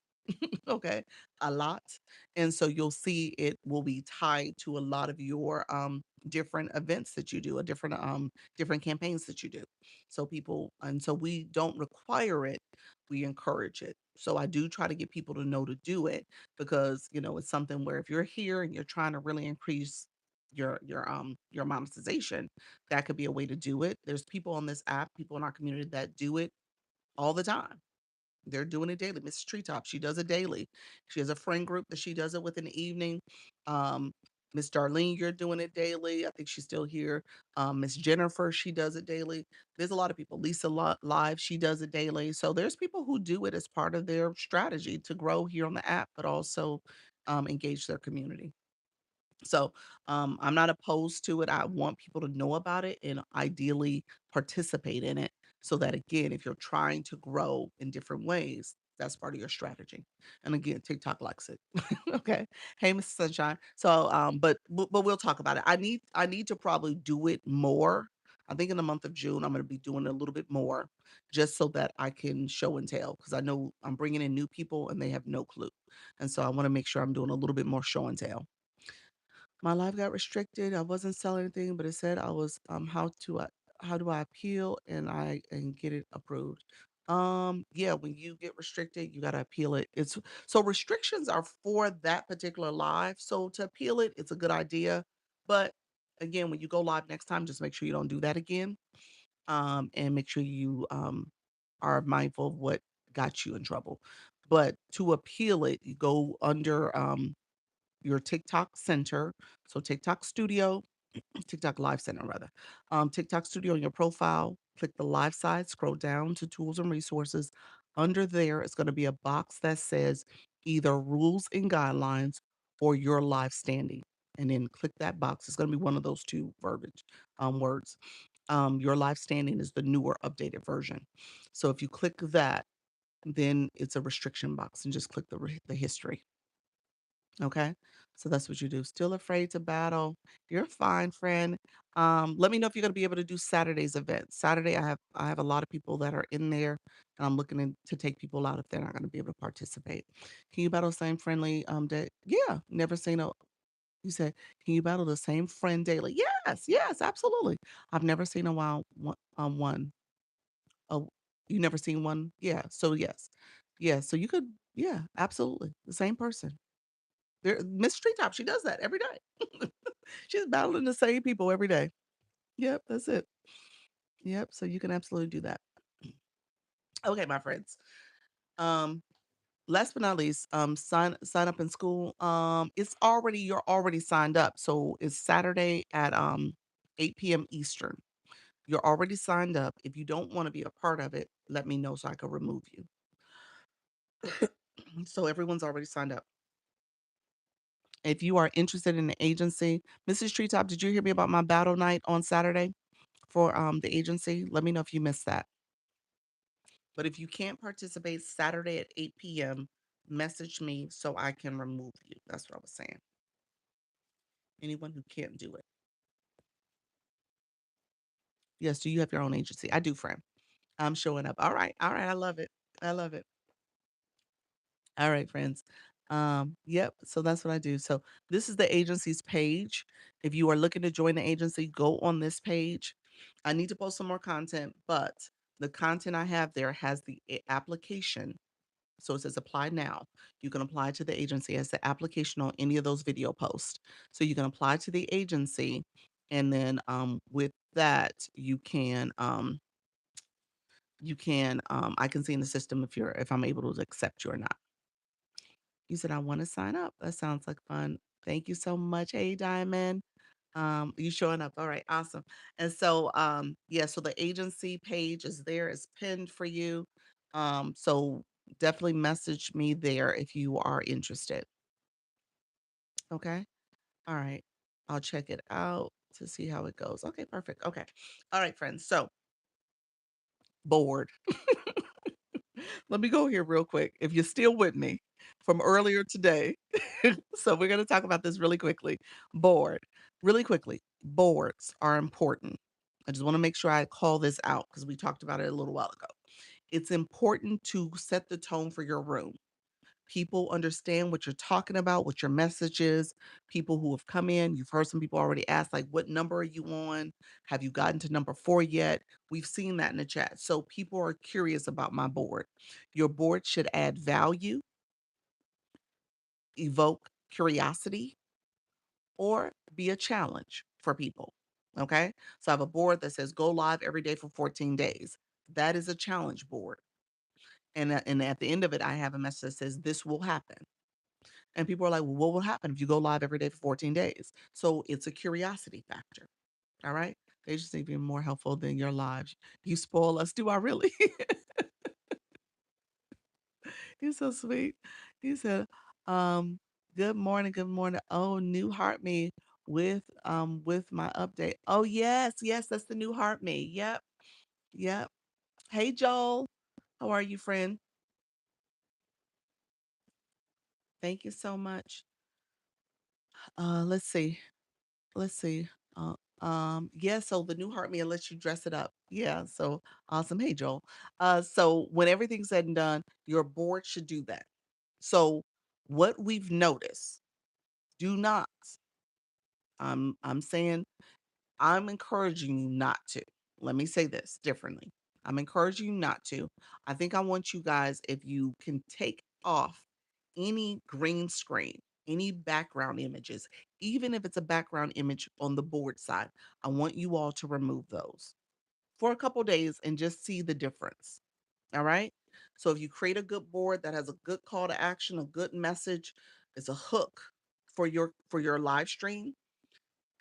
Okay, a lot. And so you'll see it will be tied to a lot of your different events that you do, a different campaigns that you do. So people and so we don't require it, we encourage it. So I do try to get people to know to do it because, it's something where if you're here and you're trying to really increase your monetization, that could be a way to do it. There's people on this app, people in our community that do it all the time. They're doing it daily. Mrs. Treetop, she does it daily. She has a friend group that she does it with in the evening. Um, Miss Darlene, you're doing it daily. I think she's still here. Miss Jennifer, she does it daily. There's a lot of people. Lisa Live, she does it daily. So there's people who do it as part of their strategy to grow here on the app, but also engage their community. So I'm not opposed to it. I want people to know about it and ideally participate in it so that, again, if you're trying to grow in different ways, that's part of your strategy. And again, TikTok likes it. Okay. Hey, Mrs. Sunshine. So, but we'll talk about it. I need to probably do it more. I think in the month of June, I'm going to be doing it a little bit more just so that I can show and tell because I know I'm bringing in new people and they have no clue. And so I want to make sure I'm doing a little bit more show and tell. My life got restricted. I wasn't selling anything, but it said I was how do I appeal and get it approved? Yeah, when you get restricted, you gotta appeal it. It's so restrictions are for that particular live. So to appeal it, it's a good idea. But again, when you go live next time, just make sure you don't do that again. And make sure you are mindful of what got you in trouble. But to appeal it, you go under your TikTok center. So TikTok Studio, TikTok Live Center rather. TikTok Studio in your profile, click the live side, scroll down to tools and resources. Under there, it's going to be a box that says either rules and guidelines or your live standing. And then click that box. It's going to be one of those two verbiage words. Your live standing is the newer, updated version. So if you click that, then it's a restriction box and just click the history. Okay. So that's what you do. Still afraid to battle. You're fine, friend. Let me know if you're gonna be able to do Saturday's event. Saturday, I have a lot of people that are in there, and I'm looking to take people out if they're not gonna be able to participate. Can you battle same friendly day? Yeah, never seen a you said, can you battle the same friend daily? Yes, yes, absolutely. I've never seen a wild one. Oh, you never seen one? Yeah. So yes. Yeah. So you could, yeah, absolutely. The same person. There Miss Treetop, she does that every day. She's battling the same people every day. Yep, that's it. Yep, so you can absolutely do that. Okay, my friends. Um, Last but not least, sign up in school. You're already signed up. So it's Saturday at 8 p.m. Eastern. You're already signed up. If you don't want to be a part of it, let me know so I can remove you. So everyone's already signed up. If you are interested in the agency, Mrs. Treetop, did you hear me about my battle night on Saturday for the agency? Let me know if you missed that. But if you can't participate Saturday at 8 p.m., message me so I can remove you. That's what I was saying. Anyone who can't do it. Yes, do you have your own agency? I do, friend. I'm showing up. All right. All right. I love it. I love it. All right, friends. Yep. So that's what I do. So this is the agency's page. If you are looking to join the agency, go on this page. I need to post some more content, but the content I have there has the application. So it says apply now. You can apply to the agency as the application on any of those video posts. So you can apply to the agency, and then with that I can see in the system if I'm able to accept you or not. You said I want to sign up. That sounds like fun. Thank you so much. Hey Diamond. You showing up. All right, awesome. And so yeah, so the agency page is there, is pinned for you. So definitely message me there if you are interested. Okay. All right. I'll check it out to see how it goes. Okay, perfect. Okay. All right, friends. So bored. Let me go here real quick. If you're still with me from earlier today. So we're going to talk about this really quickly. Board. Really quickly. Boards are important. I just want to make sure I call this out because we talked about it a little while ago. It's important to set the tone for your room. People understand what you're talking about, what your message is. People who have come in, you've heard some people already ask, like, what number are you on? Have you gotten to number 4 yet? We've seen that in the chat. So people are curious about my board. Your board should add value, evoke curiosity, or be a challenge for people. Okay. So I have a board that says go live every day for 14 days. That is a challenge board. And at the end of it, I have a message that says this will happen. And people are like, well, what will happen if you go live every day for 14 days? So it's a curiosity factor. All right. They just need to be more helpful than your lives. You spoil us. Do I really? You're so sweet. He said, good morning, good morning. Oh, new heart me with my update. Oh, yes, yes, that's the new heart me. Yep, yep. Hey Joel. How are you, friend? Thank you so much. Let's see. Let's see. Yeah, so the new heart meal lets you dress it up. Yeah, so awesome. Hey, Joel. So when everything's said and done, your board should do that. So what we've noticed, do not, I'm saying I'm encouraging you not to. Let me say this differently. I'm encouraging you not to. I think I want you guys, if you can take off any green screen, any background images, even if it's a background image on the board side, I want you all to remove those for a couple days and just see the difference. All right. So if you create a good board that has a good call to action, a good message, it's a hook for your live stream.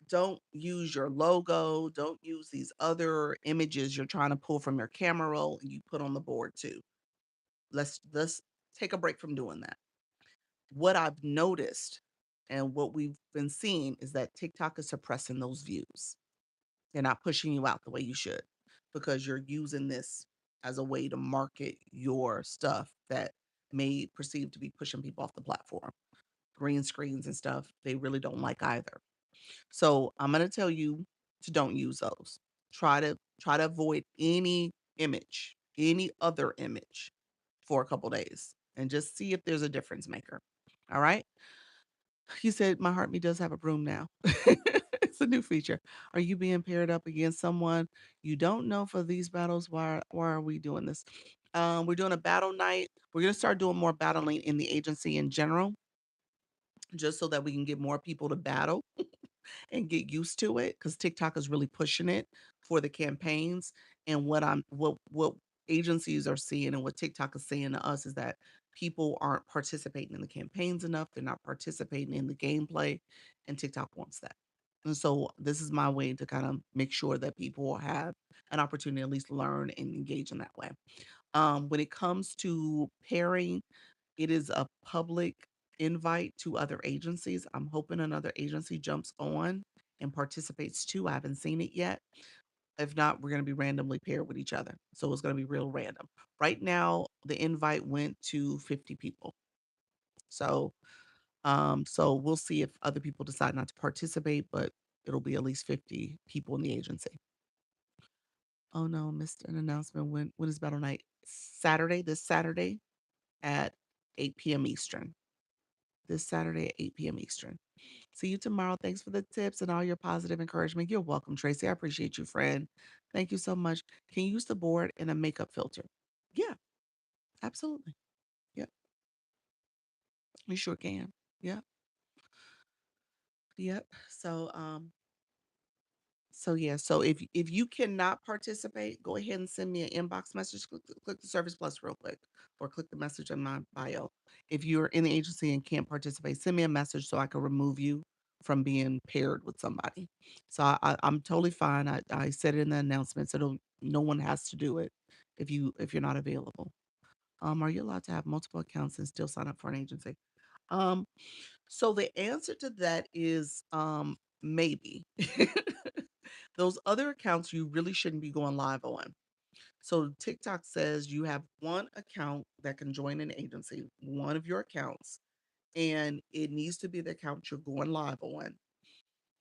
Don't use your logo. Don't use these other images you're trying to pull from your camera roll and you put on the board too. Let's take a break from doing that. What I've noticed and what we've been seeing is that TikTok is suppressing those views. They're not pushing you out the way you should because you're using this as a way to market your stuff that may perceive to be pushing people off the platform. Green screens and stuff, they really don't like either. So I'm gonna tell you to don't use those. Try to avoid any image, any other image for a couple days and just see if there's a difference maker. All right. You said my heartbeat does have a broom now. It's a new feature. Are you being paired up against someone you don't know for these battles? Why are we doing this? We're doing a battle night. We're gonna start doing more battling in the agency in general, just so that we can get more people to battle and get used to it because TikTok is really pushing it for the campaigns. And what agencies are seeing and what TikTok is saying to us is that people aren't participating in the campaigns enough. They're not participating in the gameplay, and TikTok wants that. And so this is my way to kind of make sure that people have an opportunity to at least learn and engage in that way. When it comes to pairing, it is a public invite to other agencies. I'm hoping another agency jumps on and participates too. I haven't seen it yet. If not, we're going to be randomly paired with each other. So it's going to be real random. Right now, the invite went to 50 people. So so we'll see if other people decide not to participate, but it'll be at least 50 people in the agency. Oh no, missed an announcement. When is battle night? Saturday, this Saturday at 8 p.m. Eastern. This Saturday at 8 p.m. Eastern. See you tomorrow. Thanks for the tips and all your positive encouragement. You're welcome, Tracy. I appreciate you, friend. Thank you so much. Can you use the board and a makeup filter? Yeah, absolutely. Yep, you sure can. Yep, yep. So yeah, so if you cannot participate, go ahead and send me an inbox message. Click the Service Plus real quick, or click the message in my bio. If you're in the agency and can't participate, send me a message so I can remove you from being paired with somebody. So I'm totally fine. I said it in the announcement, so no one has to do it if you're not available. Are you allowed to have multiple accounts and still sign up for an agency? Um, so the answer to that is maybe. Those other accounts you really shouldn't be going live on. So TikTok says you have one account that can join an agency, one of your accounts, and it needs to be the account you're going live on,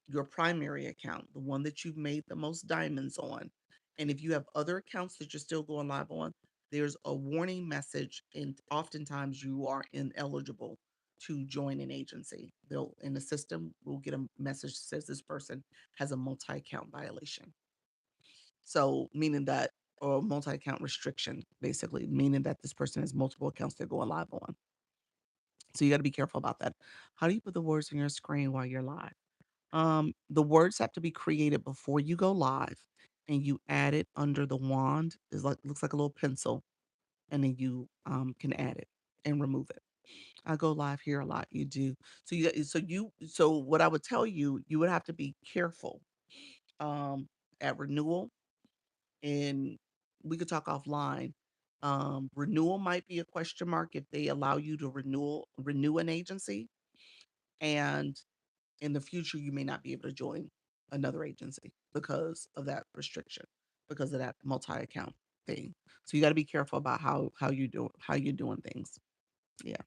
your primary account, the one that you've made the most diamonds on. And if you have other accounts that you're still going live on, there's a warning message, and oftentimes you are ineligible to join an agency. They'll in the system will get a message that says this person has a multi-account violation. So meaning that or multi-account restriction, basically, meaning that this person has multiple accounts they're going live on. So you got to be careful about that. How do you put the words on your screen while you're live? The words have to be created before you go live, and you add it under the wand. Is like looks like a little pencil, and then you can add it and remove it. I go live here a lot. You do. So what I would tell you, you would have to be careful at renewal, and we could talk offline. Renewal might be a question mark if they allow you to renew an agency, and in the future you may not be able to join another agency because of that restriction, because of that multi-account thing. So you got to be careful about how you're doing things. Yeah.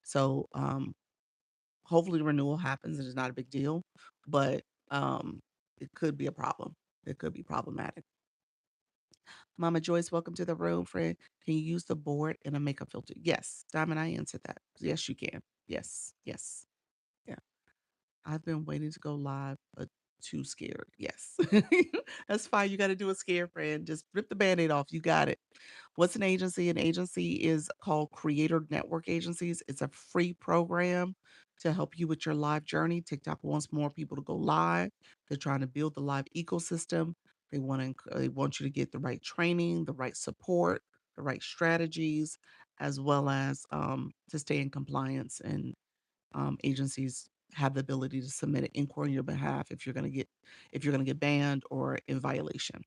So hopefully the renewal happens and it's not a big deal, but it could be a problem. It could be problematic. Mama Joyce, welcome to the room, friend. Can you use the board and a makeup filter? Yes, Diamond, I answered that. Yes, you can. Yes, yes. Yeah. I've been waiting to go live, but too scared. Yes. That's fine. You got to do a scare, friend. Just rip the band-aid off. You got it. What's an agency? An agency is called Creator Network Agencies. It's a free program to help you with your live journey. TikTok wants more people to go live. They're trying to build the live ecosystem. They want you to get the right training, the right support, the right strategies, as well as to stay in compliance, and agencies have the ability to submit an inquiry on your behalf if you're going to get banned or in violation.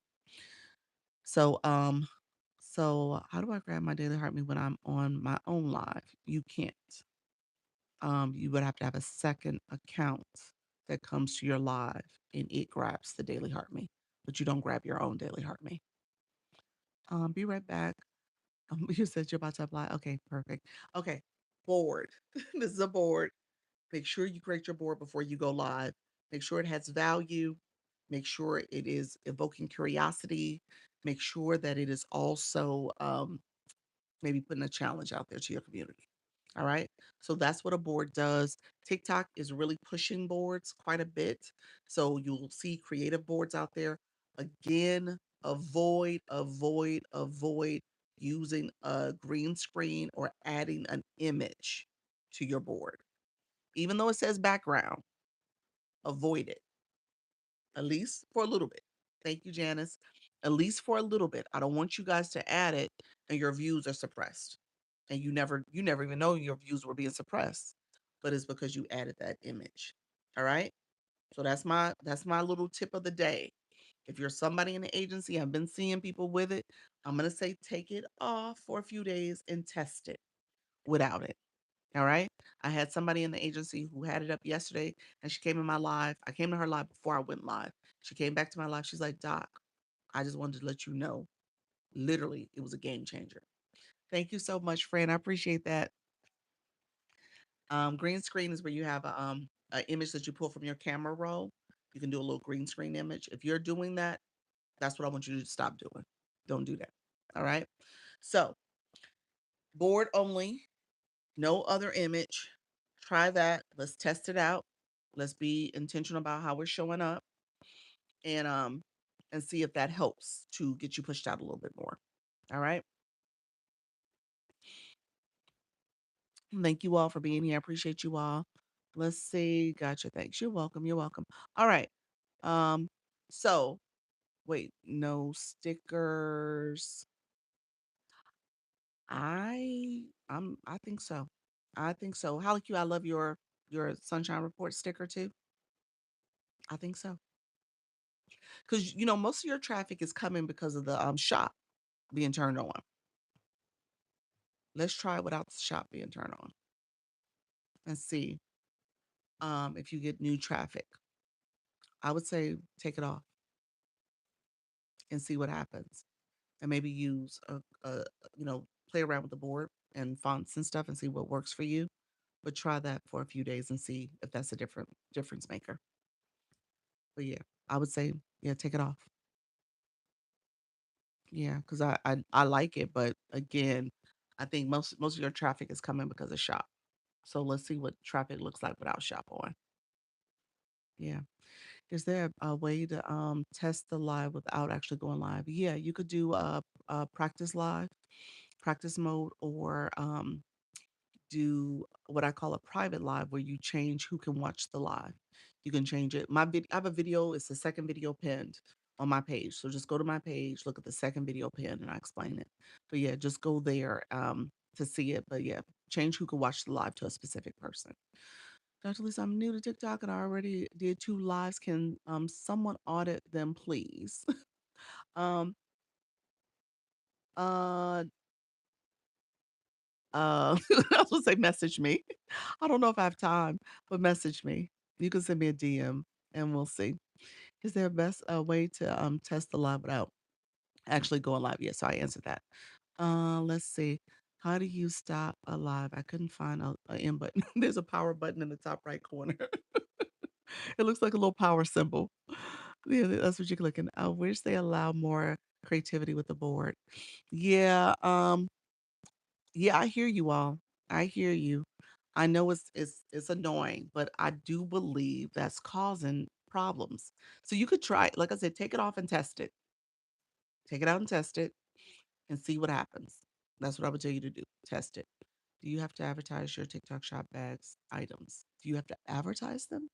So how do I grab my daily heart me when I'm on my own live? You can't. You would have to have a second account that comes to your live, and it grabs the daily heart me, but you don't grab your own daily heart me. Be right back. You said you're about to apply. Okay, perfect. Okay, board. This is a board. Make sure you create your board before you go live. Make sure it has value. Make sure it is evoking curiosity. Make sure that it is also maybe putting a challenge out there to your community. All right. So that's what a board does. TikTok is really pushing boards quite a bit. So you'll see creative boards out there. Again, avoid using a green screen or adding an image to your board. Even though it says background, avoid it, at least for a little bit. Thank you, Janice. At least for a little bit. I don't want you guys to add it and your views are suppressed. And you never even know your views were being suppressed, but it's because you added that image. All right. So that's my little tip of the day. If you're somebody in the agency, I've been seeing people with it. I'm gonna say take it off for a few days and test it without it. All right. I had somebody in the agency who had it up yesterday, and she came in my live. I came to her live before I went live. She came back to my live. She's like, Doc, I just wanted to let you know. Literally, it was a game changer. Thank you so much, friend. I appreciate that. Green screen is where you have a image that you pull from your camera roll. You can do a little green screen image. If you're doing that, that's what I want you to stop doing. Don't do that. All right. So, board only, no other image. Try that. Let's test it out. Let's be intentional about how we're showing up and see if that helps to get you pushed out a little bit more. All right. Thank you all for being here. I appreciate you all. Let's see. Gotcha. Thanks. You're welcome. You're welcome. All right. Um, so wait, no stickers. I think so. I think so. How like you, I love your Sunshine Report sticker too. I think so. Because most of your traffic is coming because of the shop being turned on. Let's try it without the shop being turned on and see if you get new traffic. I would say take it off and see what happens. And maybe use play around with the board and fonts and stuff and see what works for you. But try that for a few days and see if that's a difference maker. But yeah, I would say, yeah, take it off. Yeah, because I like it, but again, I think most of your traffic is coming because of shop. So let's see what traffic looks like without shop on. Yeah. Is there a way to test the live without actually going live? Yeah, you could do a practice live, practice mode, or do what I call a private live where you change who can watch the live. You can change it. I have a video, it's the second video pinned on my page. So just go to my page, look at the second video pin and I explain it. But yeah, just go there to see it. But yeah, change who can watch the live to a specific person. Dr. Lisa, I'm new to TikTok and I already did 2 lives. Can someone audit them, please? um uh I was gonna say message me. I don't know if I have time, but message me. You can send me a DM and we'll see. Is there a best way to test the live without actually going live? Yes, so I answered that. Let's see. How do you stop a live? I couldn't find a end button. There's a power button in the top right corner. It looks like a little power symbol. Yeah, that's what you're clicking. I wish they allow more creativity with the board. Yeah, yeah, I hear you all. I hear you. I know it's annoying, but I do believe that's causing problems. So you could try, like I said, take it off and test it. Take it out and test it and see what happens. That's what I would tell you to do. Test it. Do you have to advertise your TikTok shop bags items? Do you have to advertise them?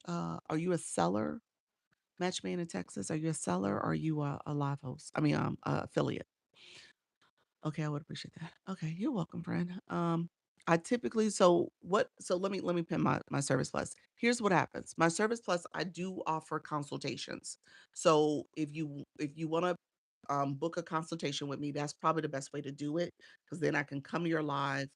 Are you a seller? Matchman in Texas, are you a seller or are you a live host? I mean, a affiliate. Okay, I would appreciate that. Okay, you're welcome, friend. I typically so let me pin my Service Plus. Here's what happens. My Service Plus, I do offer consultations. So if you want to book a consultation with me, that's probably the best way to do it because then I can come to your live.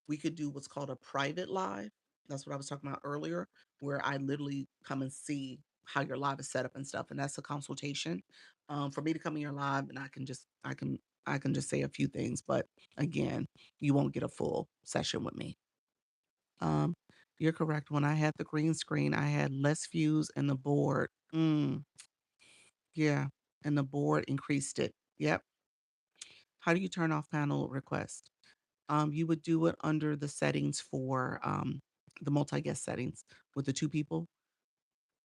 We could do what's called a private live. That's what I was talking about earlier, where I literally come and see how your live is set up and stuff, and that's a consultation. For me to come in your live, and I can just say a few things, but again, you won't get a full session with me. Um, you're correct. When I had the green screen, I had less views and the board. Yeah, and the board increased it. Yep. How do you turn off panel request? You would do it under the settings for the multi-guest settings with the 2 people.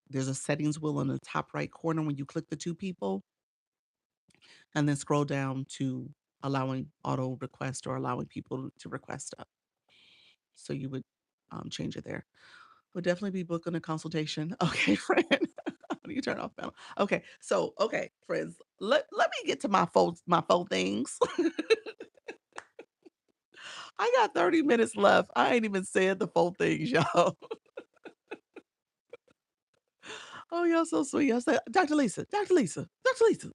There's a settings wheel in the top right corner when you click the 2 people, and then scroll down to allowing auto request or allowing people to request stuff. So you would change it there. Would definitely be booking a consultation. Okay, friend. How do you turn off panel? Okay, so okay, friends. Let me get to my phone things. I got 30 minutes left. I ain't even said the full things, y'all. Oh, y'all so sweet. I said, Dr. Lisa, Dr. Lisa, Dr. Lisa.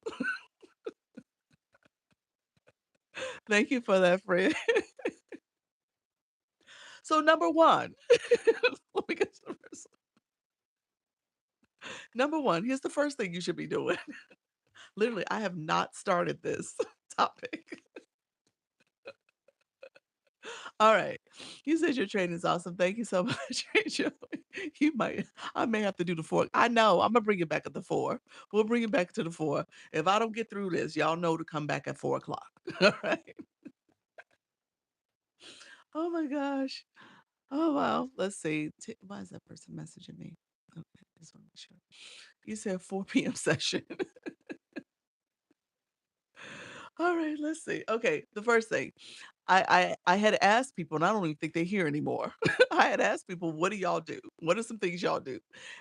Thank you for that, friend. So number one, let me get to the first. Number one, here's the first thing you should be doing. Literally, I have not started this topic. All right. You said your training is awesome. Thank you so much, Rachel. You might, I may have to do the 4. I know. I'm gonna bring it back at the 4. We'll bring it back to the 4. If I don't get through this, y'all know to come back at 4 o'clock. All right. Oh my gosh. Oh, wow. Let's see. Why is that person messaging me? Okay, just want to make sure. You said 4 p.m. session. All right, let's see. Okay, the first thing I had asked people, and I don't even think they're here anymore. I had asked people, "What do y'all do? What are some things y'all do?"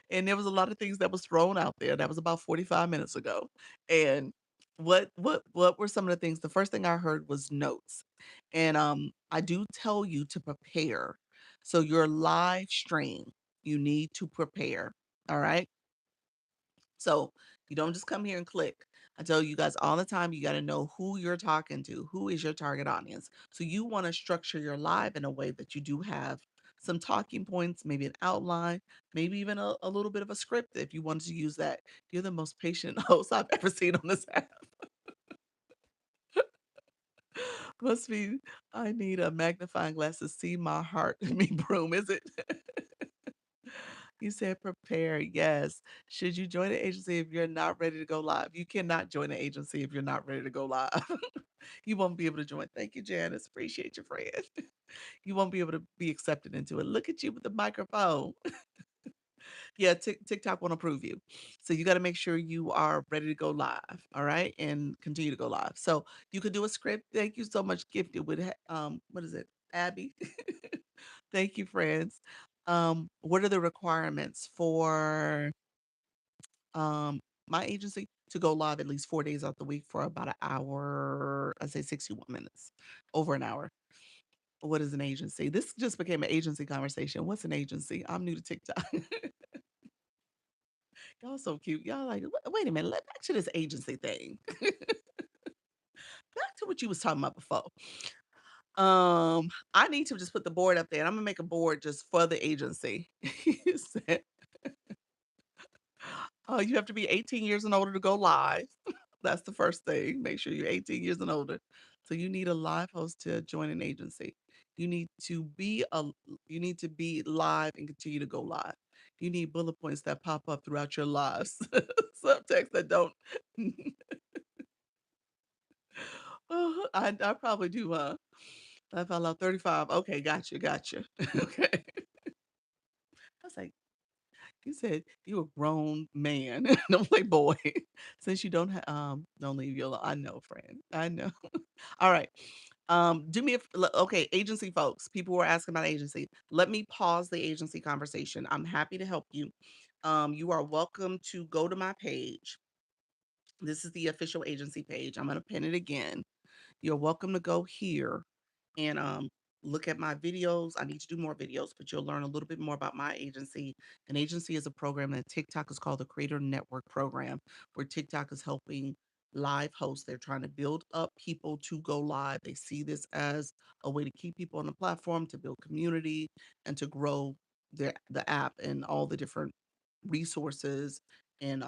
And there was a lot of things that was thrown out there. That was about 45 minutes ago. And what were some of the things? The first thing I heard was notes. And I do tell you to prepare. So your live stream, you need to prepare. All right. So you don't just come here and click. I tell you guys all the time, you got to know who you're talking to, who is your target audience. So you want to structure your live in a way that you do have some talking points, maybe an outline, maybe even a little bit of a script if you wanted to use that. You're the most patient host I've ever seen on this app. Must be, I need a magnifying glass to see my heart. Me broom, is it? You said prepare. Yes. Should you join an agency if you're not ready to go live? You cannot join an agency if you're not ready to go live. You won't be able to join. Thank you, Janice. Appreciate your friend. You won't be able to be accepted into it. Look at you with the microphone. Yeah, TikTok won't approve you. So you got to make sure you are ready to go live. All right. And continue to go live. So you could do a script. Thank you so much, Gifted with what is it? Abby. Thank you, friends. What are the requirements for my agency to go live at least 4 days out the week for about an hour? I say 61 minutes, over an hour. What is an agency? This just became an agency conversation. What's an agency? I'm new to TikTok. Y'all so cute. Y'all like, wait a minute, back to this agency thing. Back to what you was talking about before. I need to just put the board up there and I'm gonna make a board just for the agency. You said, oh, you have to be 18 years and older to go live. That's the first thing. Make sure you're 18 years and older. So you need a live host to join an agency. You need to be a you need to be live and continue to go live. You need bullet points that pop up throughout your lives. Subtext that don't. I probably do, I fell out 35. Okay, gotcha. Okay. I was like, you said you a grown man. Don't play boy. Since you don't have don't leave you alone. I know, friend. I know. All right. Do me okay, agency folks. People were asking about agency. Let me pause the agency conversation. I'm happy to help you. You are welcome to go to my page. This is the official agency page. I'm gonna pin it again. You're welcome to go here and look at my videos. I need to do more videos, but you'll learn a little bit more about my agency. An agency is a program that TikTok is called the Creator Network Program, where TikTok is helping live hosts. They're trying to build up people to go live. They see this as a way to keep people on the platform, to build community, and to grow the app and all the different resources and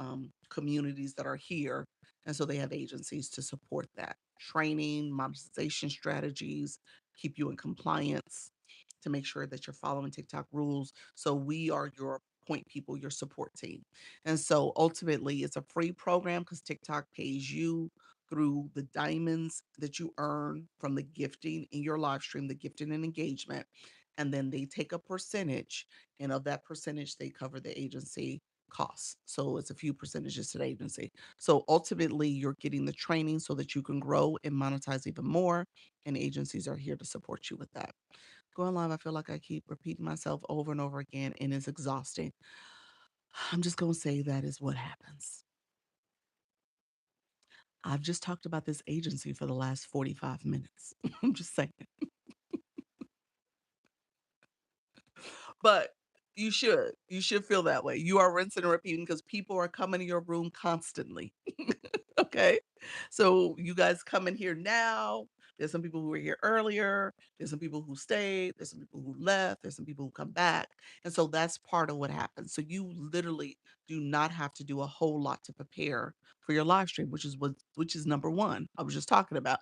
communities that are here. And so they have agencies to support that training, monetization strategies, keep you in compliance to make sure that you're following TikTok rules. So we are your point people, your support team. And so ultimately, it's a free program because TikTok pays you through the diamonds that you earn from the gifting in your live stream, the gifting and engagement. And then they take a percentage, and of that percentage, they cover the agency costs. So it's a few percentages to the agency. So ultimately, you're getting the training so that you can grow and monetize even more. And agencies are here to support you with that. Going live, I feel like I keep repeating myself over and over again, and it's exhausting. I'm just going to say that is what happens. I've just talked about this agency for the last 45 minutes. I'm just saying. But you should. You should feel that way. You are rinsing and repeating because people are coming to your room constantly. Okay. So you guys come in here now. There's some people who were here earlier. There's some people who stayed. There's some people who left. There's some people who come back. And so that's part of what happens. So you literally do not have to do a whole lot to prepare for your live stream, which is number one. I was just talking about.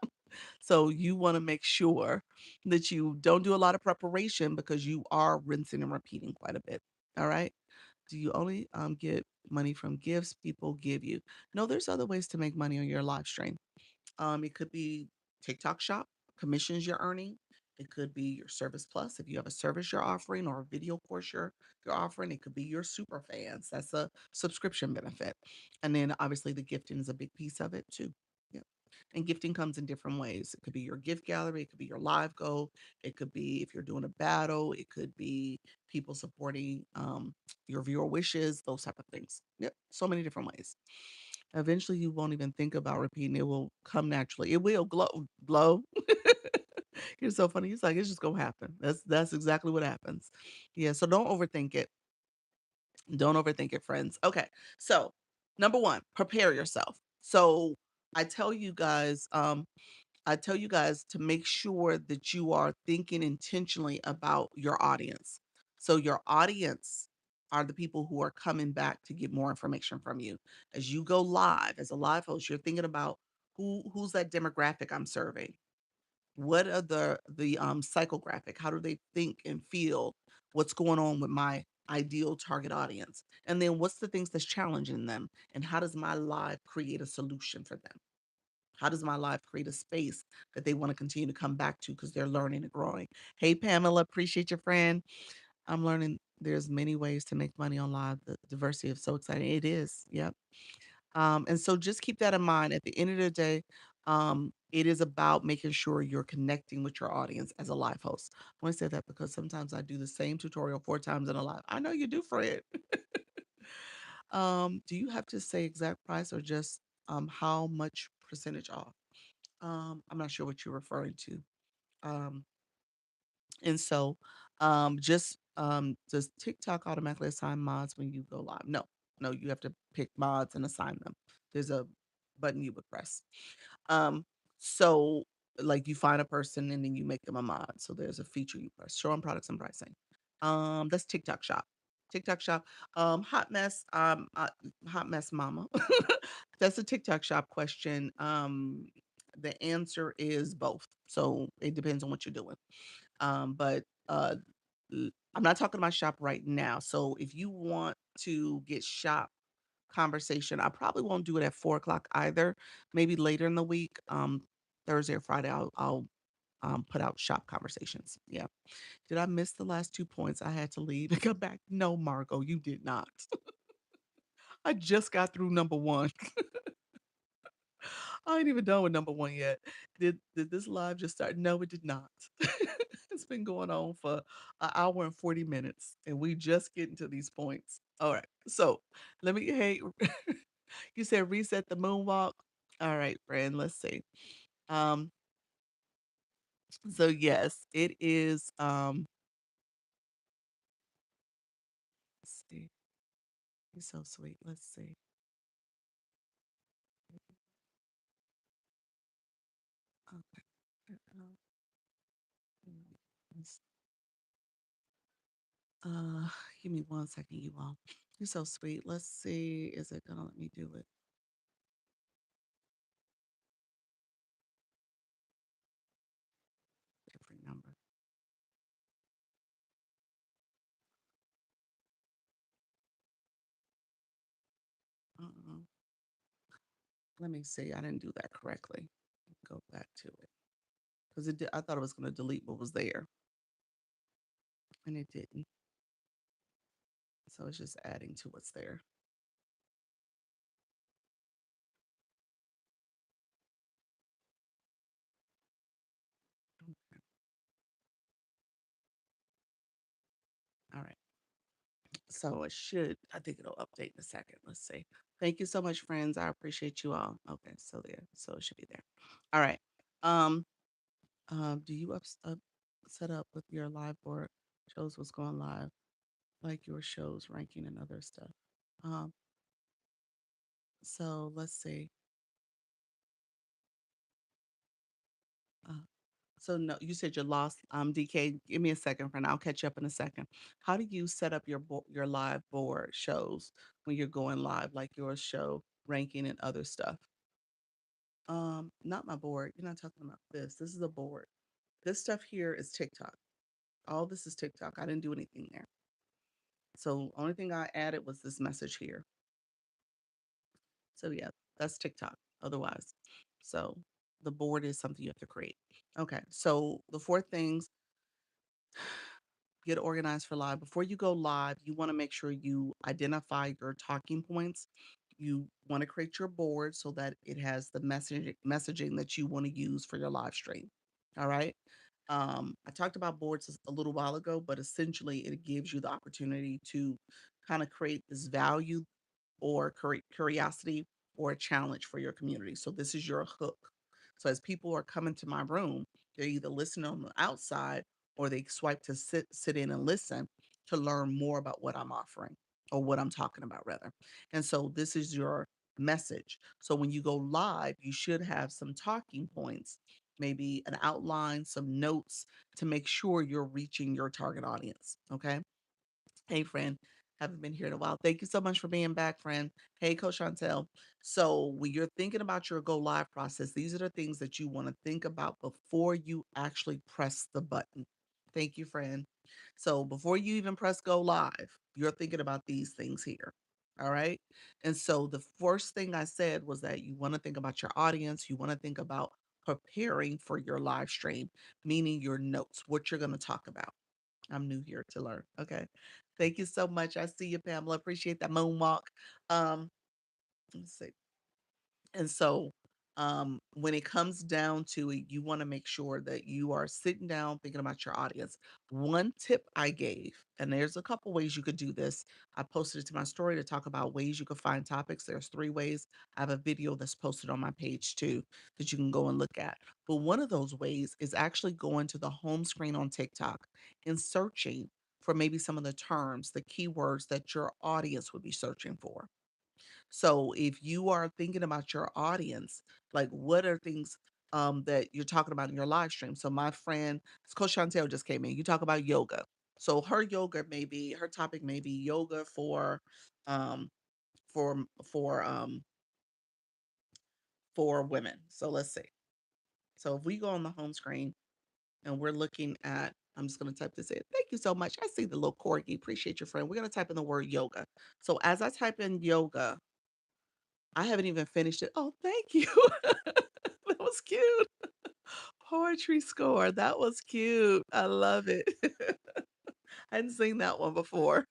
So you want to make sure that you don't do a lot of preparation because you are rinsing and repeating quite a bit. All right. Do you only get money from gifts people give you? No, there's other ways to make money on your live stream. It could be TikTok shop, commissions you're earning. It could be your service plus if you have a service you're offering or a video course you're offering. It could be your super fans. That's a subscription benefit. And then obviously the gifting is a big piece of it too. Yep. And gifting comes in different ways. It could be your gift gallery, it could be your live goal, it could be if you're doing a battle, it could be people supporting your viewer wishes, those type of things. Yep. So many different ways. Eventually you won't even think about repeating. It will come naturally. It will glow. You're so funny. It's like it's just gonna happen. That's exactly what happens. Yeah. So don't overthink it. Don't overthink it, friends. Okay. So number one, prepare yourself. So I tell you guys, I tell you guys to make sure that you are thinking intentionally about your audience. So your audience are the people who are coming back to get more information from you. As you go live, as a live host, you're thinking about who's that demographic I'm serving. What are the psychographic? How do they think and feel? What's going on with my ideal target audience? And then what's the things that's challenging them? And how does my live create a solution for them? How does my life create a space that they want to continue to come back to because they're learning and growing? Hey, Pamela, appreciate your friend. I'm learning there's many ways to make money on live. The diversity is so exciting. It is. Yep. And so just keep that in mind. At the end of the day, it is about making sure you're connecting with your audience as a live host. I want to say that because sometimes I do the same tutorial 4 times in a live. I know you do, Fred. Do you have to say exact price or just how much percentage off? I'm not sure what you're referring to. Um, and so does TikTok automatically assign mods when you go live? No, no, you have to pick mods and assign them. There's a button you would press. Um, so like you find a person and then you make them a mod. So there's a feature you press, show on products and pricing. That's TikTok shop. TikTok shop. Hot mess mama. That's a TikTok shop question. The answer is both. So it depends on what you're doing. But I'm not talking about shop right now. So if you want to get shop conversation, I probably won't do it at 4 o'clock either. Maybe later in the week, Thursday or Friday, I'll put out shop conversations. Yeah. Did I miss the last 2 points? I had to leave and come back. No, Margot, you did not. I just got through number one. I ain't even done with number one yet. Did this live just start? No, it did not. It's been going on for an hour and 40 minutes, and we just getting to these points. All right. So let me, hey, you said reset the moonwalk. All right, friend, let's see. Um, so yes, it is, let's see. You're so sweet. Let's see. Okay. Let's- Uh, give me 1 second, you all. You're so sweet. Let's see. Is it gonna let me do it? Different number. Uh-uh. Let me see. I didn't do that correctly. Go back to it because it did, I thought it was gonna delete what was there, and it didn't. So it's just adding to what's there. Okay. All right. So it should, I think it'll update in a second. Let's see. Thank you so much, friends. I appreciate you all. Okay, so there. So it should be there. All right. Um, do you set up with your live board shows what's going live, like your shows ranking and other stuff? Um, so let's see. Uh, so no, you said you lost DK. Give me a second, friend. I'll catch you up in a second. How do you set up your live board shows when you're going live, like your show ranking and other stuff? Not my board. You're not talking about this. This is a board. This stuff here is TikTok. All this is TikTok. I didn't do anything there. So only thing I added was this message here. So yeah, that's TikTok. Otherwise, so the board is something you have to create. Okay. So the four things: get organized for live. Before you go live, you want to make sure you identify your talking points. You want to create your board so that it has the messaging that you want to use for your live stream. All right. I talked about boards a little while ago, but essentially it gives you the opportunity to kind of create this value or curiosity or a challenge for your community. So this is your hook. So as people are coming to my room, they're either listening on the outside or they swipe to sit in and listen to learn more about what I'm offering or what I'm talking about rather. And so this is your message. So when you go live, you should have some talking points, maybe an outline, some notes to make sure you're reaching your target audience. Okay. Hey, friend. Haven't been here in a while. Thank you so much for being back, friend. Hey, Coach Chantel. So, when you're thinking about your go live process, these are the things that you want to think about before you actually press the button. Thank you, friend. So, before you even press go live, you're thinking about these things here. All right. And so, the first thing I said was that you want to think about your audience. You want to think about preparing for your live stream, meaning your notes, what you're going to talk about. I'm new here to learn. Okay. Thank you so much. I see you, Pamela. Appreciate that moonwalk. Um, let's see. And so, when it comes down to it, you want to make sure that you are sitting down thinking about your audience. One tip I gave, and there's a couple ways you could do this. I posted it to my story to talk about ways you could find topics. There's three ways. I have a video that's posted on my page too that you can go and look at. But one of those ways is actually going to the home screen on TikTok and searching for maybe some of the terms, the keywords that your audience would be searching for. So if you are thinking about your audience, like what are things that you're talking about in your live stream? So my friend, Coach Chantel just came in. You talk about yoga. So her yoga may be her topic may be yoga um for for um for women. So let's see. So if we go on the home screen and we're looking at, I'm just going to type this in. Thank you so much. I see the little corgi. Appreciate your friend. We're going to type in the word yoga. So as I type in yoga, I haven't even finished it. Oh, thank you. That was cute. Poetry score. That was cute. I love it. I hadn't seen that one before.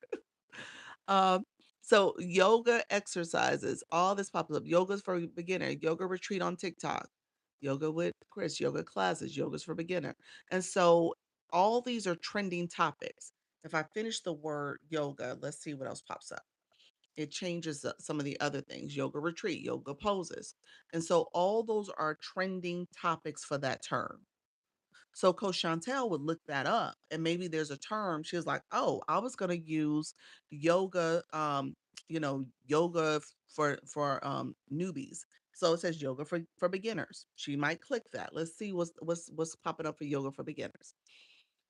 Um, so yoga exercises, all this pops up. Yoga's for beginner, yoga retreat on TikTok, yoga with Chris, yoga classes, yoga's for beginner. And so all these are trending topics. If I finish the word yoga, let's see what else pops up. It changes some of the other things, yoga retreat, yoga poses. And so all those are trending topics for that term. So Coach Chantel would look that up and maybe there's a term. She was like, oh, I was gonna use yoga, yoga for newbies. So it says yoga for beginners. She might click that. Let's see what's popping up for yoga for beginners.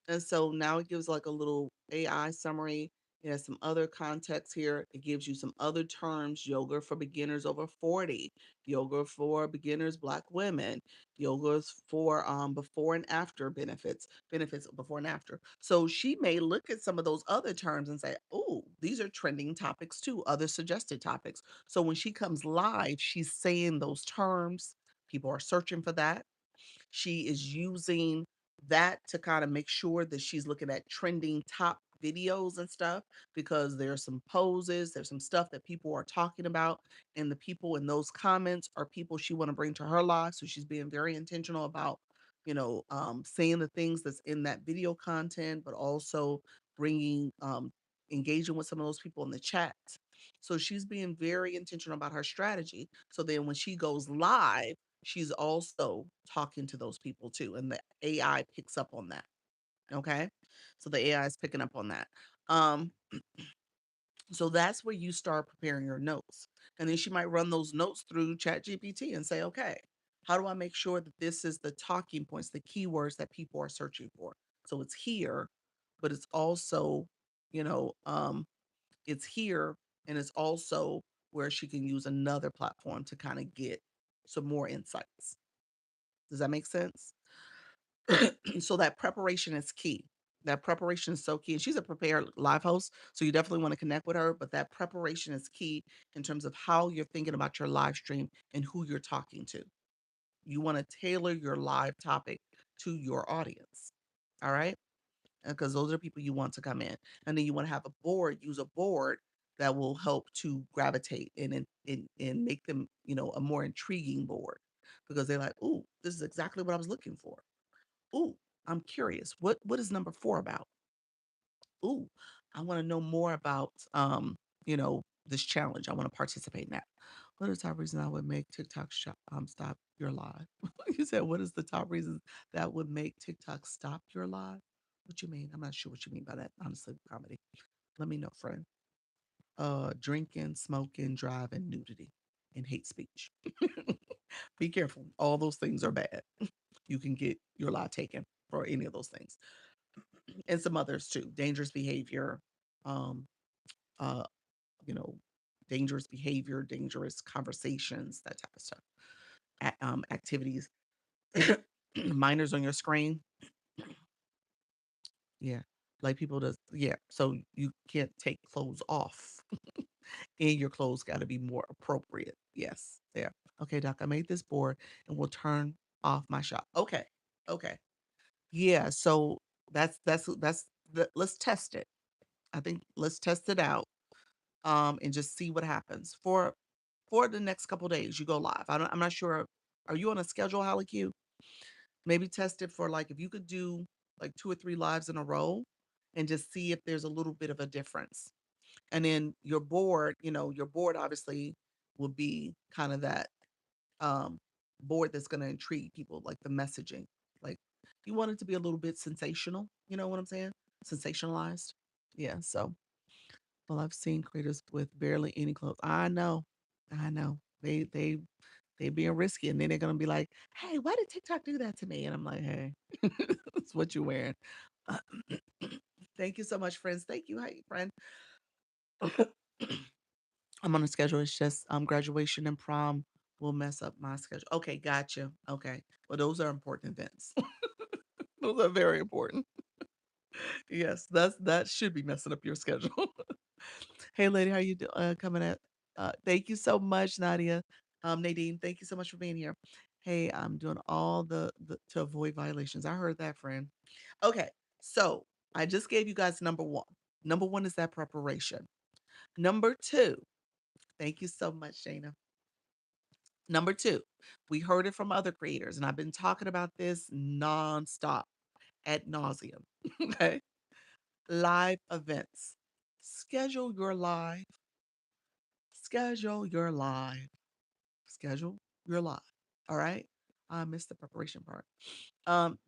And so now it gives like a little AI summary. It has some other context here. It gives you some other terms: yoga for beginners over 40, yoga for beginners, Black women, yoga's for before and after benefits before and after. So she may look at some of those other terms and say, oh, these are trending topics too, other suggested topics. So when she comes live, she's saying those terms. People are searching for that. She is using that to kind of make sure that she's looking at trending top videos and stuff because there's some poses, there's some stuff that people are talking about, and the people in those comments are people she want to bring to her live. So she's being very intentional about, saying the things that's in that video content, but also bringing engaging with some of those people in the chat. So she's being very intentional about her strategy. So then when she goes live, she's also talking to those people too, and the AI picks up on that. Okay. So the AI is picking up on that. Um, so that's where you start preparing your notes. And then she might run those notes through Chat GPT and say, okay, how do I make sure that this is the talking points, the keywords that people are searching for? So it's here, but it's also, you know, it's here and it's also where she can use another platform to kind of get some more insights. Does that make sense? So that preparation is key. That preparation is so key. And she's a prepared live host, so you definitely want to connect with her. But that preparation is key in terms of how you're thinking about your live stream and who you're talking to. You want to tailor your live topic to your audience. All right. Because those are people you want to come in. And then you want to have a board, use a board that will help to gravitate and make them, a more intriguing board because they're like, ooh, this is exactly what I was looking for. Ooh, I'm curious. What is number 4 about? Ooh, I want to know more about this challenge. I want to participate in that. What are the top reasons I would make TikTok stop your live? You said what is the top reasons that would make TikTok stop your live? What you mean? I'm not sure what you mean by that, honestly, comedy. Let me know, friend. Drinking, smoking, driving, nudity, and hate speech. Be careful. All those things are bad. You can get your live taken for any of those things. And some others too. Dangerous behavior, um, uh, you know, dangerous behavior, dangerous conversations, that type of stuff. Activities. Minors on your screen. Yeah. Like people does, yeah. So you can't take clothes off. And your clothes got to be more appropriate. Yes. There. Okay, Doc, I made this board and we'll turn off my shop. Okay. Okay. Yeah. So let's test it. I think let's test it out. And just see what happens for the next couple days. You go live. I'm not sure. Are you on a schedule, Holly Q? Maybe test it for like if you could do like 2 or 3 lives in a row, and just see if there's a little bit of a difference. And then your board obviously will be kind of that um board that's going to intrigue people, like the messaging. Like you want it to be a little bit sensational. You know what I'm saying? Sensationalized. Yeah. So well, I've seen creators with barely any clothes. I know. I know. They being risky, and then they're gonna be like, "Hey, why did TikTok do that to me?" And I'm like, "Hey, it's what you're wearing." Uh, Thank you so much, friends. Thank you. Hey, friend. I'm on a schedule. It's just graduation and prom will mess up my schedule. Okay, gotcha. Okay. Well, those are important events. Those are very important. Yes, that should be messing up your schedule. Hey, lady, how you coming at? Thank you so much, Nadia. Nadine, thank you so much for being here. Hey, I'm doing all the to avoid violations. I heard that, friend. Okay, so I just gave you guys number 1. Number 1 is that preparation. Number 2, thank you so much, Shayna. Number 2, we heard it from other creators, and I've been talking about this nonstop, ad nauseum. Okay, live events. Schedule your live. Schedule your live. Schedule your live. All right. I missed the preparation part.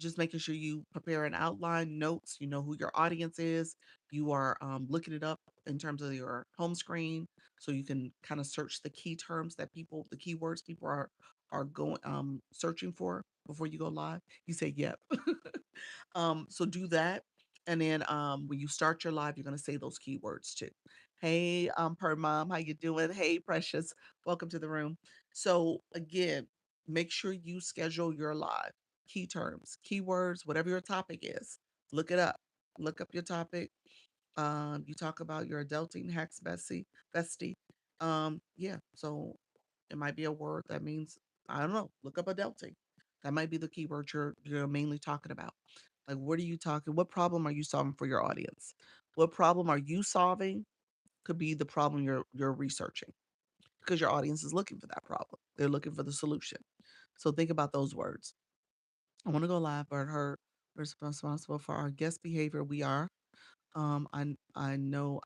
Just making sure you prepare an outline, notes, you know who your audience is. You are looking it up in terms of your home screen so you can kind of search the key terms that the keywords people are going searching for before you go live. You say yep. So do that. And then when you start your live, you're gonna say those keywords too. Hey, per mom, how you doing? Hey, precious, welcome to the room. So again, make sure you schedule your live. Key terms, keywords, whatever your topic is. Look it up. Look up your topic. You talk about your adulting hacks, bestie. Yeah. So it might be a word that means I don't know. Look up adulting. That might be the keyword you're mainly talking about. Like, what are you talking? What problem are you solving for your audience? What problem are you solving? Could be the problem you're researching because your audience is looking for that problem. They're looking for the solution. So think about those words. I want to go live, but her responsible for our guest behavior. We are. I know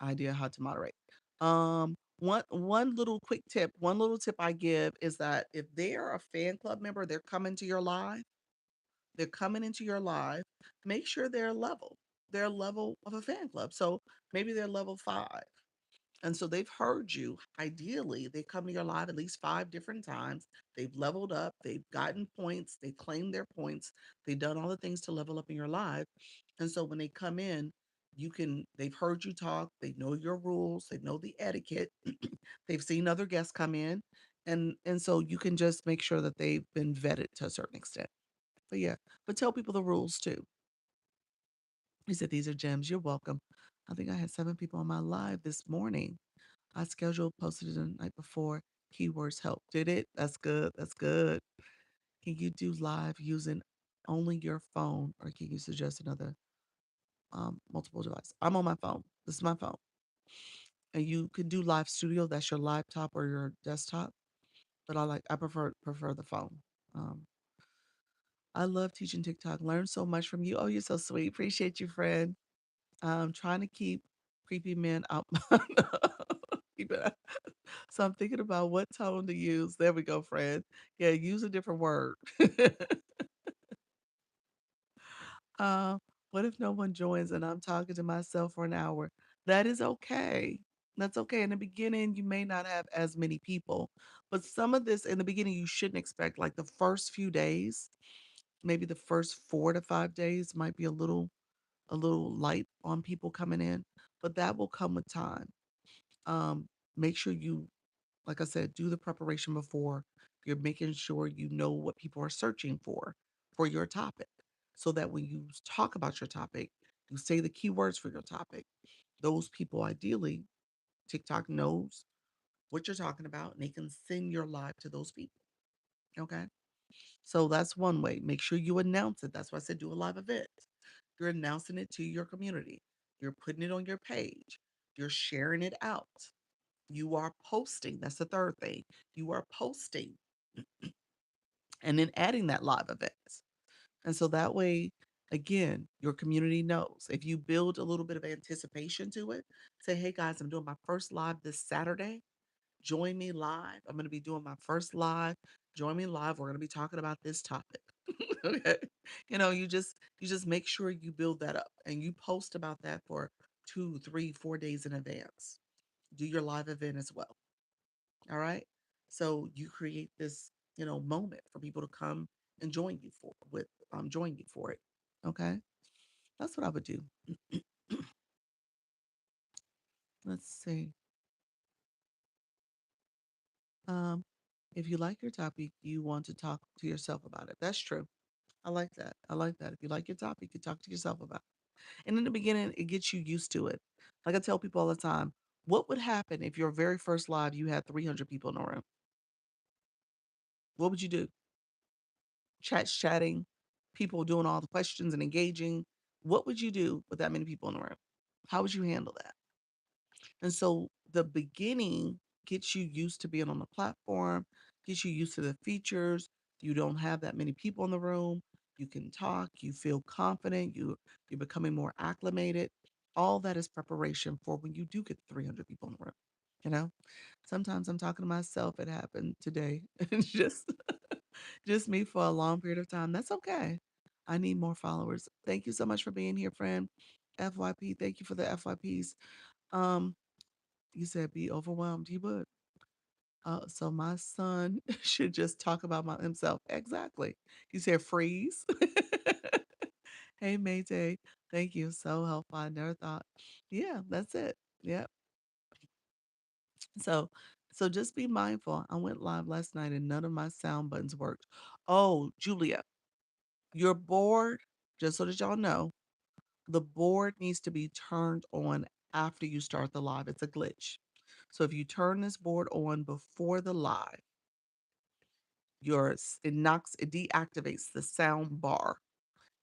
idea how to moderate. One little quick tip. One little tip I give is that if they are a fan club member, they're coming to your live. They're coming into your live. Make sure they're level. They're level of a fan club. So maybe they're level 5. And so they've heard you. Ideally, they come to your live at least 5 different times. They've leveled up, they've gotten points, they claimed their points, they've done all the things to level up in your live. And so when they come in, they've heard you talk, they know your rules, they know the etiquette, they've seen other guests come in. And so you can just make sure that they've been vetted to a certain extent. But yeah, but tell people the rules too. He said, these are gems. You're welcome. I think I had 7 people on my live this morning. I scheduled, posted it the night before. keywords help. Did it? That's good. That's good. Can you do live using only your phone, or can you suggest another multiple device? I'm on my phone. This is my phone. And you can do live studio. That's your laptop or your desktop. But I prefer the phone. Um, I love teaching TikTok. Learn so much from you. Oh, you're so sweet. Appreciate you, friend. Trying to keep creepy men out. Keep it. So I'm thinking about what tone to use. There we go, friend. Yeah, use a different word. uh, what if no one joins and I'm talking to myself for an hour? That is okay. That's okay. In the beginning, you may not have as many people, but some of this in the beginning, you shouldn't expect. Like the first few days, maybe the first 4 to 5 days might be a little light on people coming in, but that will come with time. Make sure you, like I said, do the preparation before. You're making sure you know what people are searching for your topic, so that when you talk about your topic, you say the keywords for your topic. Those people, ideally, TikTok knows what you're talking about and they can send your live to those people. Okay. So that's one way. Make sure you announce it. That's why I said do a live event. You're announcing it to your community. You're putting it on your page. You're sharing it out. You are posting. That's the third thing. You are posting and then adding that live event. And so that way, again, your community knows. If you build a little bit of anticipation to it, say, hey guys, I'm doing my first live this Saturday. Join me live. I'm going to be doing my first live. Join me live. We're going to be talking about this topic. Okay. You just make sure you build that up and you post about that for 2, 3, 4 days in advance. Do your live event as well. All right. So you create this, moment for people to come and join you for it. Okay. That's what I would do. Let's see. Um, if you like your topic, you want to talk to yourself about it. That's true. I like that. I like that. If you like your topic, you talk to yourself about it. And in the beginning, it gets you used to it. Like I tell people all the time, what would happen if your very first live you had 300 people in the room? What would you do? Chatting, people doing all the questions and engaging. What would you do with that many people in the room? How would you handle that? And so the beginning gets you used to being on the platform, gets you used to the features. You don't have that many people in the room. You can talk, you feel confident, you're becoming more acclimated. All that is preparation for when you do get 300 people in the room. You know, sometimes I'm talking to myself. It happened today. It's just me for a long period of time. That's okay. I need more followers. Thank you so much for being here, friend. FYP, thank you for the FYPs. Um, you said be overwhelmed. He would. So my son should just talk about himself. Exactly. You said freeze. Hey, Mayday. Thank you. So helpful. I never thought. Yeah, that's it. Yep. So, so just be mindful. I went live last night and none of my sound buttons worked. Oh, Julia, your board, just so that y'all know, the board needs to be turned on after you start the live. It's a glitch. So if you turn this board on before the live, it deactivates the sound bar.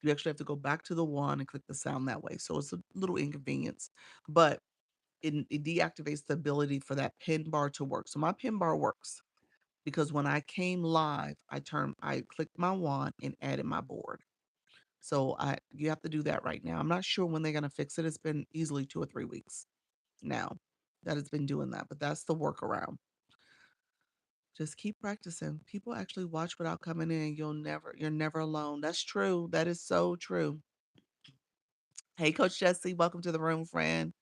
You actually have to go back to the one and click the sound that way. So it's a little inconvenience, but it deactivates the ability for that pin bar to work. So my pin bar works because when I came live, I clicked my wand and added my board. So you have to do that right now. I'm not sure when they're gonna fix it. It's been easily 2 or 3 weeks now that it's been doing that, but that's the workaround. Just keep practicing. People actually watch without coming in. You're never alone. That's true. That is so true. Hey, Coach Jesse, welcome to the room, friend.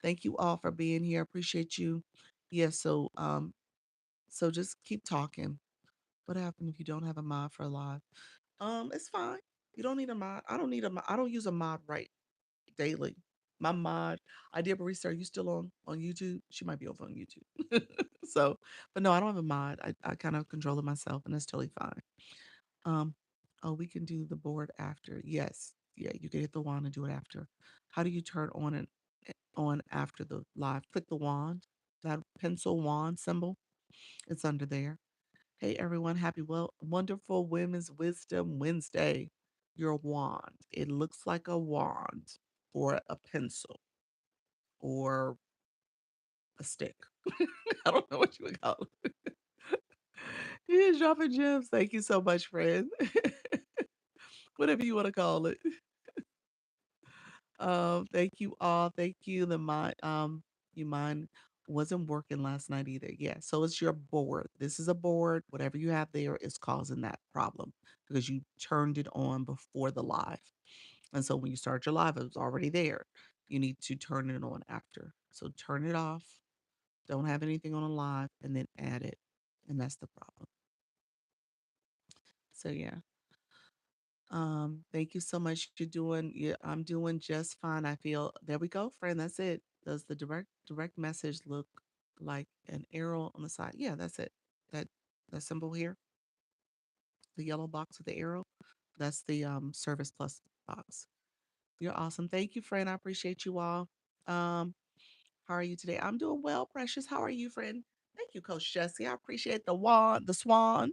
Thank you all for being here. Appreciate you. Yeah, so just keep talking. What happened if you don't have a mod for a live? It's fine. You don't need a mod. I don't need a mod. I don't use a mod right daily. My mod, I did Barista. Are you still on YouTube? She might be over on YouTube. So, but no, I don't have a mod. I kind of control it myself, and that's totally fine. Um, oh, we can do the board after. Yes, yeah, you can hit the wand and do it after. How do you turn on after the live? Click the wand, that pencil wand symbol. It's under there. Hey everyone, happy wonderful Women's Wisdom Wednesday. Your wand. It looks like a wand or a pencil or a stick. I don't know what you would call it. Yeah, dropping gems. Thank you so much, friend. Whatever you want to call it. Thank you all. Thank you. You mine wasn't working last night either. Yeah. So it's your board. This is a board. Whatever you have there is causing that problem because you turned it on before the live. And so when you start your live, it was already there. You need to turn it on after. So turn it off. Don't have anything on a live and then add it. And that's the problem. So yeah. Thank you so much. Yeah, I'm doing just fine. I feel there we go, friend. That's it. Does the direct message look like an arrow on the side? Yeah, that's it. That that symbol here, the yellow box with the arrow, that's the Service Plus box. You're awesome. Thank you, friend. I appreciate you all. Um, how are you today? I'm doing well, precious. How are you, friend? Thank you, Coach Jesse. I appreciate the swan.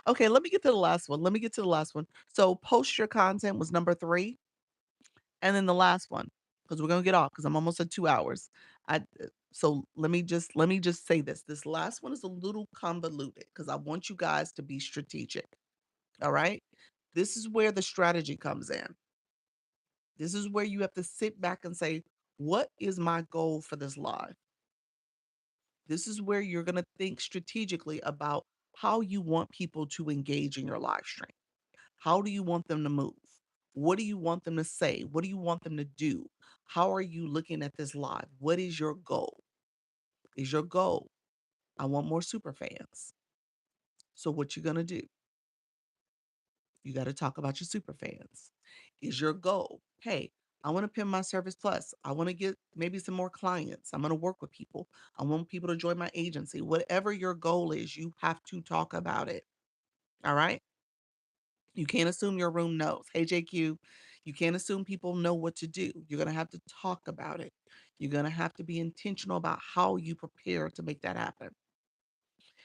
Okay, let me get to the last one. Let me get to the last one. So post your content was number 3. And then the last one, because we're gonna get off because I'm almost at 2 hours. So let me just say this. This last one is a little convoluted because I want you guys to be strategic. All right. This is where the strategy comes in. This is where you have to sit back and say, what is my goal for this live? This is where you're gonna think strategically about how you want people to engage in your live stream. How do you want them to move? What do you want them to say? What do you want them to do? How are you looking at this live? What is your goal? Is your goal, I want more super fans. So what you going to do? You got to talk about your super fans. Is your goal, hey, I want to pin my Service Plus. I want to get maybe some more clients. I'm going to work with people. I want people to join my agency. Whatever your goal is, you have to talk about it. All right? You can't assume your room knows. Hey, JQ, you can't assume people know what to do. You're going to have to talk about it. You're going to have to be intentional about how you prepare to make that happen.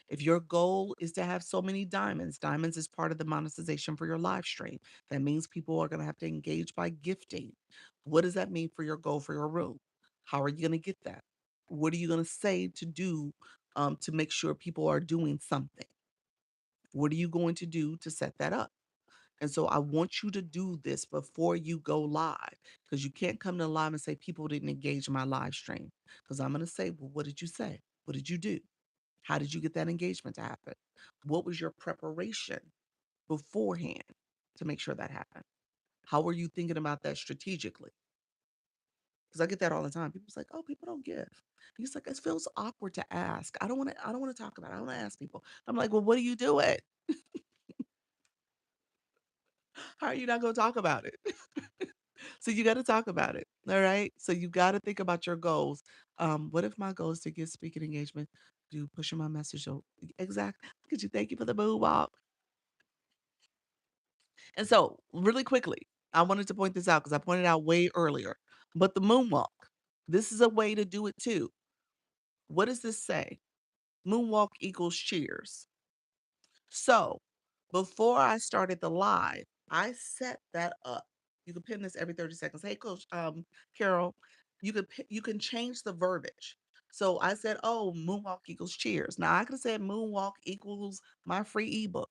If your goal is to have so many diamonds, diamonds is part of the monetization for your live stream. That means people are going to have to engage by gifting. What does that mean for your goal for your room? How are you going to get that? What are you going to say to do to make sure people are doing something? What are you going to do to set that up? And so I want you to do this before you go live because you can't come to live and say people didn't engage my live stream. Because I'm going to say, well, what did you say? What did you do? How did you get that engagement to happen? What was your preparation beforehand to make sure that happened? How were you thinking about that strategically? Because I get that all the time. People's like, oh, people don't give. He's like, it feels awkward to ask. I don't want to talk about it. I don't want to ask people. I'm like, well, what are you doing? How are you not going to talk about it? So you got to talk about it. All right. So you got to think about your goals. What if my goal is to get speaking engagement? Do pushing my message. So exactly. Could you thank you for the moonwalk? And so really quickly, I wanted to point this out because I pointed out way earlier. But the moonwalk, this is a way to do it too. What does this say? Moonwalk equals cheers. So before I started the live, I set that up. You can pin this every 30 seconds. Hey, Coach Carol, you can change the verbiage. So I said, oh, moonwalk equals cheers. Now I could have said moonwalk equals my free ebook.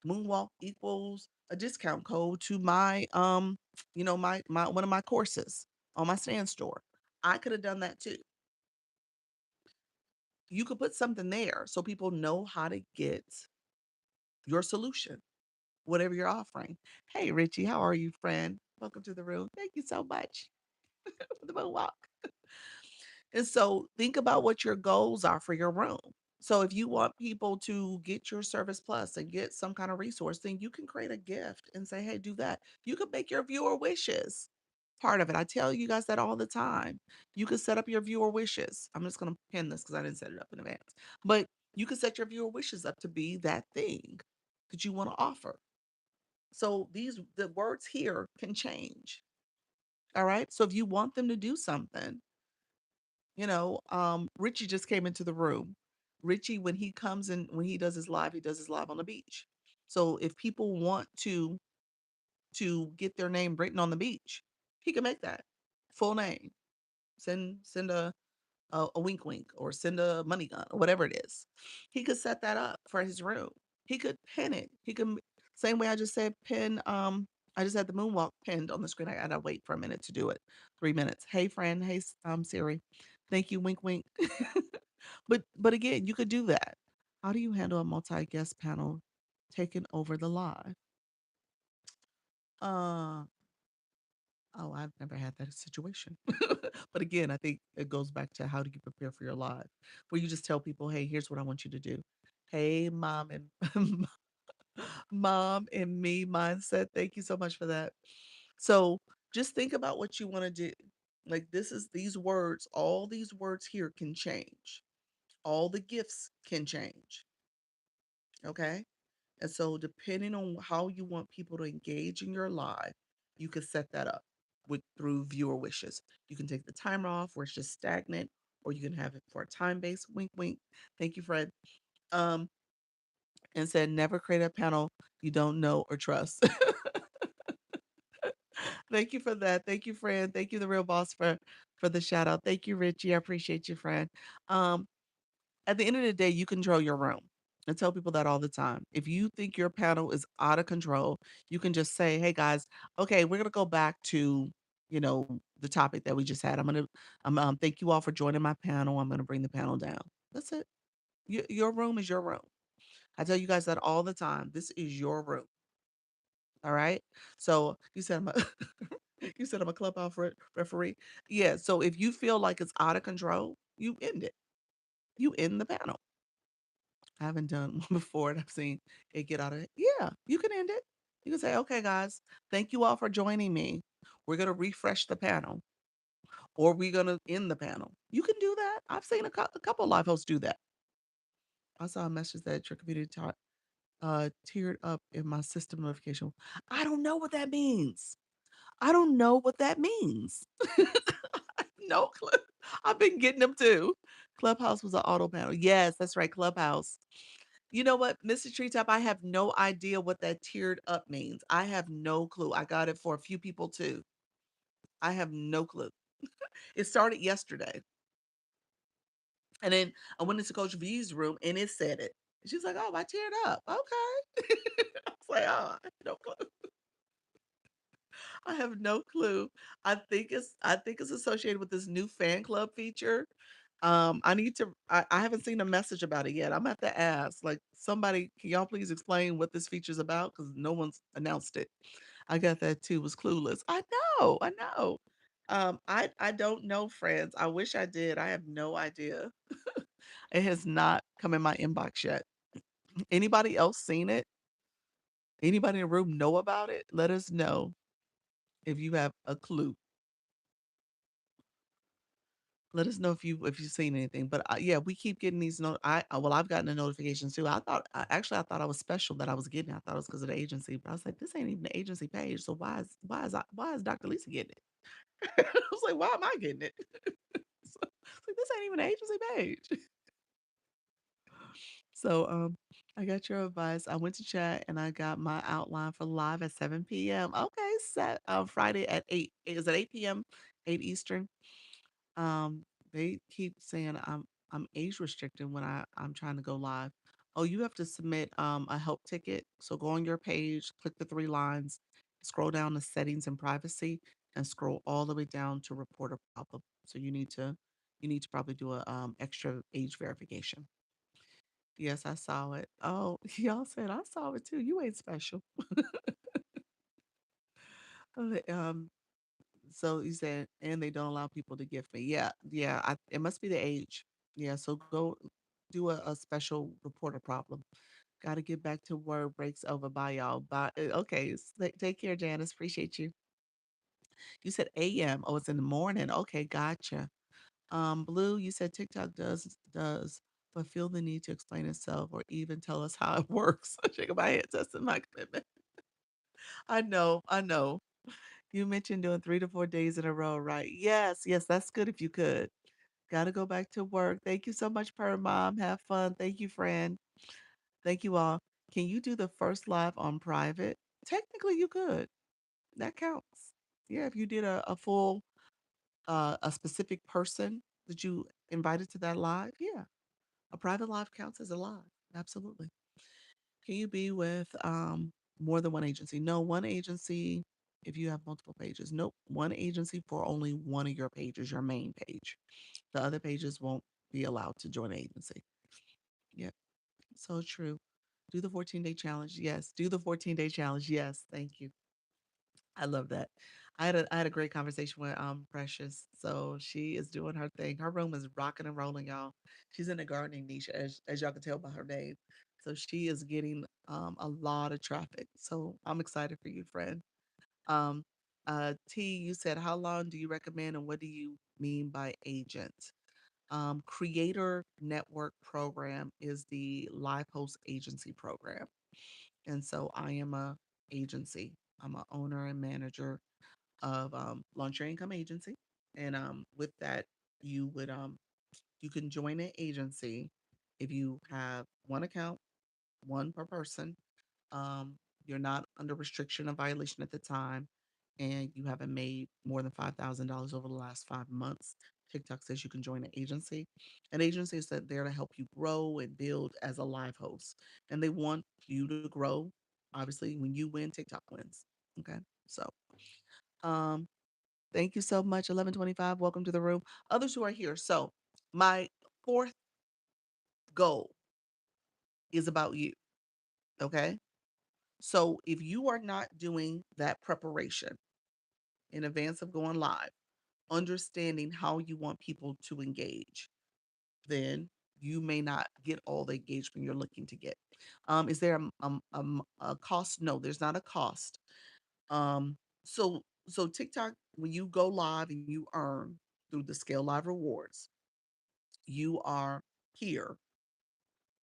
Moonwalk equals a discount code to my my one of my courses on my stand store. I could have done that too. You could put something there so people know how to get your solution, whatever you're offering. Hey, Richie, how are you, friend? Welcome to the room. Thank you so much for the moonwalk. And so think about what your goals are for your room. So if you want people to get your Service Plus and get some kind of resource, then you can create a gift and say, hey, do that. You can make your viewer wishes part of it. I tell you guys that all the time. You can set up your viewer wishes. I'm just going to pin this because I didn't set it up in advance. But you can set your viewer wishes up to be that thing that you want to offer. So the words here can change. All right. So if you want them to do something, Richie just came into the room. Richie, when he comes in, when he does his live on the beach. So if people want to get their name written on the beach, he can make that full name. Send a wink wink or send a money gun or whatever it is. He could set that up for his room. He could pin it. He can same way I just said pin I just had the moonwalk pinned on the screen. I gotta wait for a minute to do it. 3 minutes. Hey friend, hey Siri. Thank you, wink wink. But again, you could do that. How do you handle a multi-guest panel taking over the live? Uh Oh, I've never had that situation. But again, I think it goes back to how do you prepare for your live, where you just tell people, hey, here's what I want you to do. Hey, mom and mom and me mindset. Thank you so much for that. So just think about what you want to do. Like this is these words, all these words here can change. All the gifts can change. Okay. And so, depending on how you want people to engage in your live, you can set that up with through viewer wishes. You can take the timer off where it's just stagnant, or you can have it for a time base. Wink, wink. Thank you, Fred. Um, and said never create a panel you don't know or trust. Thank you for that. Thank you, friend. Thank you, the real boss, for the shout out. Thank you, Richie. I appreciate you, friend. Um, At the end of the day, you control your room. I tell people that all the time. If you think your panel is out of control, you can just say, "Hey guys, okay, we're gonna go back to, the topic that we just had. Thank you all for joining my panel. I'm gonna bring the panel down. That's it. Your room is your room. I tell you guys that all the time. This is your room. All right. So you said I'm a you said I'm a clubhouse referee. Yeah. So if you feel like it's out of control, you end it. You end the panel. I haven't done one before and I've seen it get out of it. Yeah, you can end it. You can say, okay, guys, thank you all for joining me. We're going to refresh the panel or we're going to end the panel. You can do that. I've seen a couple live hosts do that. I saw a message that your community tiered up in my system notification. I don't know what that means. I don't know what that means. No clue. I've been getting them too. Clubhouse was an auto panel. Yes, that's right. Clubhouse. You know what, Mr. Treetop, I have no idea what that tiered up means. I have no clue. I got it for a few people too. I have no clue. It started yesterday. And then I went into Coach V's room and it said it. She's like, oh, I tiered up. Okay. I was like, oh, I have no clue. I have no clue. I think it's associated with this new fan club feature. I haven't seen a message about it yet. I'm gonna have to ask. Like somebody, can y'all please explain what this feature's about? Because no one's announced it. I got that too, was clueless. I know. I don't know, friends. I wish I did. I have no idea. It has not come in my inbox yet. Anybody else seen it? Anybody in the room know about it? Let us know if you have a clue. Let us know if you've seen anything. But yeah, we keep getting these. Well, I've gotten the notifications too. I thought I was special that I was getting. I thought it was because of the agency, but I was like, this ain't even the agency page. So why is Dr. Lisa getting it? I was like, why am I getting it? So, it's like this ain't even an agency page. So I got your advice. I went to chat and I got my outline for live at 7 p.m. Okay, set Friday at 8. Is it 8 p.m. 8 Eastern? Um, they keep saying I'm age restricted when I'm trying to go live. Oh, you have to submit a help ticket. So go on your page, click the 3 lines, scroll down to settings and privacy, and scroll all the way down to report a problem. So you need to probably do a extra age verification. Yes, I saw it. Oh, y'all said I saw it too. You ain't special. Um, So you said, and they don't allow people to gift me. Yeah, yeah. It must be the age. Yeah. So go do a special reporter problem. Got to get back to word breaks over. Bye, y'all. Bye. Okay. Take care, Janice. Appreciate you. You said AM. Oh, it's in the morning. Okay, gotcha. Blue, you said TikTok does, but feel the need to explain itself or even tell us how it works. Shaking my head, testing my commitment. I know. I know. You mentioned doing 3 to 4 days in a row, right? Yes, yes, that's good if you could. Gotta go back to work. Thank you so much, Per Mom. Have fun. Thank you, friend. Thank you all. Can you do the first live on private? Technically, you could. That counts. Yeah, if you did a full, a specific person that you invited to that live, yeah, a private live counts as a live. Absolutely. Can you be with more than one agency? No, one agency if you have multiple pages. Nope, one agency for only one of your pages, your main page. The other pages won't be allowed to join an agency. Yep, so true. Do the 14-day challenge. Yes. Do the 14-day challenge. Yes. Thank you. I love that. I had a great conversation with Precious. So she is doing her thing. Her room is rocking and rolling, y'all. She's in the gardening niche, as y'all can tell by her name. So she is getting a lot of traffic. So I'm excited for you, friend. Um T, you said how long do you recommend and what do you mean by agent? Creator Network Program is the live host agency program. And so I am a agency. I'm a owner and manager of Launch Your Income Agency. And with that, you would you can join an agency if you have one account, one per person. Um, you're not under restriction or violation at the time, and you haven't made more than $5,000 over the last 5 months. TikTok says you can join an agency. An agency is that there to help you grow and build as a live host, and they want you to grow. Obviously, when you win, TikTok wins. Okay, so um, thank you so much. 1125. Welcome to the room. Others who are here. So my fourth goal is about you. Okay. So if you are not doing that preparation in advance of going live, understanding how you want people to engage, then you may not get all the engagement you're looking to get. Is there a cost? No, there's not a cost. Um, so TikTok, when you go live and you earn through the Scale Live rewards, you are here.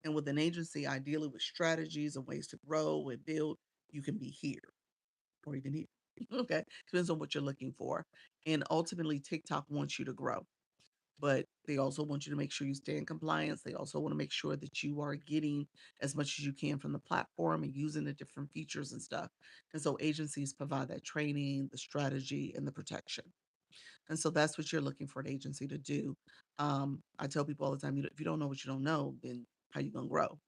And with an agency, ideally with strategies and ways to grow and build, you can be here or even here. Okay. Depends on what you're looking for. And ultimately, TikTok wants you to grow, but they also want you to make sure you stay in compliance. They also want to make sure that you are getting as much as you can from the platform and using the different features and stuff. And so agencies provide that training, the strategy, and the protection. And so that's what you're looking for an agency to do. I tell people all the time, if you don't know what you don't know, then how you gonna grow?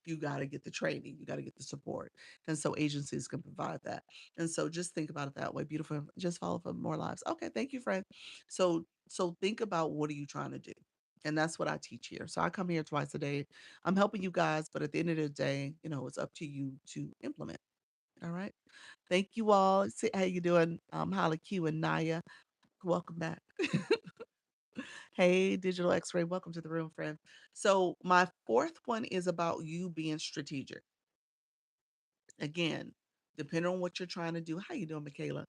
You got to get the training, you got to get the support, and so agencies can provide that. And so just think about it that way. Beautiful. Just follow for more lives. Okay, thank you, friend. So think about what are you trying to do, and that's what I teach here. So I come here twice a day. I'm helping you guys, but at the end of the day, it's up to you to implement. All right. Thank you all. See how you doing, Holly Q and Naya. Welcome back. Hey, Digital X-Ray, welcome to the room, friend. So my fourth one is about you being strategic. Again, depending on what you're trying to do. How you doing, Michaela?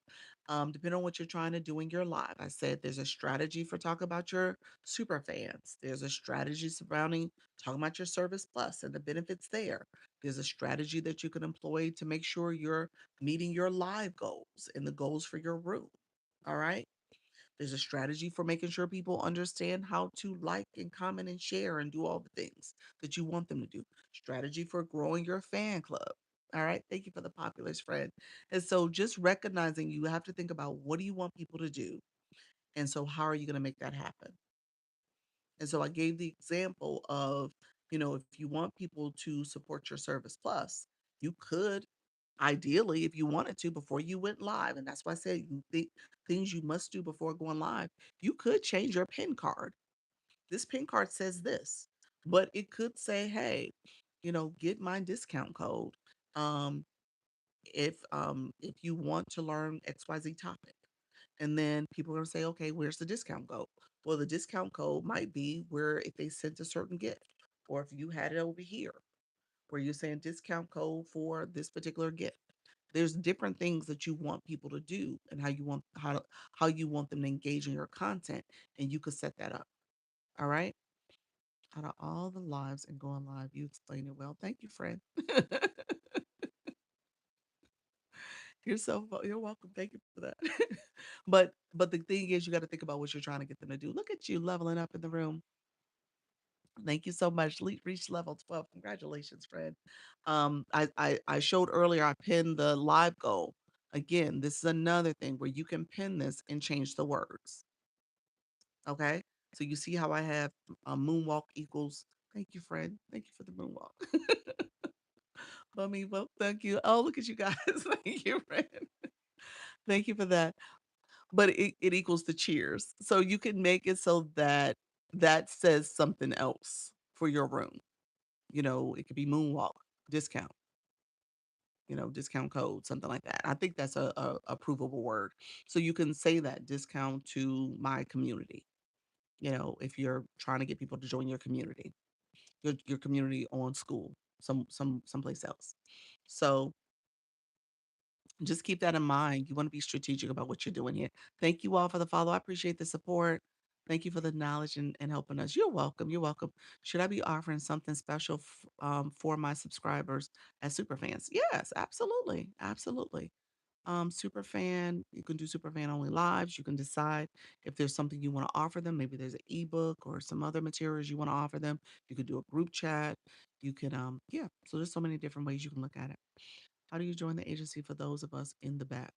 Depending on what you're trying to do in your life. I said there's a strategy for talking about your super fans. There's a strategy surrounding talking about your service plus and the benefits there. There's a strategy that you can employ to make sure you're meeting your live goals and the goals for your room. All right. There's a strategy for making sure people understand how to like and comment and share and do all the things that you want them to do. Strategy for growing your fan club. All right. Thank you for the populist friend. And so just recognizing you have to think about what do you want people to do? And so how are you going to make that happen? And so I gave the example of, if you want people to support your service plus, you could ideally, if you wanted to, before you went live, and that's why I said you think things you must do before going live, you could change your PIN card. This PIN card says this, but it could say, hey, get my discount code. Um, if you want to learn XYZ topic. And then people are gonna say, okay, where's the discount code? Well, the discount code might be where if they sent a certain gift, or if you had it over here, where you're saying discount code for this particular gift. There's different things that you want people to do and how you want them to engage in your content, and you could set that up. All right. Out of all the lives and going live, you explain it well. Thank you, friend. You're welcome. Thank you for that. But the thing is, you got to think about what you're trying to get them to do. Look at you leveling up in the room. Thank you so much. Reach level 12. Congratulations, friend. I showed earlier. I pinned the live goal. Again, this is another thing where you can pin this and change the words. Okay. So you see how I have moonwalk equals. Thank you, friend. Thank you for the moonwalk. Well, thank you. Oh, look at you guys. Thank you, friend. Thank you for that. But it equals the cheers. So you can make it so that that says something else for your room. It could be moonwalk discount, discount code, something like that. I think that's a provable word. So you can say that discount to my community, if you're trying to get people to join your community, your community on school, someplace else. So just keep that in mind. You want to be strategic about what you're doing here. Thank you all for the follow. I appreciate the support. Thank you for the knowledge and helping us. You're welcome. You're welcome. Should I be offering something special for my subscribers as super fans? Yes, absolutely. Absolutely. Super fan, you can do super fan only lives. You can decide if there's something you want to offer them. Maybe there's an ebook or some other materials you want to offer them. You could do a group chat. You can, yeah. So there's so many different ways you can look at it. How do you join the agency for those of us in the back?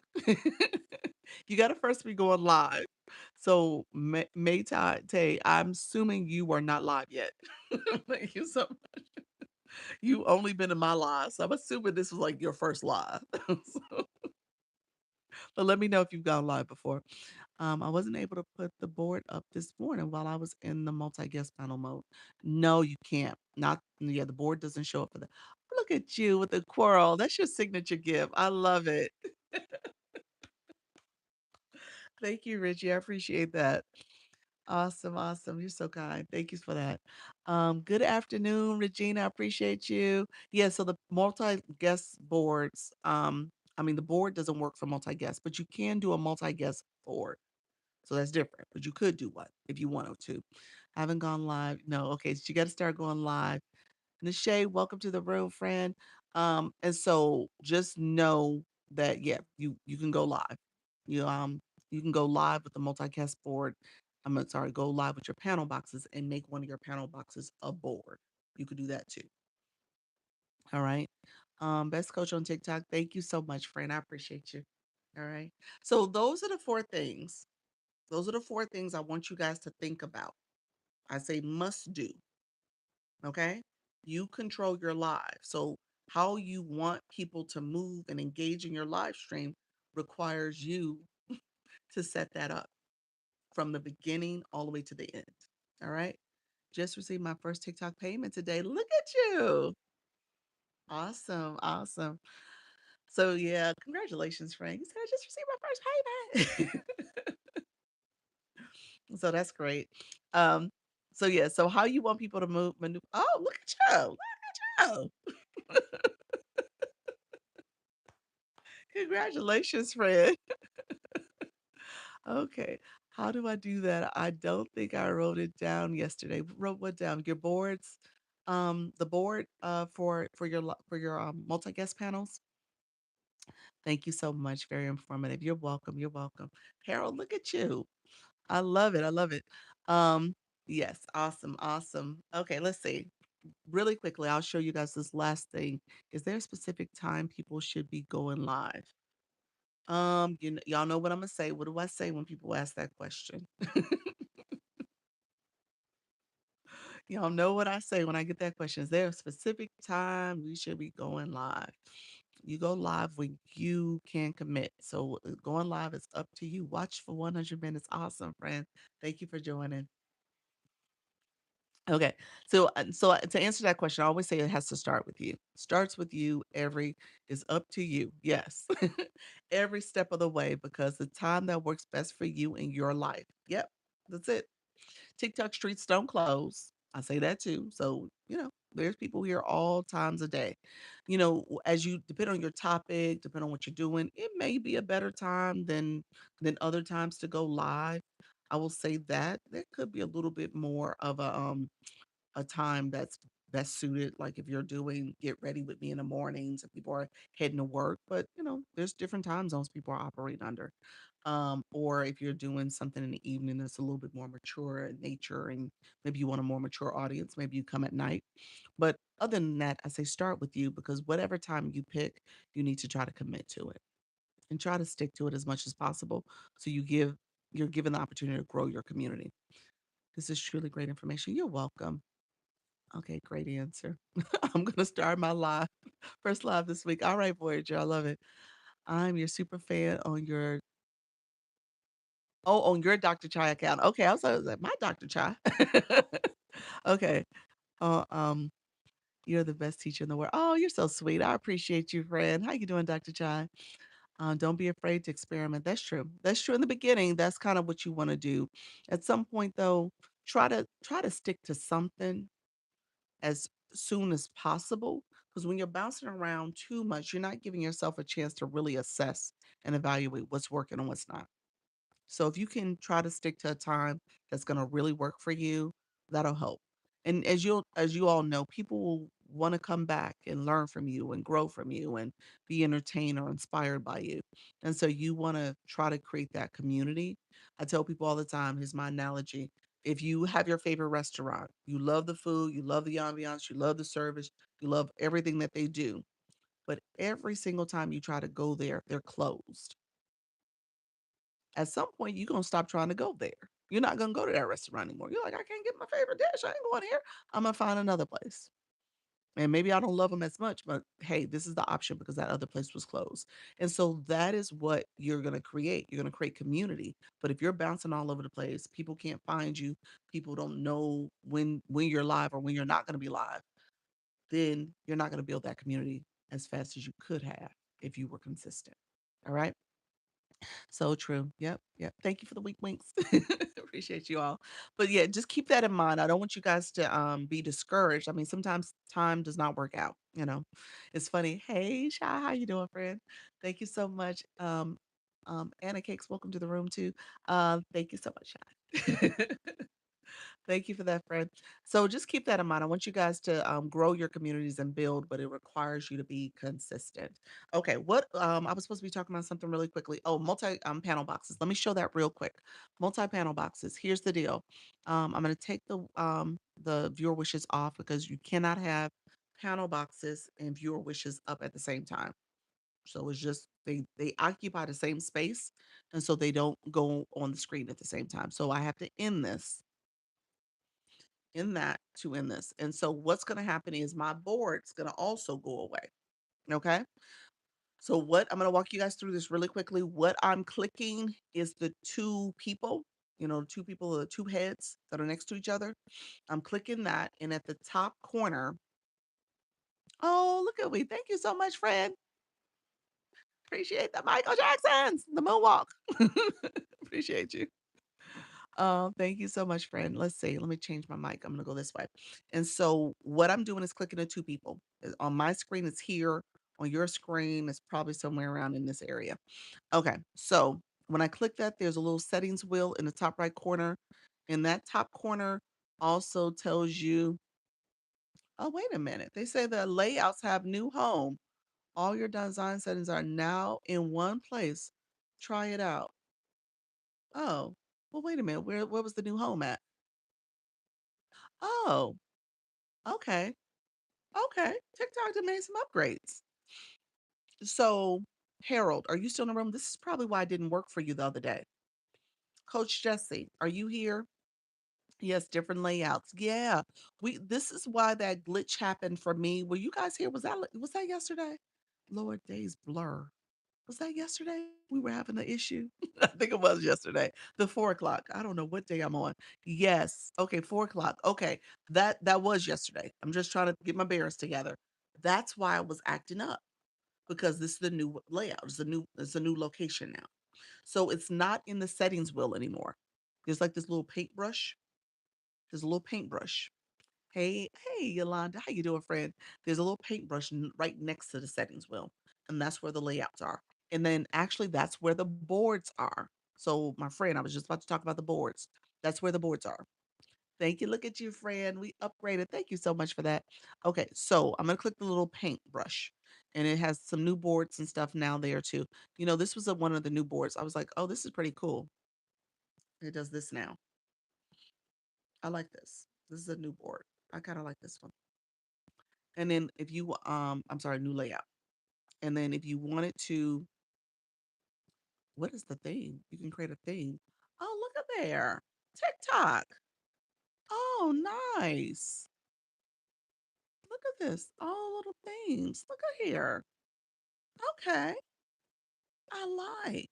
You got to first be going live. So, May Tay, I'm assuming you are not live yet. Thank you so much. You only been in my live, so I'm assuming this was like your first live. So, but let me know if you've gone live before. I wasn't able to put the board up this morning while I was in the multi-guest panel mode. No, you can't. Not yeah, the board doesn't show up for that. Look at you with the quirl. That's your signature gift. I love it. Thank you, Richie. I appreciate that. Awesome, awesome. You're so kind. Thank you for that. Good afternoon, Regina. I appreciate you. Yeah, so the multi-guest boards, I mean the board doesn't work for multi-guest, but you can do a multi-guest board. So that's different. But you could do one if you wanted to. Haven't gone live. No, okay. So you got to start going live. Nishay, welcome to the room, friend. And so just know that you can go live. You can go live with the multicast board. Sorry, go live with your panel boxes and make one of your panel boxes a board. You could do that too. All right. Best coach on TikTok. Thank you so much, friend. I appreciate you. All right. So those are the four things. Those are the four things I want you guys to think about. I say must do. Okay. You control your live. So, how you want people to move and engage in your live stream requires you to set that up from the beginning all the way to the end. All right. Just received my first TikTok payment today. Look at you. Awesome. Awesome. So, yeah, congratulations, Frank. You said I just received my first payment. So, that's great. Um, so yeah, so how you want people to move maneuver. Oh, look at you. Look at you. Congratulations, friend. Okay. How do I do that? I don't think I wrote it down yesterday. Wrote what down? Your boards, the board for your for your multi-guest panels. Thank you so much. Very informative. You're welcome. You're welcome. Harold, look at you. I love it. I love it. Um, yes, awesome, awesome. Okay, let's see. Really quickly, I'll show you guys this last thing. Is there a specific time people should be going live? Y'all know what I'm gonna say. What do I say when people ask that question? Y'all know what I say when I get that question. Is there a specific time we should be going live? You go live when you can commit. So going live is up to you. Watch for 100 minutes. Awesome, friend. Thank you for joining. Okay. So to answer that question, I always say it has to start with you. Starts with you. Every is up to you. Yes. Every step of the way because the time that works best for you in your life. Yep. That's it. TikTok streets don't close. I say that too. So, there's people here all times a day. As you depend on your topic, depend on what you're doing, it may be a better time than other times to go live. I will say that there could be a little bit more of a time that's best suited. Like if you're doing get ready with me in the mornings and people are heading to work, but there's different time zones people are operating under. Or if you're doing something in the evening that's a little bit more mature in nature and maybe you want a more mature audience, maybe you come at night. But other than that, I say start with you because whatever time you pick, you need to try to commit to it and try to stick to it as much as possible. So you're given the opportunity to grow your community. This is truly great information. You're welcome. Okay, great answer. I'm gonna start my live, first live this week. All right, Voyager, I love it. I'm your super fan on your on your Dr. Chai account. Okay, I was like, my Dr. Chai. Okay. Uh, um, you're the best teacher in the world. Oh, you're so sweet. I appreciate you, friend. How you doing, Dr. Chai? Don't be afraid to experiment. That's true. That's true in the beginning. That's kind of what you want to do. At some point, though, try to stick to something as soon as possible. Because when you're bouncing around too much, you're not giving yourself a chance to really assess and evaluate what's working and what's not. So if you can try to stick to a time that's gonna really work for you, that'll help. And as you all know, people will wanna come back and learn from you and grow from you and be entertained or inspired by you. And so you wanna try to create that community. I tell people all the time, here's my analogy. If you have your favorite restaurant, you love the food, you love the ambiance, you love the service, you love everything that they do, but every single time you try to go there, they're closed. At some point, you're gonna stop trying to go there. You're not gonna go to that restaurant anymore. You're like, "I can't get my favorite dish. I ain't going here. Imma find another place." And maybe I don't love them as much, but hey, this is the option because that other place was closed. And so that is what you're gonna create. You're gonna create community. But if you're bouncing all over the place, people can't find you, people don't know when you're live or when you're not gonna be live, then you're not gonna build that community as fast as you could have if you were consistent. All right? So true. Yep, yep. Thank you for the weak winks. Appreciate you all. But yeah, just keep that in mind. I don't want you guys to be discouraged. I mean, sometimes time does not work out. It's funny. Hey, Shy, how you doing, friend? Thank you so much. Anna Cakes, welcome to the room too. Thank you so much, Shy. Thank you for that, friend. So just keep that in mind. I want you guys to grow your communities and build, but it requires you to be consistent. Okay, what I was supposed to be talking about something really quickly. Oh, multi panel boxes. Let me show that real quick. Multi panel boxes. Here's the deal. I'm going to take the viewer wishes off because you cannot have panel boxes and viewer wishes up at the same time. So it's just they occupy the same space, and so they don't go on the screen at the same time. So I have to end this in that to end this. And so what's going to happen is my board's going to also go away. Okay. So what I'm going to walk you guys through this really quickly. What I'm clicking is the two people, two people, the two heads that are next to each other. I'm clicking that. And at the top corner, oh, look at me. Thank you so much, friend. Appreciate that. Michael Jackson's the moonwalk. Appreciate you. Thank you so much, friend. Let's see. Let me change my mic. I'm gonna go this way. And so what I'm doing is clicking the two people. On my screen, it's here. On your screen, it's probably somewhere around in this area. Okay. So when I click that, there's a little settings wheel in the top right corner. And that top corner also tells you, oh, wait a minute. They say the layouts have new home. All your design settings are now in one place. Try it out. Oh, well, wait a minute. Where was the new home at? Oh, okay. Okay. TikTok done made some upgrades. So, Harold, are you still in the room? This is probably why it didn't work for you the other day. Coach Jesse, are you here? Yes, different layouts. Yeah. This is why that glitch happened for me. Were you guys here? Was that yesterday? Lord, days blur. Was that yesterday? We were having an issue. I think it was yesterday. The 4 o'clock. I don't know what day I'm on. Yes. Okay, 4 o'clock. Okay. That was yesterday. I'm just trying to get my bearings together. That's why I was acting up because this is the new layout. It's a new location now. So it's not in the settings wheel anymore. There's like this little paintbrush. There's a little paintbrush. Hey, Yolanda, how you doing, friend? There's a little paintbrush right next to the settings wheel, and that's where the layouts are. And then actually, that's where the boards are. So, my friend, I was just about to talk about the boards. That's where the boards are. Thank you. Look at you, friend. We upgraded. Thank you so much for that. Okay, so I'm gonna click the little paint brush, and it has some new boards and stuff now there too. This was one of the new boards. I was like, oh, this is pretty cool. It does this now. I like this. This is a new board. I kind of like this one. And then if you I'm sorry, new layout. And then if you wanted to, what is the theme? You can create a theme. Oh, look at there. TikTok. Oh, nice. Look at this. All little themes. Look at here. Okay. I like.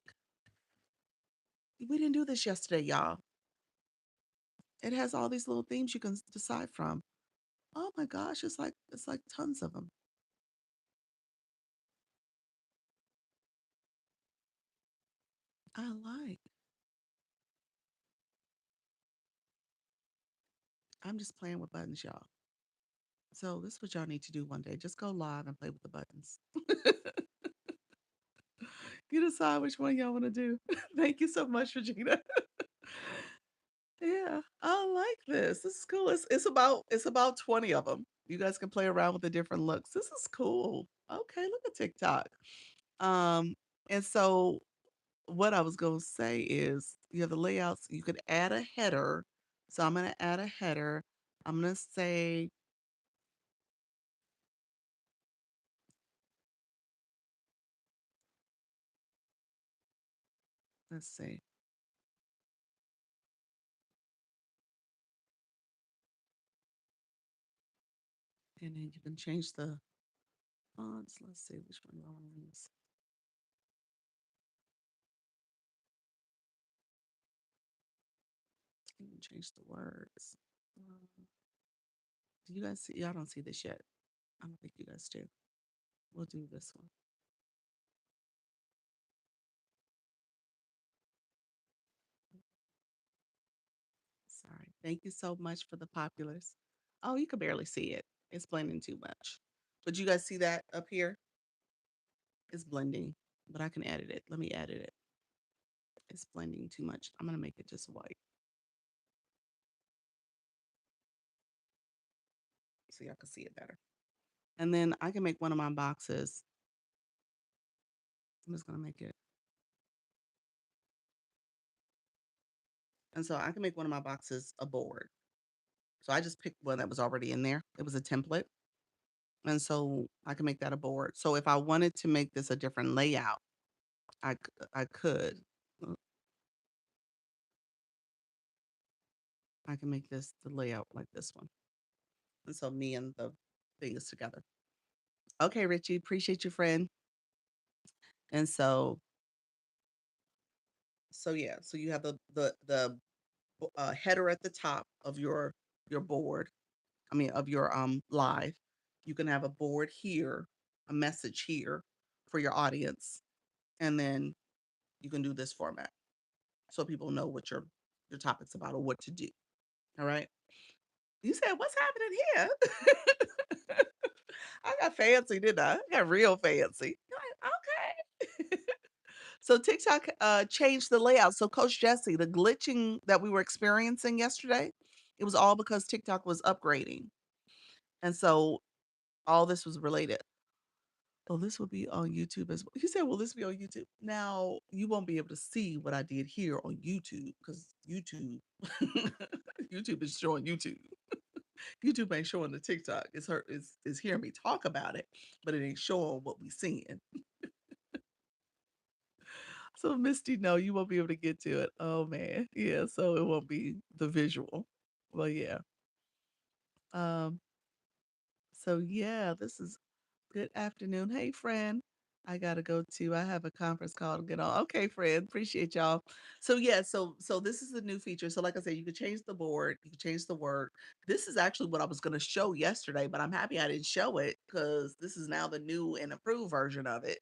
We didn't do this yesterday, y'all. It has all these little themes you can decide from. Oh my gosh, it's like tons of them. I like. I'm just playing with buttons, y'all. So this is what y'all need to do one day. Just go live and play with the buttons. You decide which one y'all want to do. Thank you so much, Regina. Yeah, I like this. This is cool. It's about 20 of them. You guys can play around with the different looks. This is cool. Okay, look at TikTok. Um, and so what I was gonna say is you have the layouts. You could add a header. So I'm gonna add a header. I'm gonna say, let's see, and then you can change the fonts. Let's see which one you want to use. You can change the words. Do you guys see? Y'all don't see this yet. I don't think you guys do. We'll do this one. Sorry. Thank you so much for the populars. Oh, you can barely see it. It's blending too much. But you guys see that up here? It's blending, but I can edit it. Let me edit it. It's blending too much. I'm going to make it just white so y'all can see it better. And then I can make one of my boxes. I'm just going to make it. And so I can make one of my boxes a board. So I just picked one that was already in there. It was a template. And so I can make that a board. So if I wanted to make this a different layout, I could. Uh, I can make this the layout like this one. And so me and the thing is together. Okay, Richie, appreciate you, friend. And so yeah, so you have the header at the top of your board. I mean of your live. You can have a board here, a message here for your audience, and then you can do this format so people know what your topic's about or what to do. All right. You said what's happening here? I got fancy, didn't I? I got real fancy. You're like, okay. So TikTok changed the layout. So Coach Jesse, the glitching that we were experiencing yesterday, it was all because TikTok was upgrading. And so all this was related. Oh, this will be on YouTube as well. He said, will this be on YouTube? Now, you won't be able to see what I did here on YouTube because YouTube, YouTube is showing YouTube. YouTube ain't showing the TikTok. It's hearing me talk about it, but it ain't showing what we seeing. So Misty, no, you won't be able to get to it. Oh man. Yeah, so it won't be the visual. Well, yeah. Um, so yeah, this is good afternoon. Hey friend. I gotta go to I have a conference call to get on. Okay, friend. Appreciate y'all. So yeah, so this is the new feature. So like I said, you can change the board, you can change the word. This is actually what I was gonna show yesterday, but I'm happy I didn't show it because this is now the new and improved version of it,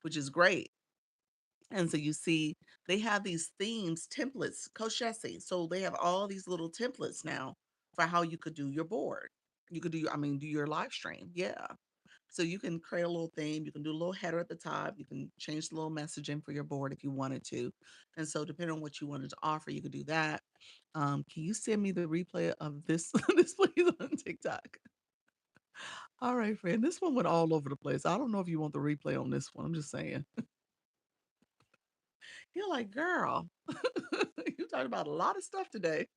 which is great. And so you see, they have these themes, templates, Coach Jesse. So they have all these little templates now for how you could do your board. You could do your, I mean, do your live stream. Yeah. So you can create a little theme. You can do a little header at the top. You can change the little messaging for your board if you wanted to. And so depending on what you wanted to offer, you could do that. Can you send me the replay of this this please on TikTok? All right, friend. This one went all over the place. I don't know if you want the replay on this one. I'm just saying. You're like, girl, you talked about a lot of stuff today.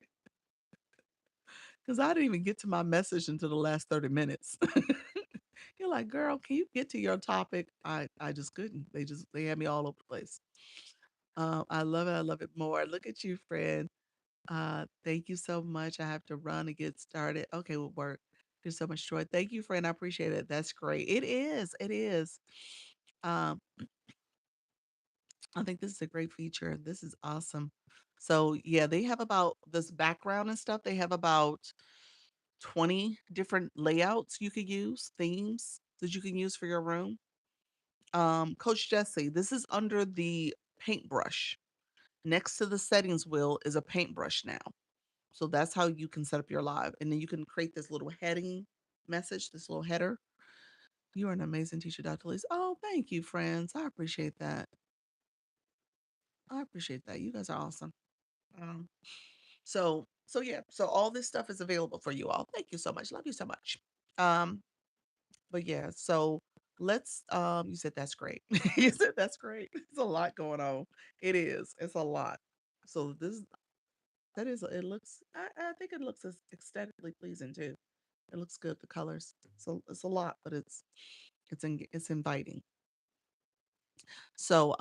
Because I didn't even get to my message until the last 30 minutes. You're like, girl, can you get to your topic? I just couldn't. They had me all over the place. I love it. I love it more. Look at you, friend. Thank you so much. I have to run and get started. Okay, will work. There's so much joy. Thank you, friend. I appreciate it. That's great. It is. It is. Um, I think this is a great feature. This is awesome. So yeah, they have about this background and stuff. They have about 20 different layouts you could use, themes that you can use for your room. Coach Jesse, this is under the paintbrush. Next to the settings wheel is a paintbrush now. So that's how you can set up your live. And then you can create this little heading message, this little header. You are an amazing teacher, Dr. Lise. Oh, thank you, friends. I appreciate that. I appreciate that. You guys are awesome. Um, so yeah, so all this stuff is available for you all. Thank you so much. Love you so much. Um, but yeah, so let's you said that's great. You said that's great. It's a lot going on. It is. It's a lot. So this that is it looks I think it looks aesthetically pleasing too. It looks good, the colors. So it's a lot, but it's inviting. So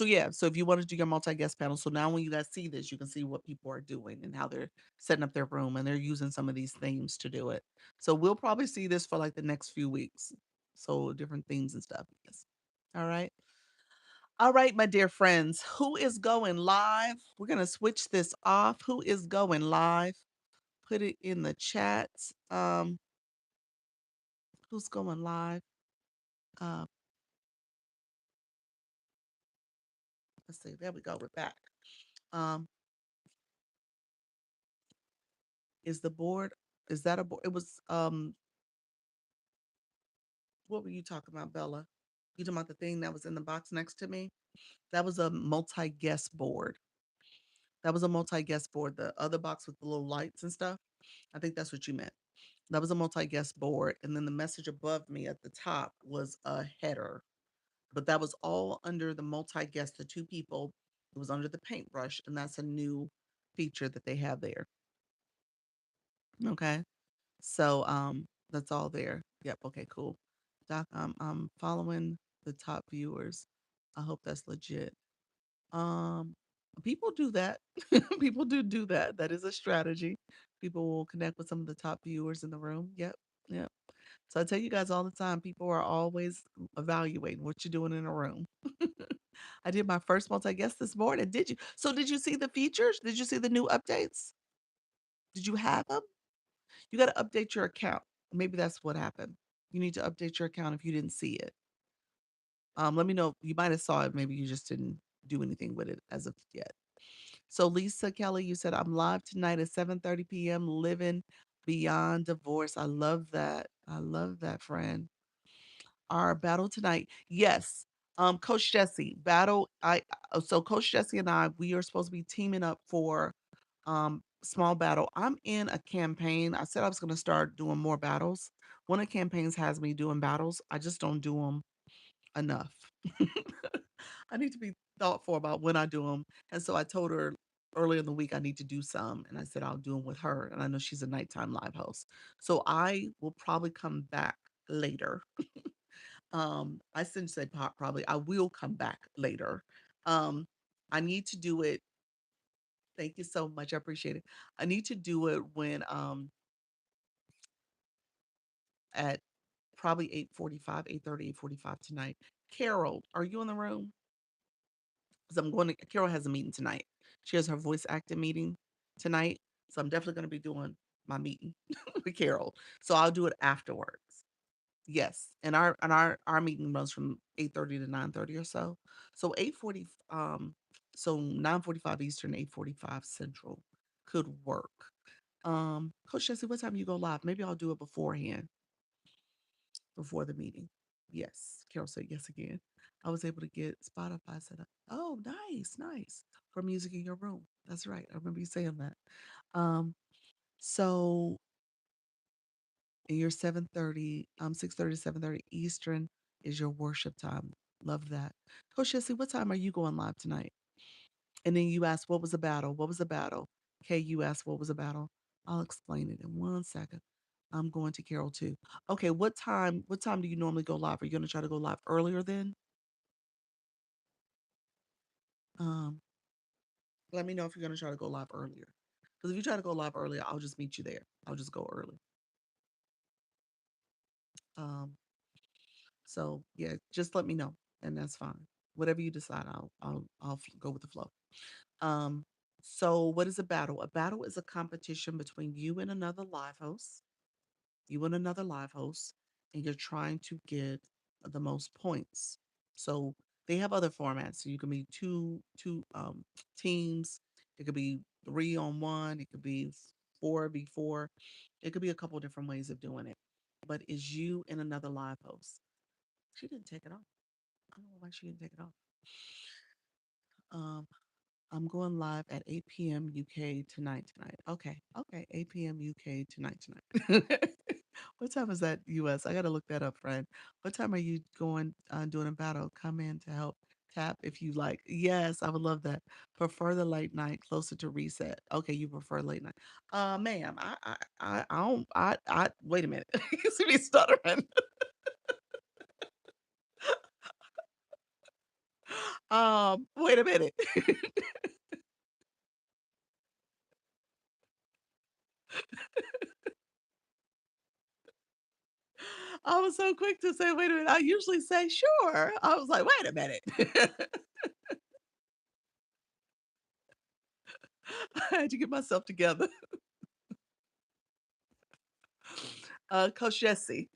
yeah, so if you want to do your multi-guest panel, so now when you guys see this, you can see what people are doing and how they're setting up their room and they're using some of these themes to do it. So we'll probably see this for like the next few weeks. So different themes and stuff. Yes. All right. All right, my dear friends, who is going live? We're gonna switch this off. Who is going live? Put it in the chat. Um, who's going live? Uh, let's see. There we go. We're back. Um, is the board? Is that a board? It was what were you talking about, Bella? You talking about the thing that was in the box next to me? That was a multi-guest board. That was a multi-guest board. The other box with the little lights and stuff. I think that's what you meant. That was a multi-guest board. And then the message above me at the top was a header. But that was all under the multi-guest, the two people. It was under the paintbrush, and that's a new feature that they have there. Okay. So that's all there. Yep. Okay, cool. Doc, I'm following the top viewers. I hope that's legit. Um People do that. People do that. That is a strategy. People will connect with some of the top viewers in the room. Yep. Yep. So I tell you guys all the time, people are always evaluating what you're doing in a room. I did my first multi-guest this morning. Did you? So did you see the features? Did you see the new updates? Did you have them? You got to update your account. Maybe that's what happened. You need to update your account if you didn't see it. Let me know. You might have saw it. Maybe you just didn't do anything with it as of yet. So Lisa Kelly, you said I'm live tonight at 7:30 p.m. Living Beyond Divorce. I love that. I love that, friend. Our battle tonight. Yes. Coach Jesse, battle. So Coach Jesse and I, we are supposed to be teaming up for small battle. I'm in a campaign. I said I was gonna start doing more battles. One of the campaigns has me doing battles. I just don't do them enough. I need to be thoughtful about when I do them. And so I told her earlier in the week I need to do some. And I said I'll do them with her. And I know she's a nighttime live host. So I will probably come back later. I shouldn't say probably. I will come back later. Um, I need to do it. Thank you so much. I appreciate it. I need to do it when at probably 8:45, 8:30, 8:45 tonight. Carol, are you in the room? Because I'm going to Carol has a meeting tonight. She has her voice acting meeting tonight. So I'm definitely going to be doing my meeting with Carol. So I'll do it afterwards. Yes. And our meeting runs from 8:30 to 9:30 or so. So 8:40 so 9:45 Eastern, 8:45 Central could work. Coach Jesse, what time you go live? Maybe I'll do it beforehand. before the meeting. Yes, Carol said yes again. I was able to get Spotify set up. Oh, nice, nice. For music in your room. That's right. I remember you saying that. Um, so and your 7:30, 6:30 to 7:30 Eastern is your worship time. Love that. Coach Jesse, what time are you going live tonight? And then you asked, what was the battle? What was the battle? Kay, you asked, what was the battle? I'll explain it in 1 second. I'm going to Carol too. Okay, what time do you normally go live? Are you gonna try to go live earlier then? Um, Let me know if you're gonna try to go live earlier. Because if you try to go live earlier, I'll just meet you there. I'll just go early. Um, so yeah, just let me know, and that's fine. Whatever you decide, I'll go with the flow. Um, so what is a battle? A battle is a competition between you and another live host, and you're trying to get the most points. So they have other formats. So you can be two teams. It could be 3-on-1. It could be 4v4. It could be a couple different ways of doing it. But it's you and another live host. She didn't take it off. I don't know why she didn't take it off. Um, I'm going live at 8 p.m. UK tonight. Okay. Okay. 8 p.m. UK tonight. What time is that US? I gotta look that up, friend. What time are you going doing a battle? Come in to help tap if you like. Yes, I would love that. Prefer the late night closer to reset. Okay, you prefer late night. Ma'am, I don't I wait a minute. You see me stuttering. Wait a minute. I was so quick to say, wait a minute. I usually say sure. I was like, wait a minute. I had to get myself together. Coach Jesse.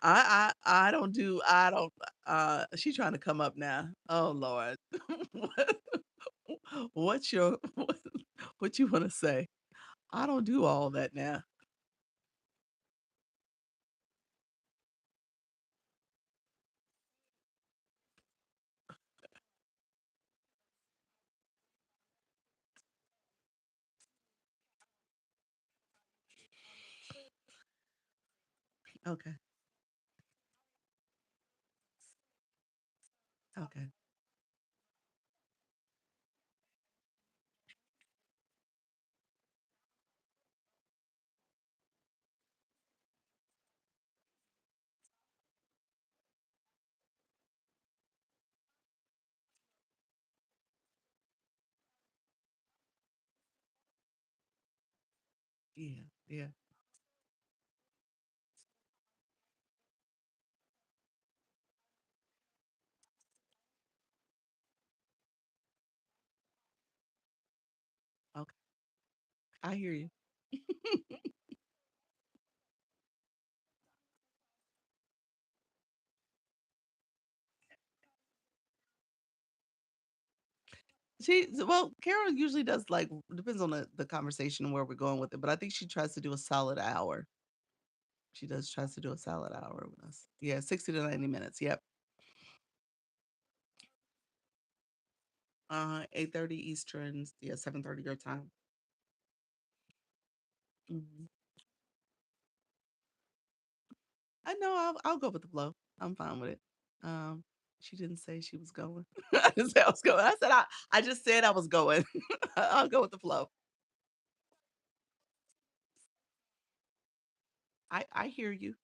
I don't she trying to come up now. Oh Lord. What what's your what you want to say? I don't do all that now. Okay. Okay. Yeah. Yeah. Okay. I hear you. Well, Carol usually does like depends on the conversation and where we're going with it, but I think she tries to do a solid hour. She does tries to do a solid hour with us. Yeah, 60 to 90 minutes. Yep. 8:30 Eastern, yeah, 7:30 your time. Mhm. I know I'll go with the flow. I'm fine with it. Um, she didn't say she was going. I didn't say I was going. I just said I was going. I'll go with the flow. I hear you.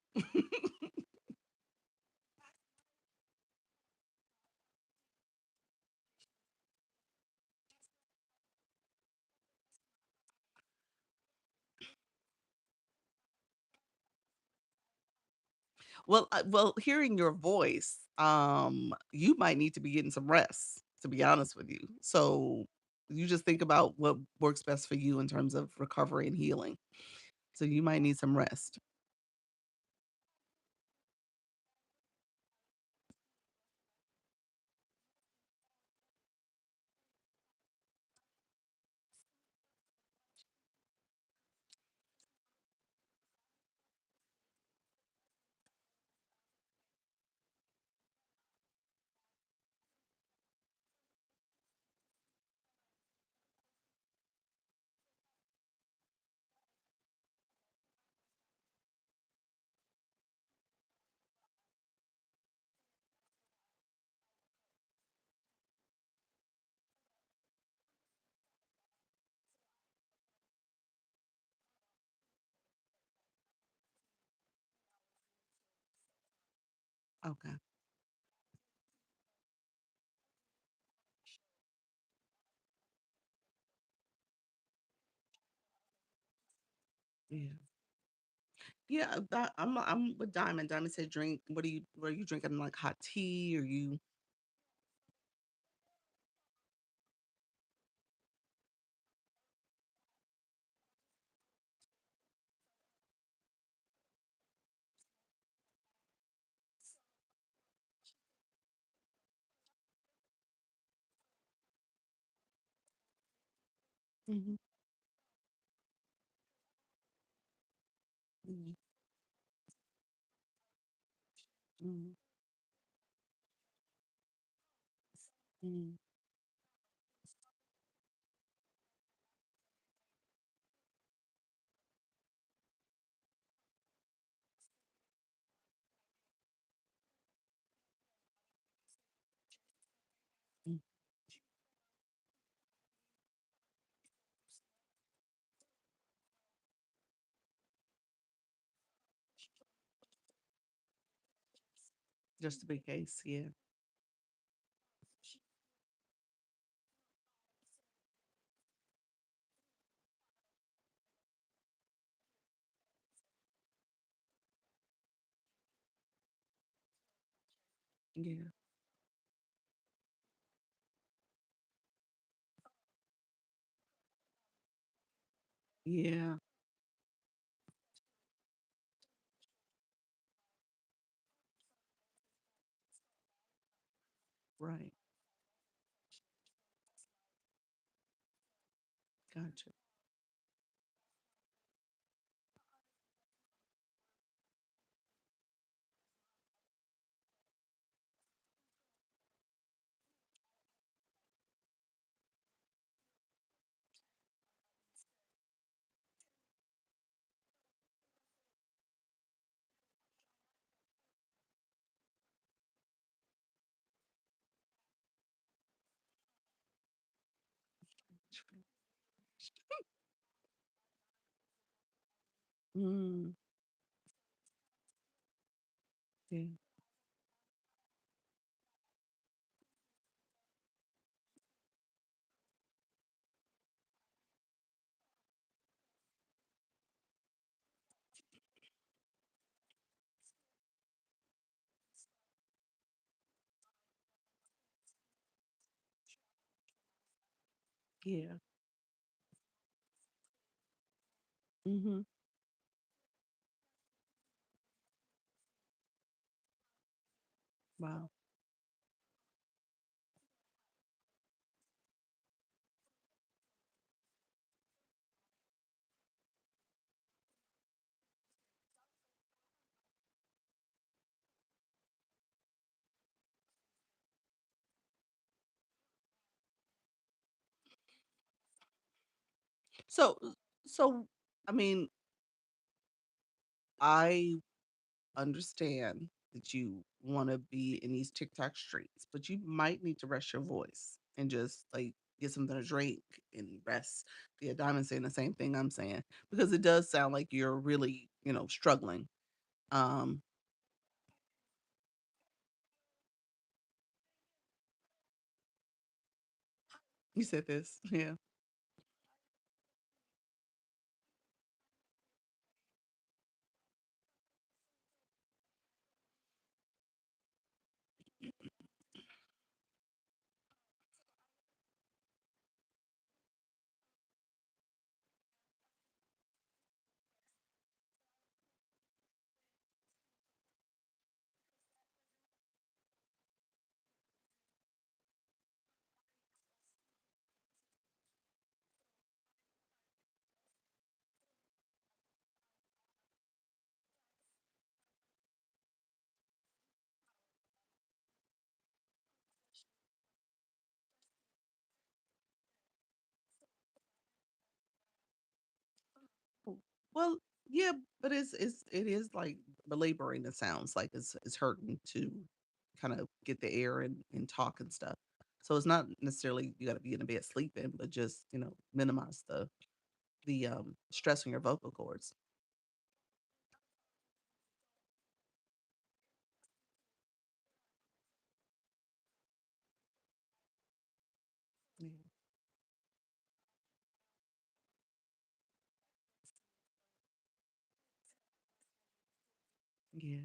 Well, hearing your voice, you might need to be getting some rest, to be honest with you. So you just think about what works best for you in terms of recovery and healing. So you might need some rest. Okay. Yeah. Yeah, I'm with Diamond. Diamond said drink. What are you drinking, like hot tea or you? Mhm, mhm, mhm, mhm, mm. Just to be case, yeah. Yeah. Yeah. Right. Gotcha. Mm, yeah. Yeah. Mhm. Wow. So so I mean, I understand that you want to be in these TikTok streets, but you might need to rest your voice and just like get something to drink and rest. Yeah, Diamond saying the same thing I'm saying because it does sound like you're really, struggling. Um, you said this, yeah, well, yeah, but it is like belaboring. It sounds like it's hurting to kind of get the air and talk and stuff. So it's not necessarily you got to be in the bed sleeping, but just minimize the stress on your vocal cords. Yeah.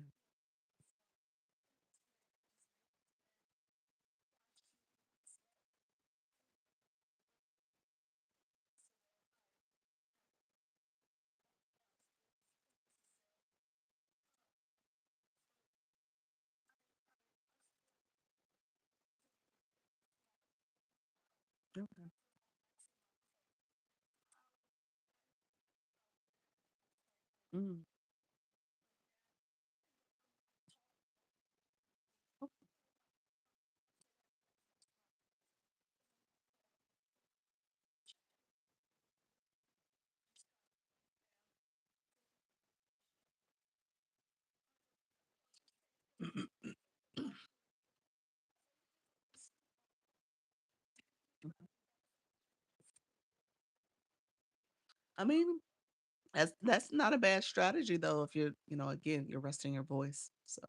Okay. Mm. I mean, that's not a bad strategy though if you're, again, you're resting your voice. So,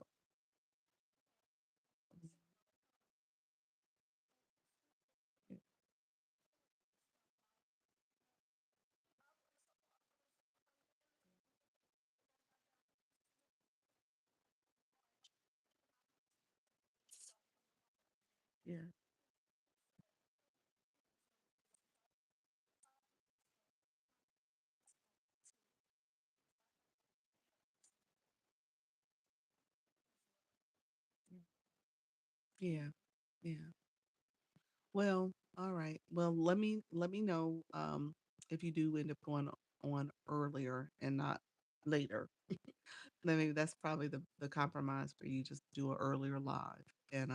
yeah. Yeah. Yeah. Well, all right. Well, let me know if you do end up going on earlier and not later. Then maybe that's probably the compromise for you. Just do it earlier live and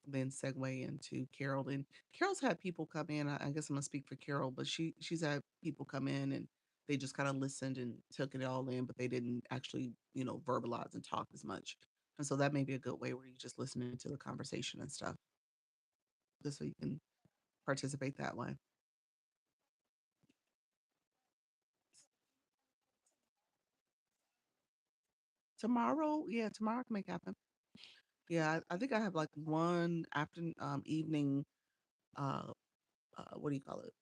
then segue into Carol. And Carol's had people come in. I guess I'm gonna speak for Carol, but she's had people come in and they just kind of listened and took it all in, but they didn't actually, verbalize and talk as much. And so that may be a good way where you just listening to the conversation and stuff, just so you can participate that way. Tomorrow, yeah, tomorrow I can make happen. Yeah, I think I have like one after evening uh what do you call it?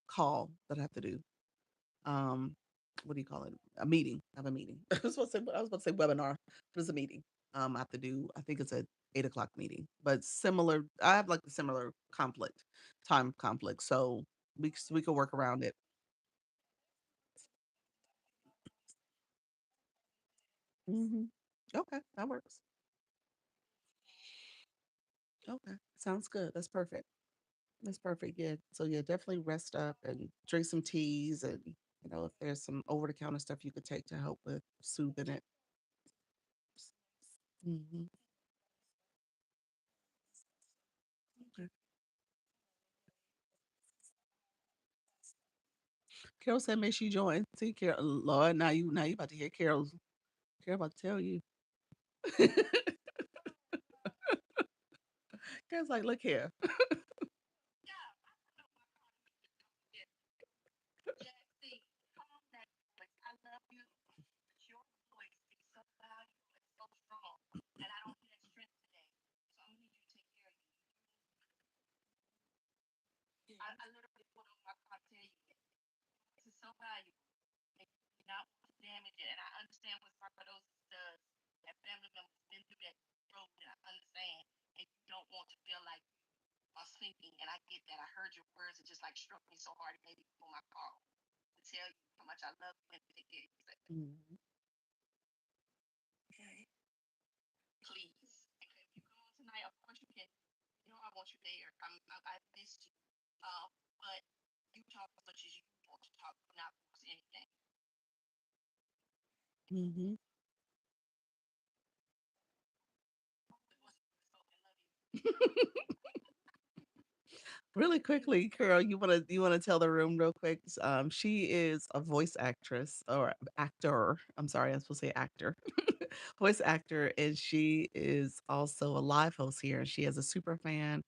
Call that I have to do. Um what do you call it? A meeting. I have a meeting. I was about to say webinar, but it's a meeting. I have to do, I think it's a 8 o'clock meeting. But similar, I have like the similar conflict, time conflict. So we could work around it. Hmm. Okay, that works. Okay. Sounds good. That's perfect. That's perfect. Yeah. So yeah, definitely rest up and drink some teas and if there's some over the counter stuff you could take to help with soothing it. Hmm. Okay. Carol said make sure you join. See Carol, Lord, now you about to hear Carol about to tell you. Carol's like, look here. Mhm. Mhm. Really quickly, Carol, you wanna tell the room real quick. She is a voice actress or actor. I'm sorry, I'm supposed to say actor. Voice actor, and she is also a live host here. She has a super fan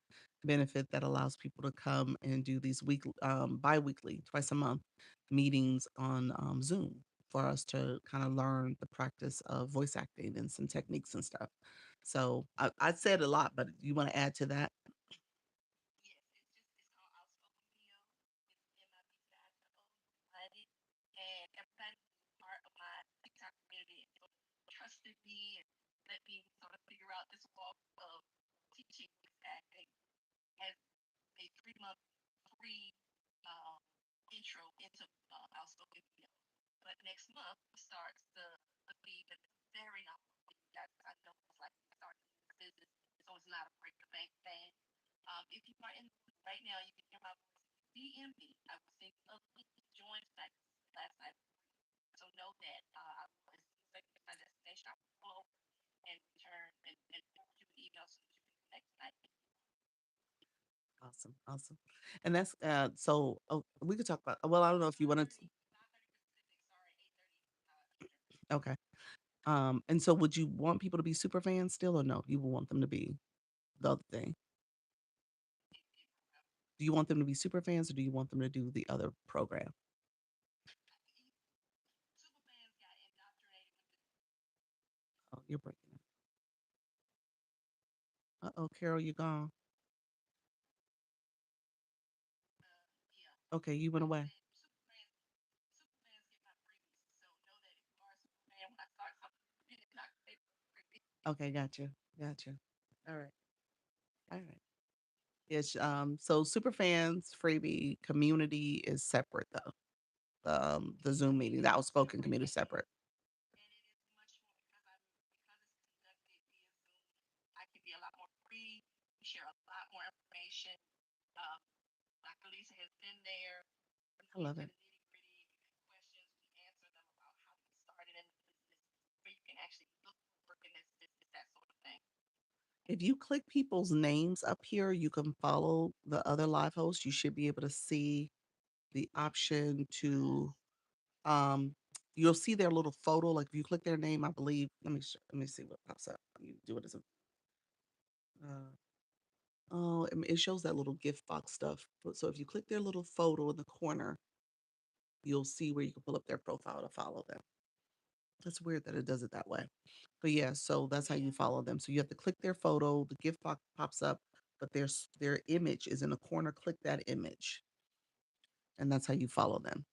benefit that allows people to come and do these bi-weekly, twice a month meetings on Zoom for us to kind of learn the practice of voice acting and some techniques and stuff. So I said a lot, but you want to add to that? Awesome, awesome. And that's so we could talk about well, I don't know if you wanted to okay. And so would you want people to be super fans still or no? You would want them to be the other thing. Do you want them to be super fans or do you want them to do the other program? Oh, you're breaking up. Uh-oh, Carol, you gone. Okay, you went away. Okay, gotcha. Gotcha. All right. All right. Yes, so super fans freebie community is separate though. The Zoom meeting, the outspoken community is separate. I love it. If you click people's names up here, you can follow the other live hosts. You should be able to see the option to you'll see their little photo. Like if you click their name, I believe. Let me see what pops up. You do it as a oh, it shows that little gift box stuff. So if you click their little photo in the corner, you'll see where you can pull up their profile to follow them. That's weird that it does it that way. But yeah, so that's how you follow them. So you have to click their photo, the gift box pops up, but their image is in the corner. Click that image, and that's how you follow them.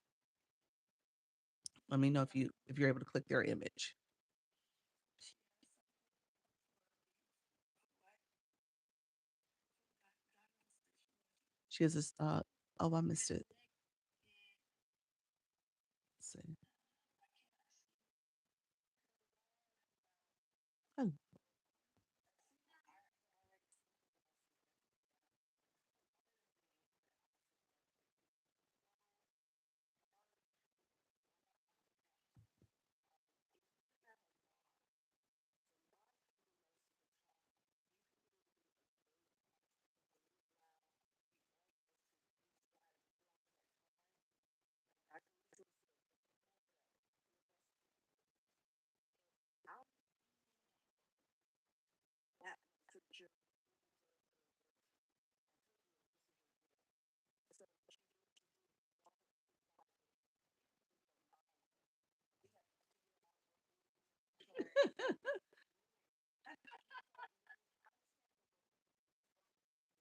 Let me know if you're able to click their image. She has this oh, I missed it. Let's see. Oh,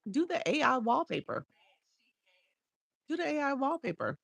do the AI wallpaper. Do the AI wallpaper.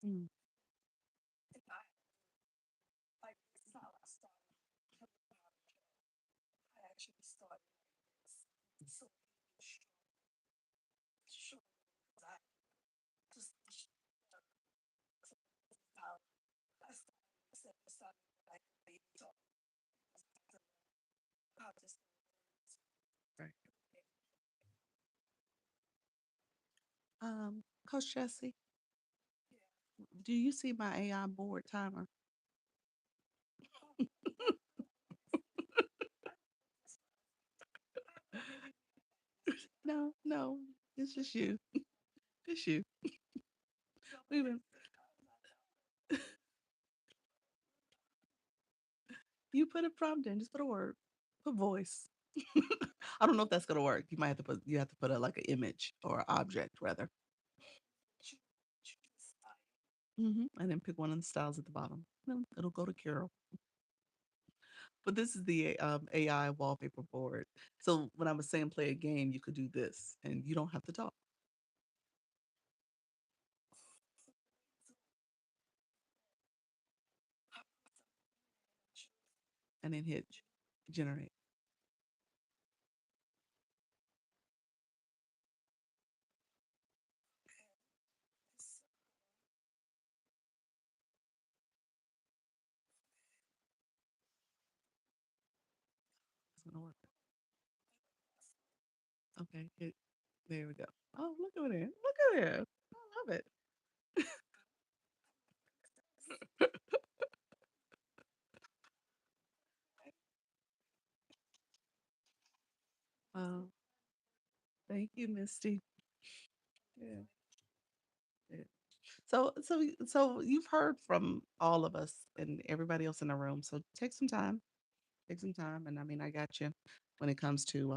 Mm. Right. Coach Jesse, do you see my AI board timer? No, no, it's just you. It's you. We've been, you put a prompt in, just put a word, put voice. I don't know if that's gonna work. You have to put a like an image or an object rather. And then pick one of the styles at the bottom. No, it'll go to Carol. But this is the AI wallpaper board. So when I was saying play a game, you could do this, and you don't have to talk. And then hit generate. It's gonna work. Okay, there we go. Oh, look over there. Look at there. I love it. Oh, thank you, Misty. Yeah. Yeah. So you've heard from all of us and everybody else in the room. So take some time. Take some time. And I mean, I got you when it comes to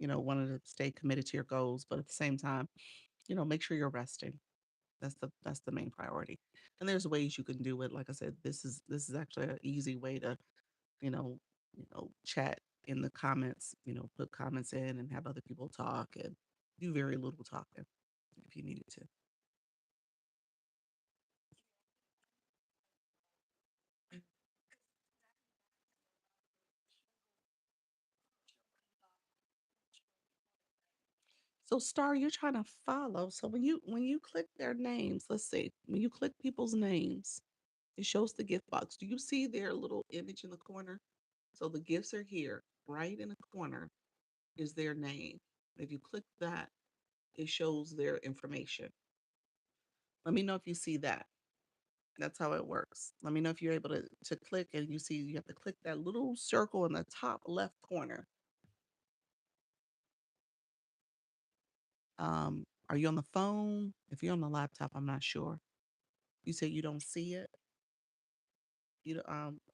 wanting to stay committed to your goals, but at the same time, make sure you're resting. That's the main priority. And there's ways you can do it. Like I said, this is actually an easy way to, you know, chat in the comments, put comments in and have other people talk and do very little talking if you needed to. So Star, you're trying to follow. So when you click their names, let's see, when you click people's names, it shows the gift box. Do you see their little image in the corner? So the gifts are here, right in the corner is their name. If you click that, it shows their information. Let me know if you see that. That's how it works. Let me know if you're able to click and you see you have to click that little circle in the top left corner. Are you on the phone? If you're on the laptop, I'm not sure. You say you don't see it.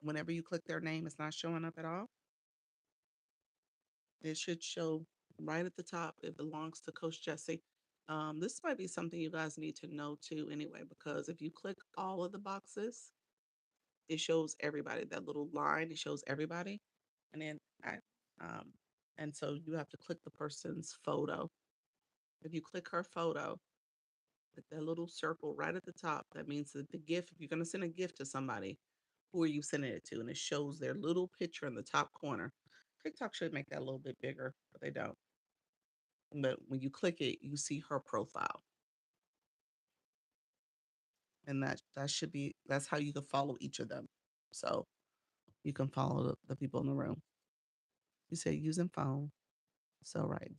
Whenever you click their name, it's not showing up at all. It should show right at the top. It belongs to Coach Jesse. This might be something you guys need to know too, anyway, because if you click all of the boxes, it shows everybody. That little line, it shows everybody. And then um, and so you have to click the person's photo. If you click her photo, like that little circle right at the top, that means that the gift, if you're going to send a gift to somebody, who are you sending it to? And it shows their little picture in the top corner. TikTok should make that a little bit bigger, but they don't. But when you click it, you see her profile. And that should be that's how you can follow each of them. So you can follow the people in the room. You say using phone. So right.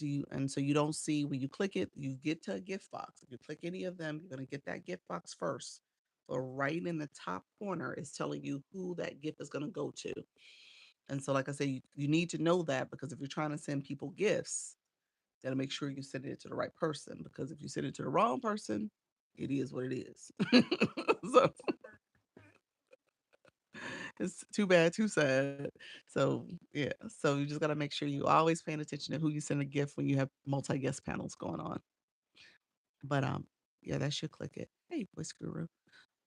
So you don't see when you click it, you get to a gift box. If you click any of them, you're gonna get that gift box first. But right in the top corner is telling you who that gift is gonna go to. And so, like I say, you need to know that because if you're trying to send people gifts, you gotta make sure you send it to the right person. Because if you send it to the wrong person, it is what it is. So it's too bad, too sad. So yeah, so you just gotta make sure you always paying attention to who you send a gift when you have multi guest panels going on. But yeah, that should click it. Hey, voice guru.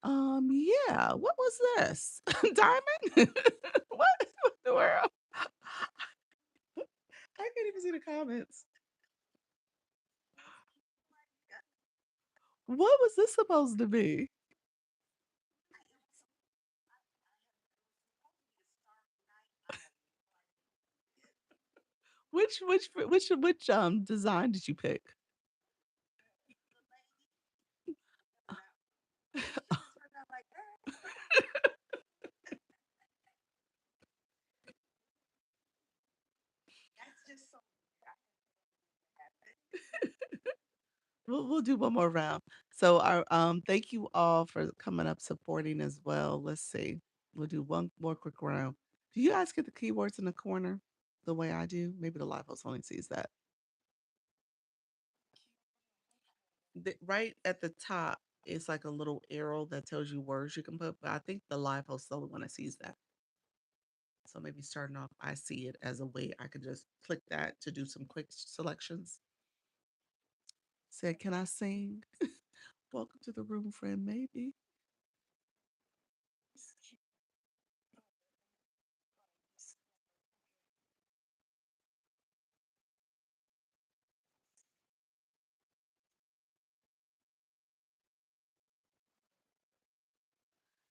Yeah, what was this? Diamond? What the world? I can't even see the comments. What was this supposed to be? Which design did you pick? We'll do one more round. So our thank you all for coming up supporting as well. Let's see. We'll do one more quick round. Do you guys get the keywords in the corner the way I do? Maybe the live host only sees that. Right at the top is like a little arrow that tells you words you can put, but I think the live host is the only one that sees that. So maybe starting off, I see it as a way I could just click that to do some quick selections. Said, can I sing? Welcome to the room, friend. Maybe.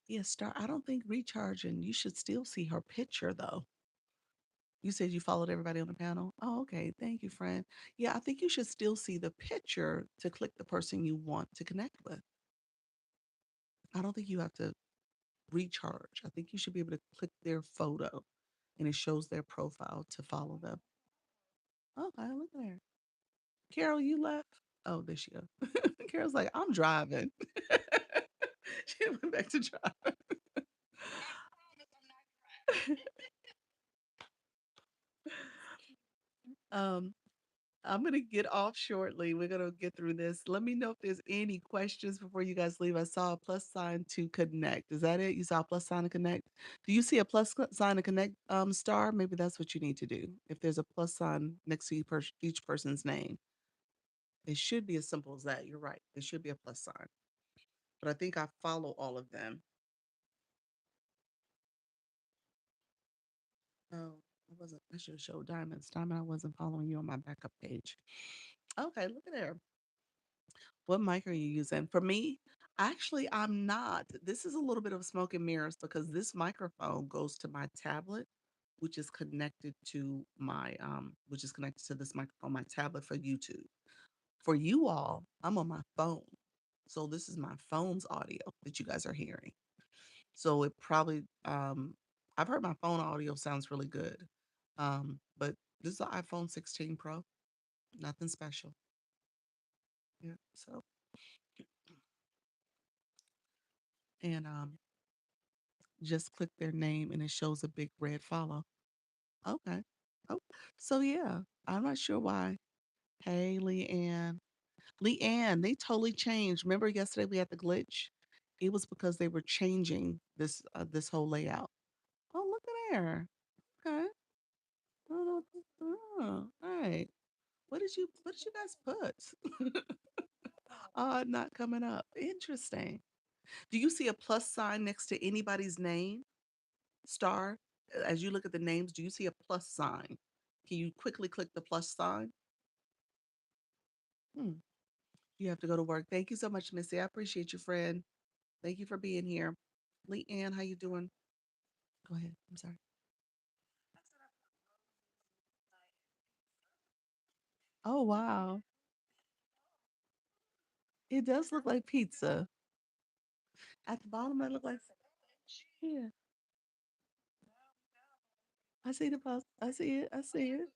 Yeah, Star. I don't think recharging. You should still see her picture though. You said you followed everybody on the panel. Oh, okay. Thank you, friend. Yeah, I think you should still see the picture to click the person you want to connect with. I don't think you have to recharge. I think you should be able to click their photo and it shows their profile to follow them. Okay, look at her. Carol, you left? Oh, there she go. Carol's like, I'm driving. She went back to drive. um, I'm gonna get off shortly. We're gonna get through this. Let me know if there's any questions before you guys leave. I saw a plus sign to connect. Is that it? You saw a plus sign to connect? Do you see a sign to connect star? Maybe that's what you need to do. If there's a plus sign next to each person's name, it should be as simple as that. You're right. It should be a plus sign. But I think I follow all of them. Oh, I wasn't. I should have showed Diamonds. Diamond, I wasn't following you on my backup page. Okay, look at there. What mic are you using? For me, actually, I'm not. This is a little bit of smoke and mirrors because this microphone goes to my tablet, which is connected to this microphone, my tablet for YouTube. For you all, I'm on my phone. So this is my phone's audio that you guys are hearing. So it probably I've heard my phone audio sounds really good. But this is an iPhone 16 Pro, nothing special. Yeah. So and just click their name and it shows a big red follow. Okay. Oh, so yeah, I'm not sure why. Hey, Leanne. Leanne, they totally changed. Remember yesterday we had the glitch? It was because they were changing this whole layout. Oh, look at there. Okay. Oh, all right. What did you guys put? Not coming up. Interesting. Do you see a plus sign next to anybody's name? Star? As you look at the names, do you see a plus sign? Can you quickly click the plus sign? Hmm. You have to go to work. Thank you so much, Missy. I appreciate you, friend. Thank you for being here. Leanne, how you doing? Go ahead. I'm sorry. Oh, wow. It does look like pizza. At the bottom, it look like, yeah. I see the post. I see it. I see it.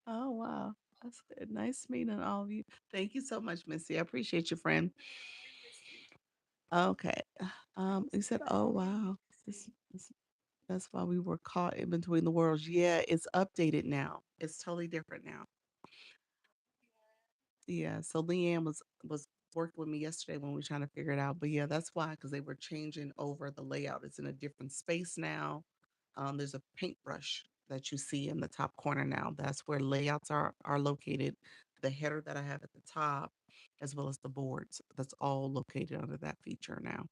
Oh, wow. That's good. Nice meeting all of you. Thank you so much, Missy. I appreciate you, friend. Okay. You said, oh, wow. This, that's why we were caught in between the worlds. Yeah, it's updated now. It's totally different now. Yeah. So Leanne was working with me yesterday when we were trying to figure it out. But yeah, that's why, because they were changing over the layout. It's in a different space now. There's a paintbrush that you see in the top corner now. That's where layouts are located. The header that I have at the top, as well as the boards. That's all located under that feature now.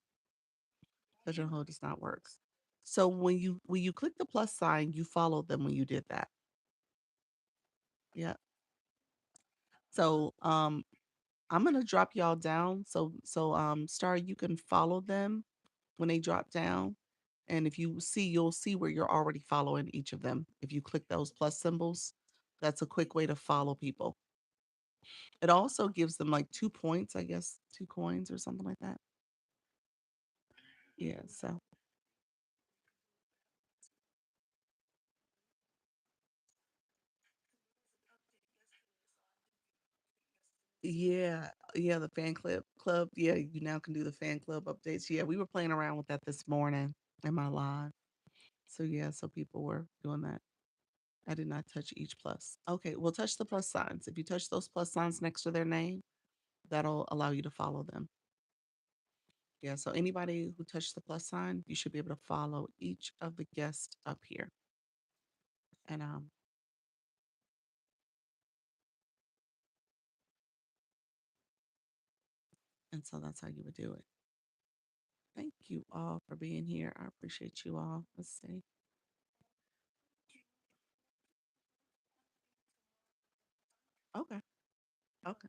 Pigeonhole does not work. So when you click the plus sign, you follow them when you did that. Yeah. So I'm gonna drop y'all down. So Star, you can follow them when they drop down. And if you see, you'll see where you're already following each of them. If you click those plus symbols, that's a quick way to follow people. It also gives them like 2 points, I guess, 2 coins or something like that. Yeah. So yeah, yeah, the fan club. Yeah, you now can do the fan club updates. Yeah, we were playing around with that this morning in my live. So yeah, so people were doing that. I did not touch each plus. Okay, well, touch the plus signs. If you touch those plus signs next to their name, that'll allow you to follow them. Yeah, so anybody who touched the plus sign, you should be able to follow each of the guests up here. And so that's how you would do it. Thank you all for being here. I appreciate you all. Let's see. Okay. Okay.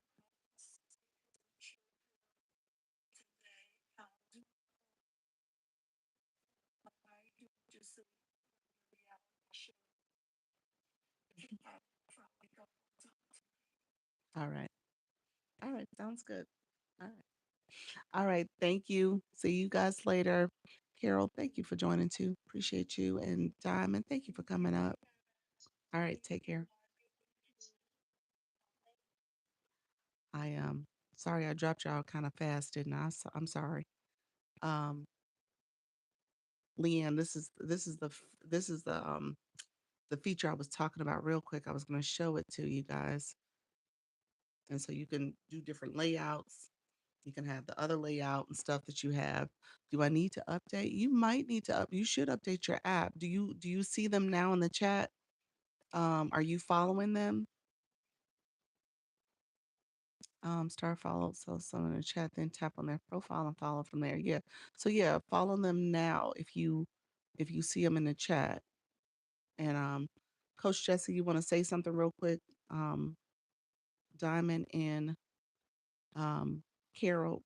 All right. All right. Sounds good. All right. All right. Thank you. See you guys later. Carol, thank you for joining too. Appreciate you. And Diamond, thank you for coming up. All right. Take care. I sorry I dropped y'all kind of fast, didn't I? I'm sorry. Um, Leanne, this is the feature I was talking about real quick. I was going to show it to you guys, and so you can do different layouts. You can have the other layout and stuff that you have. Do I need to update? You might need to up. You should update your app. Do you see them now in the chat? Are you following them? Start follow. So someone in the chat, then tap on their profile and follow from there. Yeah. So yeah, follow them now if you see them in the chat. And Coach Jesse, you want to say something real quick? Um, Diamond and Carol,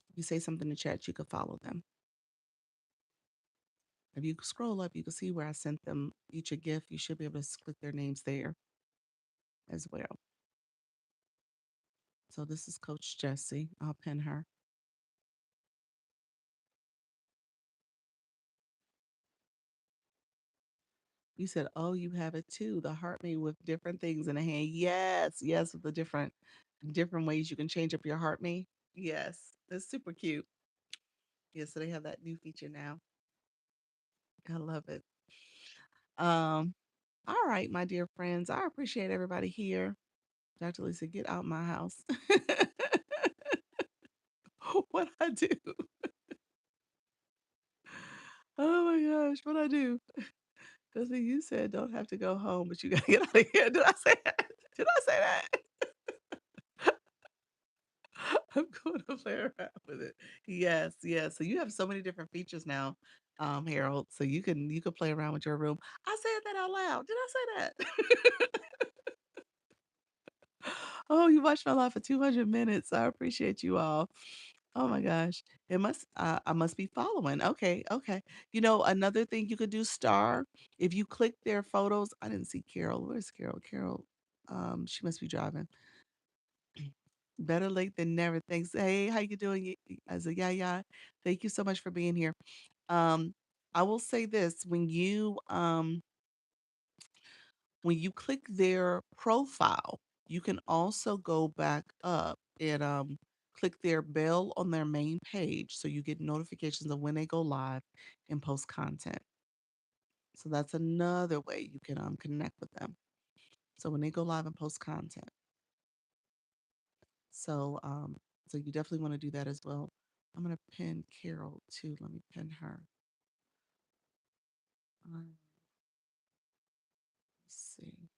if you say something in the chat, you could follow them. If you scroll up, you can see where I sent them each a gift. You should be able to click their names there as well. So this is Coach Jesse. I'll pin her. You said, "Oh, you have it too. The heart made with different things in the hand." Yes, yes, with the different ways you can change up your heart me. Yes, that's super cute. Yeah, so they have that new feature now. I love it. Um, All right, my dear friends, I appreciate everybody here. Dr. Lisa, get out my house. What I do? Oh my gosh, what I do? Because you said don't have to go home, but you gotta get out of here. Did I say that? Did I say that? I'm going to play around with it. Yes, yes. So you have so many different features now, Harold. So you can play around with your room. I said that out loud. Did I say that? Oh, you watched my live for 200 minutes. I appreciate you all. Oh my gosh. I must be following. Okay, okay. You know, another thing you could do, Star, if you click their photos. I didn't see Carol. Where's Carol? Carol, she must be driving. Better late than never. Thanks. Hey, how you doing? As a yeah. Thank you so much for being here. Um, I will say this, when you click their profile, you can also go back up and click their bell on their main page so you get notifications of when they go live and post content. So that's another way you can connect with them. So when they go live and post content. So so you definitely want to do that as well. I'm gonna pin Carol too. Let me pin her. Let's see.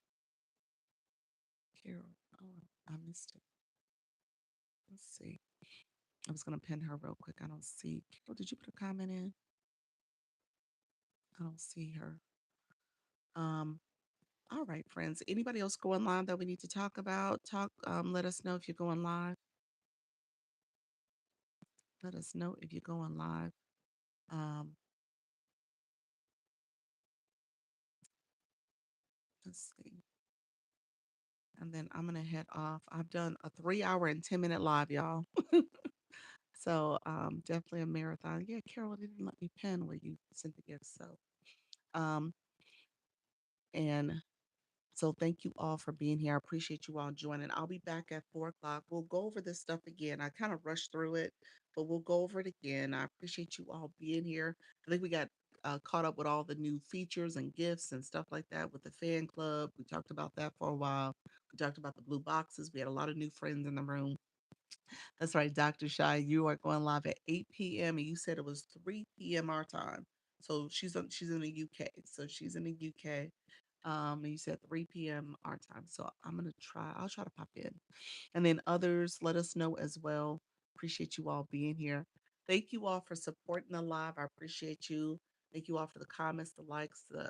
Carol. Oh, I missed it. Let's see. I was gonna pin her real quick. I don't see. Carol, did you put a comment in? I don't see her. Um, all right, friends. Anybody else going live that we need to talk about? Let us know if you're going live. Let us know if you're going live. Um, let's see. And then I'm gonna head off. I've done a 3 hour and 10 minute live, y'all. So definitely a marathon. Yeah, Carol didn't let me pin where you sent the gifts. So um and so thank you all for being here. I appreciate you all joining. I'll be back at 4 o'clock. We'll go over this stuff again. I kind of rushed through it, but we'll go over it again. I appreciate you all being here. I think we got caught up with all the new features and gifts and stuff like that with the fan club. We talked about that for a while. We talked about the blue boxes. We had a lot of new friends in the room. That's right, Dr. Shy. You are going live at 8 p.m. and you said it was 3 p.m. our time. So she's in the UK. So she's in the UK. And you said 3 p.m. our time. So I'll try to pop in. And then others, let us know as well. Appreciate you all being here. Thank you all for supporting the live. I appreciate you. Thank you all for the comments, the likes, the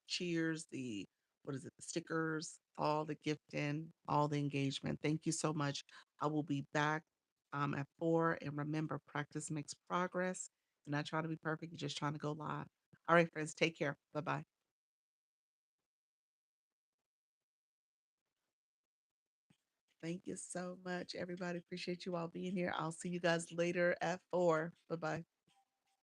cheers, the what is it, the stickers, all the gifting, all the engagement. Thank you so much. I will be back at 4. And remember, practice makes progress. You're not trying to be perfect, you're just trying to go live. All right, friends, take care. Bye bye. Thank you so much, everybody. Appreciate you all being here. I'll see you guys later at 4. Bye bye.